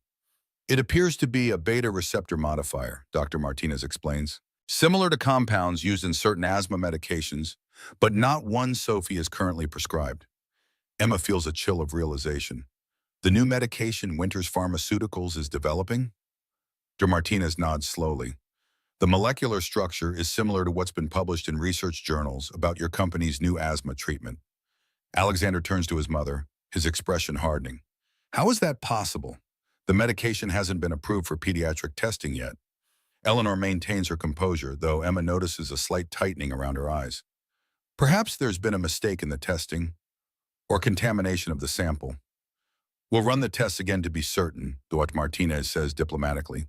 "It appears to be a beta receptor modifier," Dr. Martinez explains. "Similar to compounds used in certain asthma medications, but not one Sophie is currently prescribed." Emma feels a chill of realization. The new medication Winters Pharmaceuticals is developing? Dr. Martinez nods slowly. "The molecular structure is similar to what's been published in research journals about your company's new asthma treatment." Alexander turns to his mother, his expression hardening. "How is that possible? The medication hasn't been approved for pediatric testing yet." Eleanor maintains her composure, though Emma notices a slight tightening around her eyes. "Perhaps there's been a mistake in the testing, or contamination of the sample. We'll run the tests again to be certain," Dr. Martinez says diplomatically.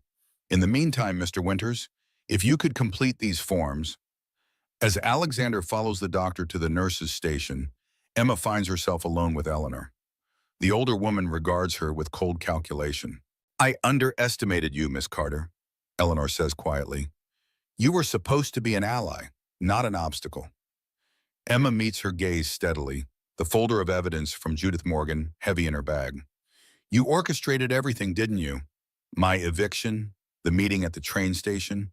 "In the meantime, Mr. Winters, if you could complete these forms." As Alexander follows the doctor to the nurse's station, Emma finds herself alone with Eleanor. The older woman regards her with cold calculation. I underestimated you, Miss Carter, Eleanor says quietly. You were supposed to be an ally, not an obstacle. Emma meets her gaze steadily, the folder of evidence from Judith Morgan heavy in her bag. You orchestrated everything, didn't you? My eviction, the meeting at the train station,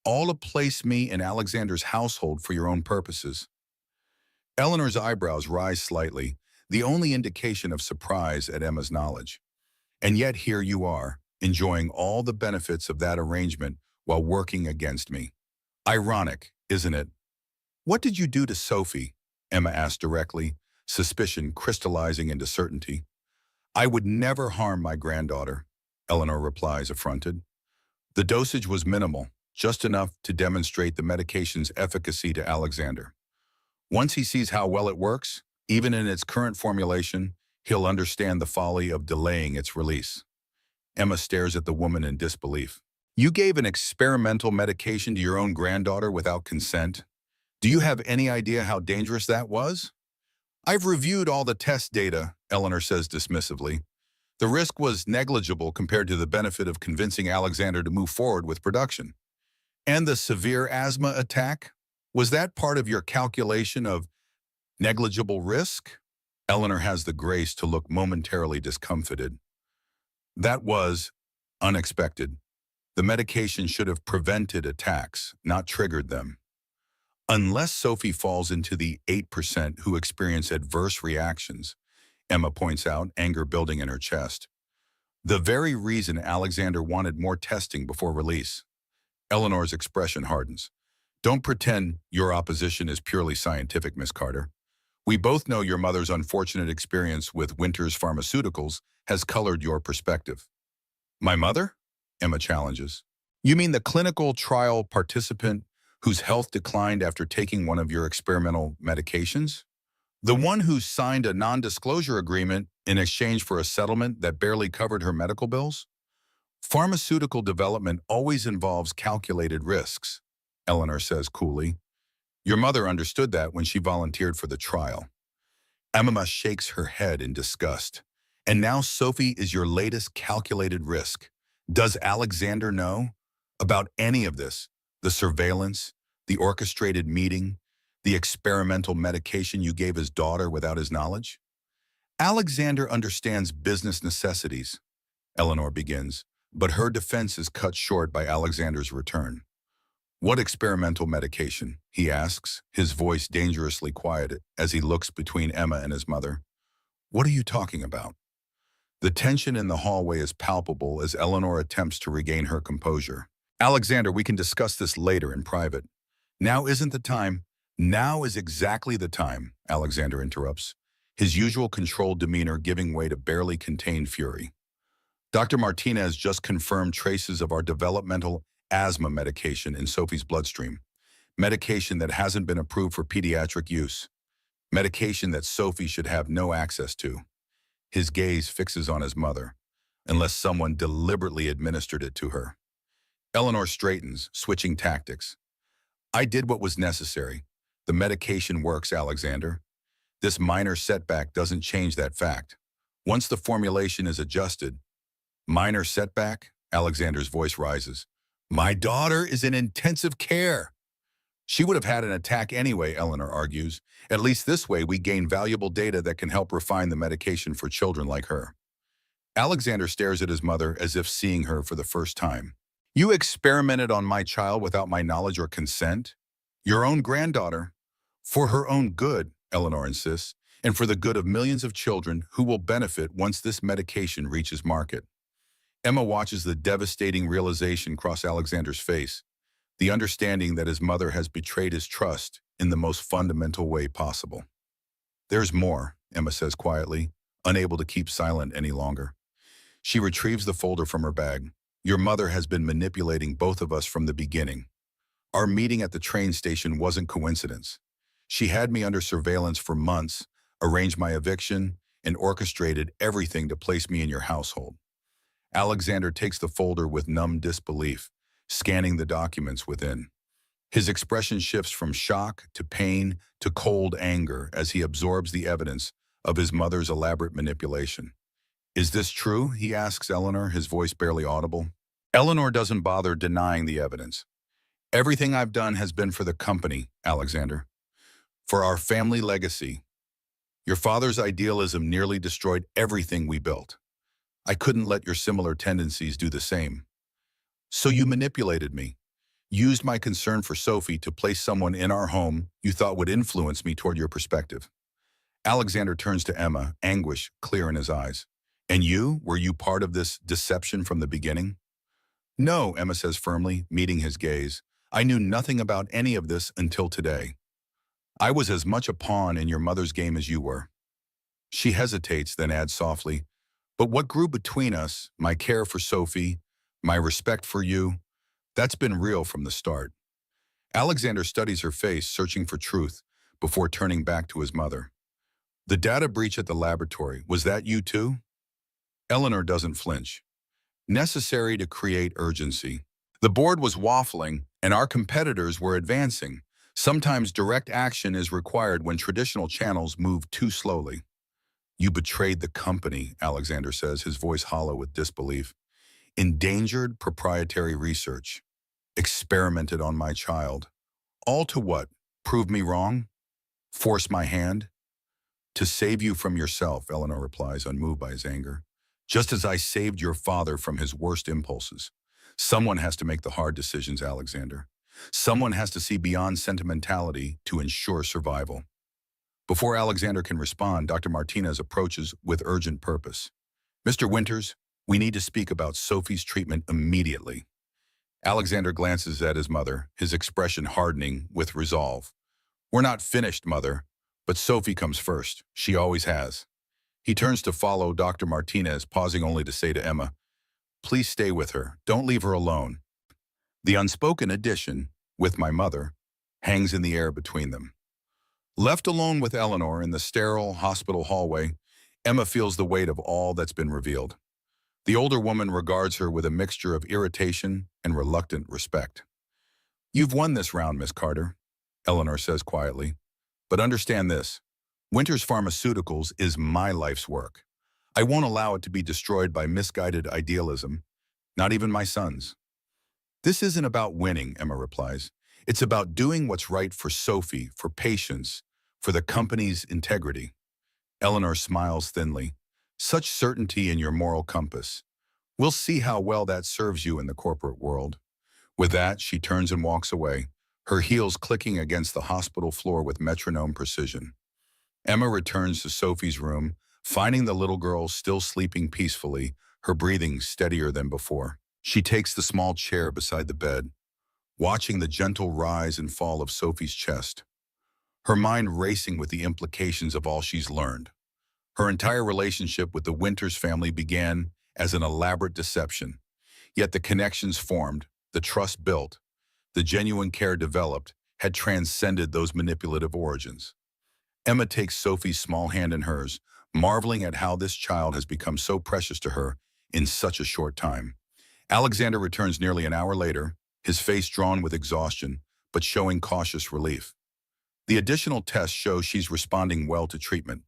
all to place me in Alexander's household for your own purposes. Eleanor's eyebrows rise slightly, the only indication of surprise at Emma's knowledge. And yet here you are, enjoying all the benefits of that arrangement while working against me. Ironic, isn't it? What did you do to Sophie? Emma asked directly, suspicion crystallizing into certainty. I would never harm my granddaughter, Eleanor replies, affronted. The dosage was minimal, just enough to demonstrate the medication's efficacy to Alexander. Once he sees how well it works, even in its current formulation, he'll understand the folly of delaying its release. Emma stares at the woman in disbelief. You gave an experimental medication to your own granddaughter without consent? Do you have any idea how dangerous that was? I've reviewed all the test data, Eleanor says dismissively. The risk was negligible compared to the benefit of convincing Alexander to move forward with production. And the severe asthma attack? Was that part of your calculation of negligible risk? Eleanor has the grace to look momentarily discomfited. That was unexpected. The medication should have prevented attacks, not triggered them. Unless Sophie falls into the 8% who experience adverse reactions, Emma points out, anger building in her chest. The very reason Alexander wanted more testing before release. Eleanor's expression hardens. Don't pretend your opposition is purely scientific, Miss Carter. We both know your mother's unfortunate experience with Winters Pharmaceuticals has colored your perspective. My mother? Emma challenges. You mean the clinical trial participant whose health declined after taking one of your experimental medications? The one who signed a non-disclosure agreement in exchange for a settlement that barely covered her medical bills? Pharmaceutical development always involves calculated risks, Eleanor says coolly. Your mother understood that when she volunteered for the trial. Emma shakes her head in disgust. And now Sophie is your latest calculated risk. Does Alexander know about any of this? The surveillance, the orchestrated meeting, the experimental medication you gave his daughter without his knowledge? Alexander understands business necessities, Eleanor begins, but her defense is cut short by Alexander's return. What experimental medication? He asks, his voice dangerously quiet as he looks between Emma and his mother. What are you talking about? The tension in the hallway is palpable as Eleanor attempts to regain her composure. Alexander, we can discuss this later in private. Now isn't the time. Now is exactly the time, Alexander interrupts, his usual controlled demeanor giving way to barely contained fury. Dr. Martinez just confirmed traces of our developmental asthma medication in Sophie's bloodstream, medication that hasn't been approved for pediatric use, medication that Sophie should have no access to. His gaze fixes on his mother, unless someone deliberately administered it to her. Eleanor straightens, switching tactics. I did what was necessary. The medication works, Alexander. This minor setback doesn't change that fact. Once the formulation is adjusted, minor setback? Alexander's voice rises. My daughter is in intensive care. She would have had an attack anyway, Eleanor argues. At least this way we gain valuable data that can help refine the medication for children like her. Alexander stares at his mother as if seeing her for the first time. You experimented on my child without my knowledge or consent? Your own granddaughter. For her own good, Eleanor insists, and for the good of millions of children who will benefit once this medication reaches market. Emma watches the devastating realization cross Alexander's face, the understanding that his mother has betrayed his trust in the most fundamental way possible. There's more, Emma says quietly, unable to keep silent any longer. She retrieves the folder from her bag. Your mother has been manipulating both of us from the beginning. Our meeting at the train station wasn't coincidence. She had me under surveillance for months, arranged my eviction, and orchestrated everything to place me in your household. Alexander takes the folder with numb disbelief, scanning the documents within. His expression shifts from shock to pain to cold anger as he absorbs the evidence, of his mother's elaborate manipulation. Is this true? He asks Eleanor, his voice barely audible. Eleanor doesn't bother denying the evidence. Everything I've done has been for the company, Alexander. For our family legacy. Your father's idealism nearly destroyed everything we built. I couldn't let your similar tendencies do the same. So you manipulated me, used my concern for Sophie to place someone in our home you thought would influence me toward your perspective. Alexander turns to Emma, anguish clear in his eyes. And you? Were you part of this deception from the beginning? No, Emma says firmly, meeting his gaze. I knew nothing about any of this until today. I was as much a pawn in your mother's game as you were. She hesitates, then adds softly, but what grew between us, my care for Sophie, my respect for you, that's been real from the start. Alexander studies her face, searching for truth, before turning back to his mother. The data breach at the laboratory, was that you too? Eleanor doesn't flinch. Necessary to create urgency. The board was waffling, and our competitors were advancing. Sometimes direct action is required when traditional channels move too slowly. You betrayed the company, Alexander says, his voice hollow with disbelief. Endangered proprietary research. Experimented on my child. All to what? Prove me wrong? Force my hand? To save you from yourself, Eleanor replies, unmoved by his anger. Just as I saved your father from his worst impulses. Someone has to make the hard decisions, Alexander. Someone has to see beyond sentimentality to ensure survival. Before Alexander can respond, Dr. Martinez approaches with urgent purpose. Mr. Winters, we need to speak about Sophie's treatment immediately. Alexander glances at his mother, his expression hardening with resolve. We're not finished, Mother, but Sophie comes first. She always has. He turns to follow Dr. Martinez, pausing only to say to Emma, please stay with her. Don't leave her alone. The unspoken addition, with my mother, hangs in the air between them. Left alone with Eleanor in the sterile hospital hallway, Emma feels the weight of all that's been revealed. The older woman regards her with a mixture of irritation and reluctant respect. You've won this round, Miss Carter, Eleanor says quietly. But understand this, Winters Pharmaceuticals is my life's work. I won't allow it to be destroyed by misguided idealism, not even my son's. This isn't about winning, Emma replies. It's about doing what's right for Sophie, for patients, for the company's integrity. Eleanor smiles thinly. Such certainty in your moral compass. We'll see how well that serves you in the corporate world. With that, she turns and walks away, her heels clicking against the hospital floor with metronome precision. Emma returns to Sophie's room, finding the little girl still sleeping peacefully, her breathing steadier than before. She takes the small chair beside the bed, watching the gentle rise and fall of Sophie's chest, her mind racing with the implications of all she's learned. Her entire relationship with the Winters family began as an elaborate deception, yet the connections formed, the trust built, the genuine care developed had transcended those manipulative origins. Emma takes Sophie's small hand in hers, marveling at how this child has become so precious to her in such a short time. Alexander returns nearly an hour later, his face drawn with exhaustion, but showing cautious relief. The additional tests show she's responding well to treatment.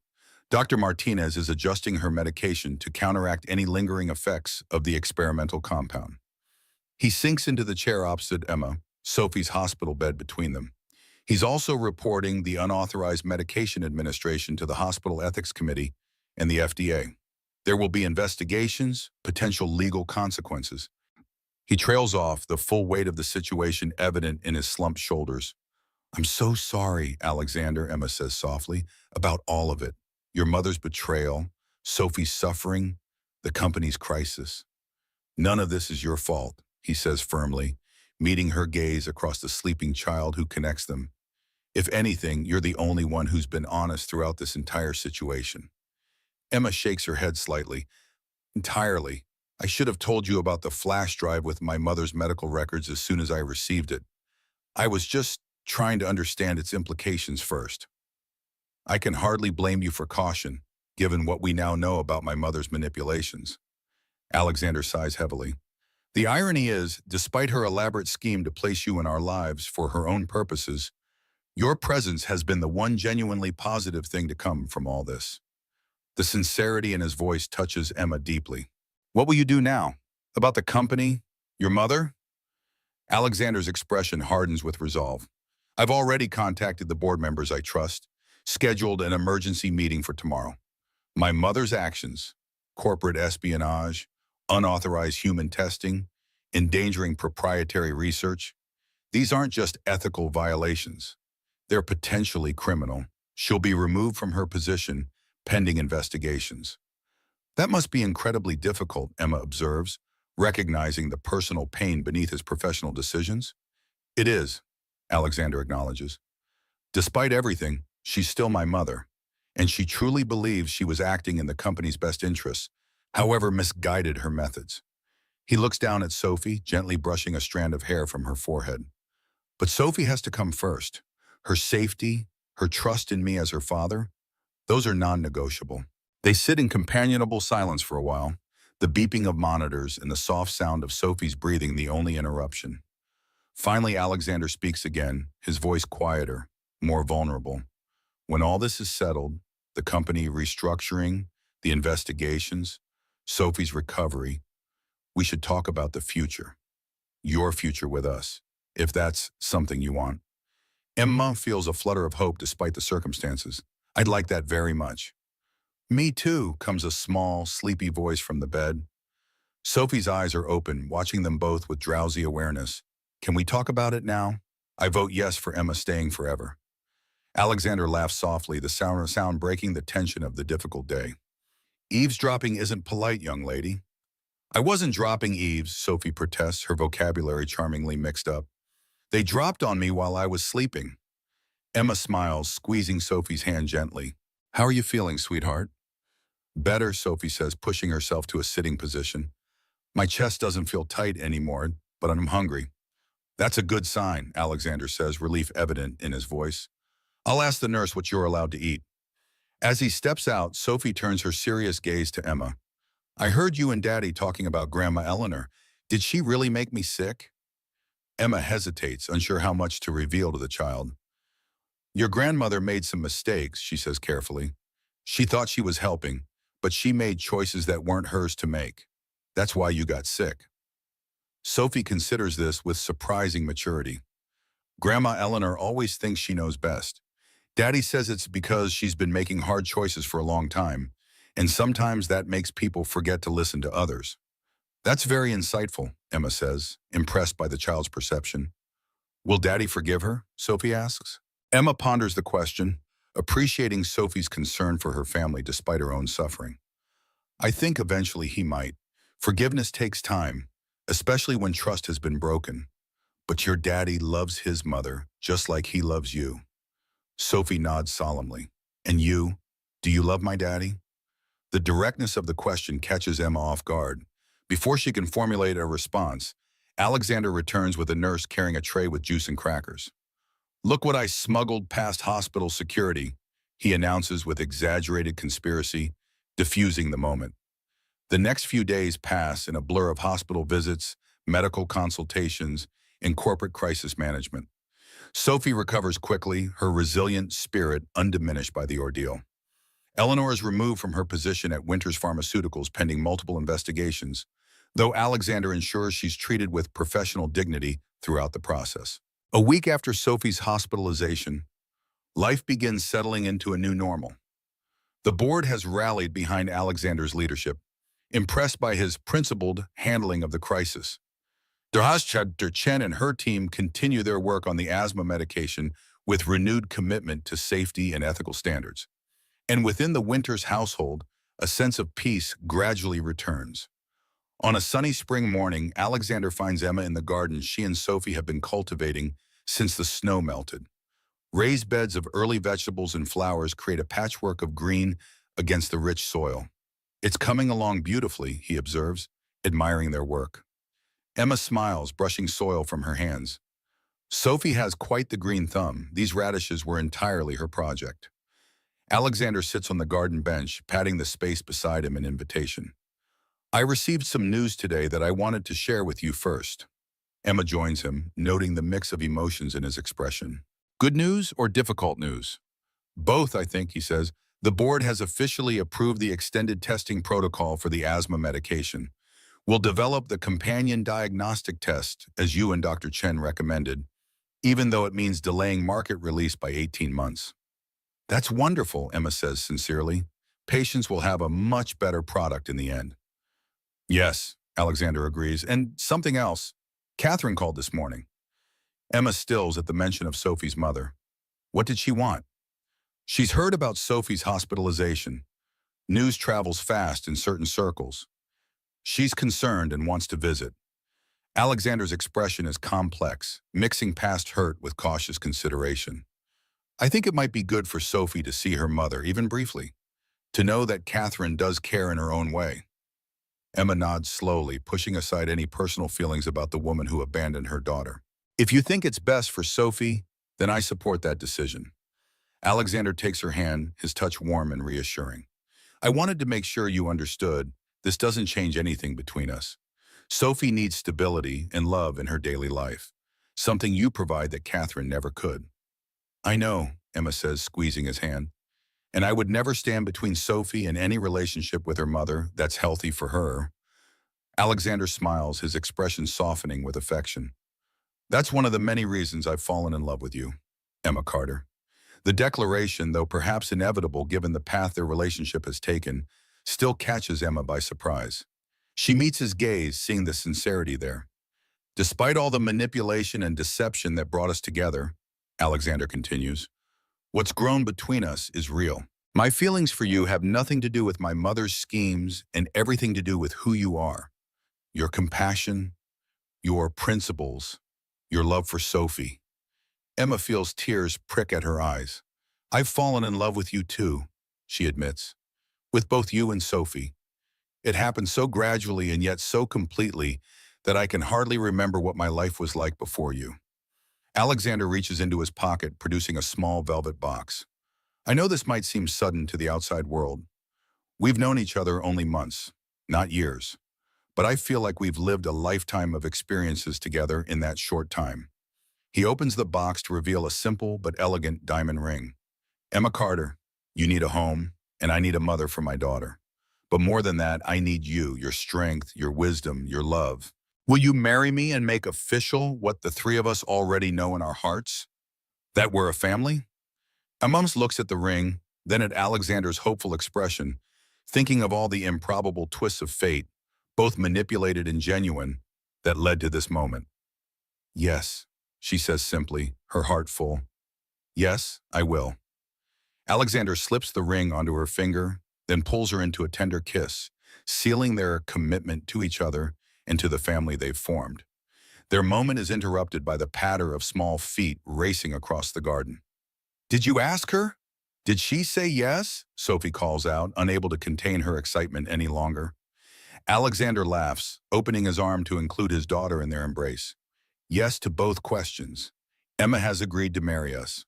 Dr. Martinez is adjusting her medication to counteract any lingering effects of the experimental compound. He sinks into the chair opposite Emma, Sophie's hospital bed between them. He's also reporting the unauthorized medication administration to the Hospital Ethics Committee and the FDA. There will be investigations, potential legal consequences. He trails off, the full weight of the situation evident in his slumped shoulders. I'm so sorry, Alexander, Emma says softly, about all of it. Your mother's betrayal, Sophie's suffering, the company's crisis. None of this is your fault, he says firmly, meeting her gaze across the sleeping child who connects them. If anything, you're the only one who's been honest throughout this entire situation. Emma shakes her head slightly. Entirely. I should have told you about the flash drive with my mother's medical records as soon as I received it. I was just trying to understand its implications first. I can hardly blame you for caution, given what we now know about my mother's manipulations. Alexander sighs heavily. The irony is, despite her elaborate scheme to place you in our lives for her own purposes, your presence has been the one genuinely positive thing to come from all this. The sincerity in his voice touches Emma deeply. What will you do now? About the company? Your mother? Alexander's expression hardens with resolve. I've already contacted the board members I trust, scheduled an emergency meeting for tomorrow. My mother's actions, corporate espionage, unauthorized human testing, endangering proprietary research, these aren't just ethical violations. They're potentially criminal. She'll be removed from her position pending investigations. That must be incredibly difficult, Emma observes, recognizing the personal pain beneath his professional decisions. It is, Alexander acknowledges. Despite everything, she's still my mother, and she truly believes she was acting in the company's best interests, however misguided her methods. He looks down at Sophie, gently brushing a strand of hair from her forehead. But Sophie has to come first. Her safety, her trust in me as her father, those are non-negotiable. They sit in companionable silence for a while, the beeping of monitors and the soft sound of Sophie's breathing the only interruption. Finally, Alexander speaks again, his voice quieter, more vulnerable. When all this is settled, the company restructuring, the investigations, Sophie's recovery, we should talk about the future. Your future with us, if that's something you want. Emma feels a flutter of hope despite the circumstances. I'd like that very much. Me too, comes a small, sleepy voice from the bed. Sophie's eyes are open, watching them both with drowsy awareness. Can we talk about it now? I vote yes for Emma staying forever. Alexander laughs softly, the sound breaking the tension of the difficult day. Eavesdropping isn't polite, young lady. I wasn't dropping eaves, Sophie protests, her vocabulary charmingly mixed up. They dropped on me while I was sleeping. Emma smiles, squeezing Sophie's hand gently. How are you feeling, sweetheart? Better, Sophie says, pushing herself to a sitting position. My chest doesn't feel tight anymore, but I'm hungry. That's a good sign, Alexander says, relief evident in his voice. I'll ask the nurse what you're allowed to eat. As he steps out, Sophie turns her serious gaze to Emma. I heard you and Daddy talking about Grandma Eleanor. Did she really make me sick? Emma hesitates, unsure how much to reveal to the child. Your grandmother made some mistakes, she says carefully. She thought she was helping, but she made choices that weren't hers to make. That's why you got sick. Sophie considers this with surprising maturity. Grandma Eleanor always thinks she knows best. Daddy says it's because she's been making hard choices for a long time, and sometimes that makes people forget to listen to others. That's very insightful, Emma says, impressed by the child's perception. Will Daddy forgive her? Sophie asks. Emma ponders the question, appreciating Sophie's concern for her family despite her own suffering. I think eventually he might. Forgiveness takes time, especially when trust has been broken. But your daddy loves his mother just like he loves you. Sophie nods solemnly. And you? Do you love my daddy? The directness of the question catches Emma off guard. Before she can formulate a response, Alexander returns with a nurse carrying a tray with juice and crackers. Look what I smuggled past hospital security, he announces with exaggerated conspiracy, diffusing the moment. The next few days pass in a blur of hospital visits, medical consultations, and corporate crisis management. Sophie recovers quickly, her resilient spirit undiminished by the ordeal. Eleanor is removed from her position at Winters Pharmaceuticals pending multiple investigations, though Alexander ensures she's treated with professional dignity throughout the process. A week after Sophie's hospitalization, life begins settling into a new normal. The board has rallied behind Alexander's leadership, impressed by his principled handling of the crisis. Dr. Chen and her team continue their work on the asthma medication with renewed commitment to safety and ethical standards. And within the Winters household, a sense of peace gradually returns. On a sunny spring morning, Alexander finds Emma in the garden she and Sophie have been cultivating since the snow melted. Raised beds of early vegetables and flowers create a patchwork of green against the rich soil. It's coming along beautifully, he observes, admiring their work. Emma smiles, brushing soil from her hands. Sophie has quite the green thumb. These radishes were entirely her project. Alexander sits on the garden bench, patting the space beside him in invitation. I received some news today that I wanted to share with you first. Emma joins him, noting the mix of emotions in his expression. Good news or difficult news? Both, I think, he says. The board has officially approved the extended testing protocol for the asthma medication. We'll develop the companion diagnostic test, as you and Dr. Chen recommended, even though it means delaying market release by 18 months. That's wonderful, Emma says sincerely. Patients will have a much better product in the end. Yes, Alexander agrees. And something else. Catherine called this morning. Emma stills at the mention of Sophie's mother. What did she want? She's heard about Sophie's hospitalization. News travels fast in certain circles. She's concerned and wants to visit. Alexander's expression is complex, mixing past hurt with cautious consideration. I think it might be good for Sophie to see her mother, even briefly, to know that Catherine does care in her own way. Emma nods slowly, pushing aside any personal feelings about the woman who abandoned her daughter. If you think it's best for Sophie, then I support that decision. Alexander takes her hand, his touch warm and reassuring. I wanted to make sure you understood this doesn't change anything between us. Sophie needs stability and love in her daily life, something you provide that Catherine never could. I know, Emma says, squeezing his hand, and I would never stand between Sophie and any relationship with her mother that's healthy for her. Alexander smiles, his expression softening with affection. That's one of the many reasons I've fallen in love with you, Emma Carter. The declaration, though perhaps inevitable given the path their relationship has taken, still catches Emma by surprise. She meets his gaze, seeing the sincerity there. Despite all the manipulation and deception that brought us together, Alexander continues, what's grown between us is real. My feelings for you have nothing to do with my mother's schemes and everything to do with who you are. Your compassion, your principles, your love for Sophie. Emma feels tears prick at her eyes. I've fallen in love with you too, she admits. With both you and Sophie. It happened so gradually and yet so completely that I can hardly remember what my life was like before you. Alexander reaches into his pocket, producing a small velvet box. I know this might seem sudden to the outside world. We've known each other only months, not years. But I feel like we've lived a lifetime of experiences together in that short time. He opens the box to reveal a simple but elegant diamond ring. Emma Carter, you need a home, and I need a mother for my daughter. But more than that, I need you, your strength, your wisdom, your love. Will you marry me and make official what the three of us already know in our hearts? That we're a family? Emma looks at the ring, then at Alexander's hopeful expression, thinking of all the improbable twists of fate, both manipulated and genuine, that led to this moment. Yes, she says simply, her heart full. Yes, I will. Alexander slips the ring onto her finger, then pulls her into a tender kiss, sealing their commitment to each other and to the family they've formed. Their moment is interrupted by the patter of small feet racing across the garden. Did you ask her? Did she say yes? Sophie calls out, unable to contain her excitement any longer. Alexander laughs, opening his arm to include his daughter in their embrace. Yes to both questions. Emma has agreed to marry us.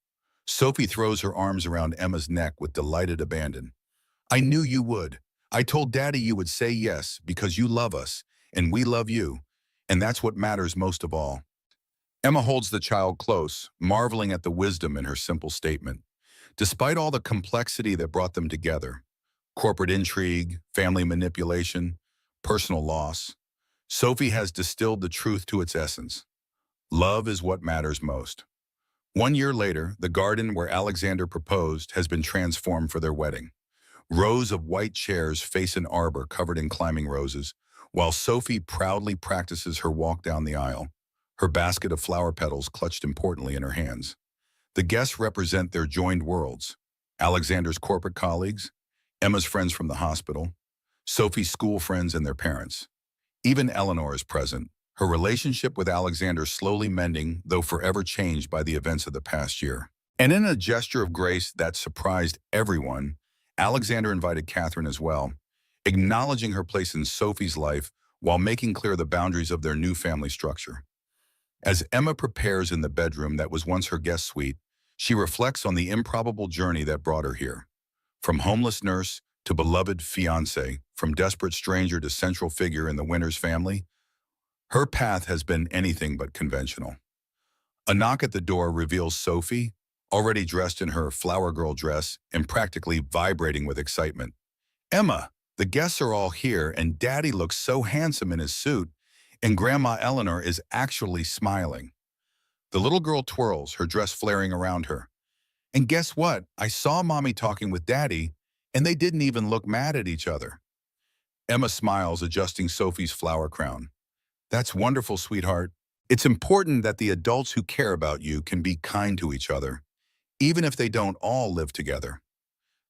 Sophie throws her arms around Emma's neck with delighted abandon. I knew you would. I told Daddy you would say yes because you love us, and we love you, and that's what matters most of all. Emma holds the child close, marveling at the wisdom in her simple statement. Despite all the complexity that brought them together, corporate intrigue, family manipulation, personal loss, Sophie has distilled the truth to its essence. Love is what matters most. 1 year later, the garden where Alexander proposed has been transformed for their wedding. Rows of white chairs face an arbor covered in climbing roses, while Sophie proudly practices her walk down the aisle, her basket of flower petals clutched importantly in her hands. The guests represent their joined worlds: Alexander's corporate colleagues, Emma's friends from the hospital, Sophie's school friends and their parents. Even Eleanor is present, her relationship with Alexander slowly mending, though forever changed by the events of the past year. And in a gesture of grace that surprised everyone, Alexander invited Catherine as well, acknowledging her place in Sophie's life while making clear the boundaries of their new family structure. As Emma prepares in the bedroom that was once her guest suite, she reflects on the improbable journey that brought her here. From homeless nurse to beloved fiancé, from desperate stranger to central figure in the Winters family, her path has been anything but conventional. A knock at the door reveals Sophie, already dressed in her flower girl dress and practically vibrating with excitement. Emma, the guests are all here and Daddy looks so handsome in his suit, and Grandma Eleanor is actually smiling. The little girl twirls, her dress flaring around her. And guess what? I saw Mommy talking with Daddy, and they didn't even look mad at each other. Emma smiles, adjusting Sophie's flower crown. That's wonderful, sweetheart. It's important that the adults who care about you can be kind to each other, even if they don't all live together.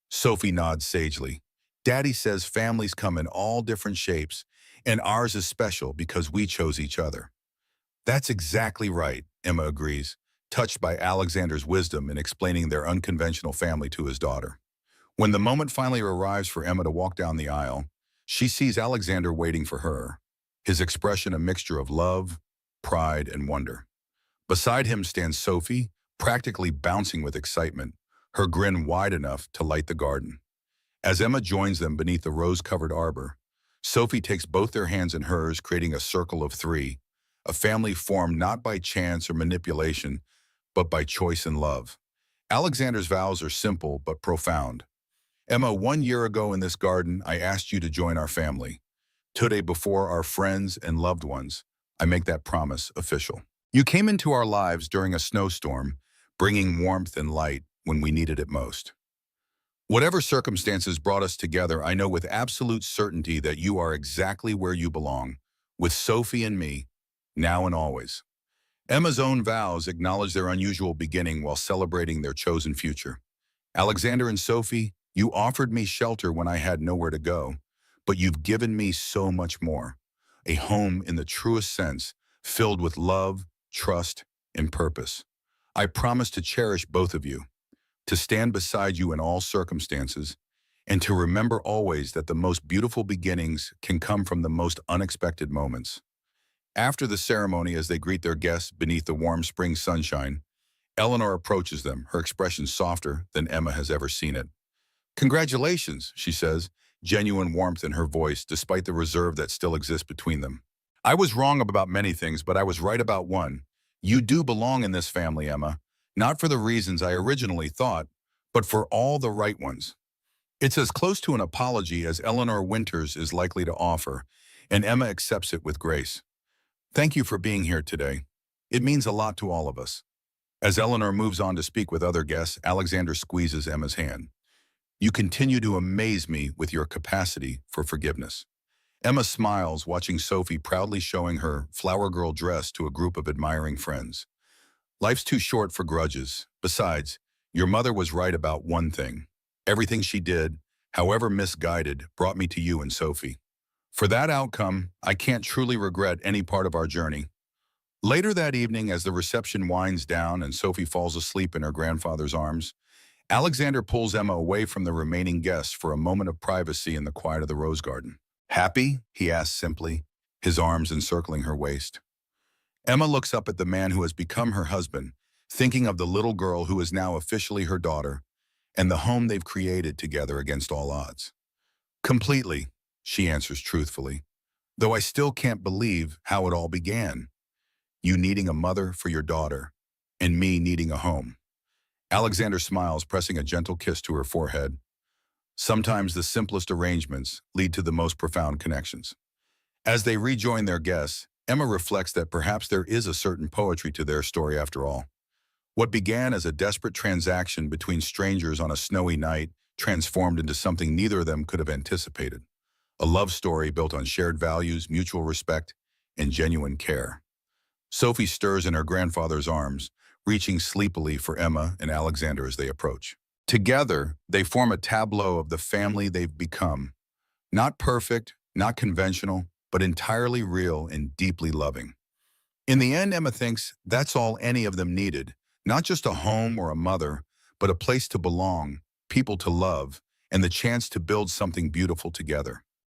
Sophie nods sagely. Daddy says families come in all different shapes, and ours is special because we chose each other. That's exactly right, Emma agrees, touched by Alexander's wisdom in explaining their unconventional family to his daughter. When the moment finally arrives for Emma to walk down the aisle, she sees Alexander waiting for her, his expression a mixture of love, pride, and wonder. Beside him stands Sophie, practically bouncing with excitement, her grin wide enough to light the garden. As Emma joins them beneath the rose-covered arbor, Sophie takes both their hands in hers, creating a circle of three, a family formed not by chance or manipulation, but by choice and love. Alexander's vows are simple but profound. Emma, 1 year ago in this garden, I asked you to join our family. Today, before our friends and loved ones, I make that promise official. You came into our lives during a snowstorm, bringing warmth and light when we needed it most. Whatever circumstances brought us together, I know with absolute certainty that you are exactly where you belong, with Sophie and me, now and always. Emma's own vows acknowledge their unusual beginning while celebrating their chosen future. Alexander and Sophie, you offered me shelter when I had nowhere to go, but you've given me so much more. A home in the truest sense, filled with love, trust, and purpose. I promise to cherish both of you, to stand beside you in all circumstances, and to remember always that the most beautiful beginnings can come from the most unexpected moments. After the ceremony, as they greet their guests beneath the warm spring sunshine, Eleanor approaches them, her expression softer than Emma has ever seen it. Congratulations, she says, genuine warmth in her voice despite the reserve that still exists between them. I was wrong about many things, but I was right about one. You do belong in this family, Emma, not for the reasons I originally thought, but for all the right ones. It's as close to an apology as Eleanor Winters is likely to offer, and Emma accepts it with grace. Thank you for being here today. It means a lot to all of us. As Eleanor moves on to speak with other guests, Alexander squeezes Emma's hand. You continue to amaze me with your capacity for forgiveness. Emma smiles, watching Sophie proudly showing her flower girl dress to a group of admiring friends. Life's too short for grudges. Besides, your mother was right about one thing. Everything she did, however misguided, brought me to you and Sophie. For that outcome, I can't truly regret any part of our journey. Later that evening, as the reception winds down and Sophie falls asleep in her grandfather's arms, Alexander pulls Emma away from the remaining guests for a moment of privacy in the quiet of the rose garden. Happy? He asks simply, his arms encircling her waist. Emma looks up at the man who has become her husband, thinking of the little girl who is now officially her daughter, and the home they've created together against all odds. Completely, she answers truthfully, though I still can't believe how it all began. You needing a mother for your daughter, and me needing a home. Alexander smiles, pressing a gentle kiss to her forehead. Sometimes the simplest arrangements lead to the most profound connections. As they rejoin their guests, Emma reflects that perhaps there is a certain poetry to their story after all. What began as a desperate transaction between strangers on a snowy night transformed into something neither of them could have anticipated. A love story built on shared values, mutual respect, and genuine care. Sophie stirs in her grandfather's arms, reaching sleepily for Emma and Alexander as they approach. Together, they form a tableau of the family they've become. Not perfect, not conventional, but entirely real and deeply loving. In the end, Emma thinks that's all any of them needed, not just a home or a mother, but a place to belong, people to love, and the chance to build something beautiful together.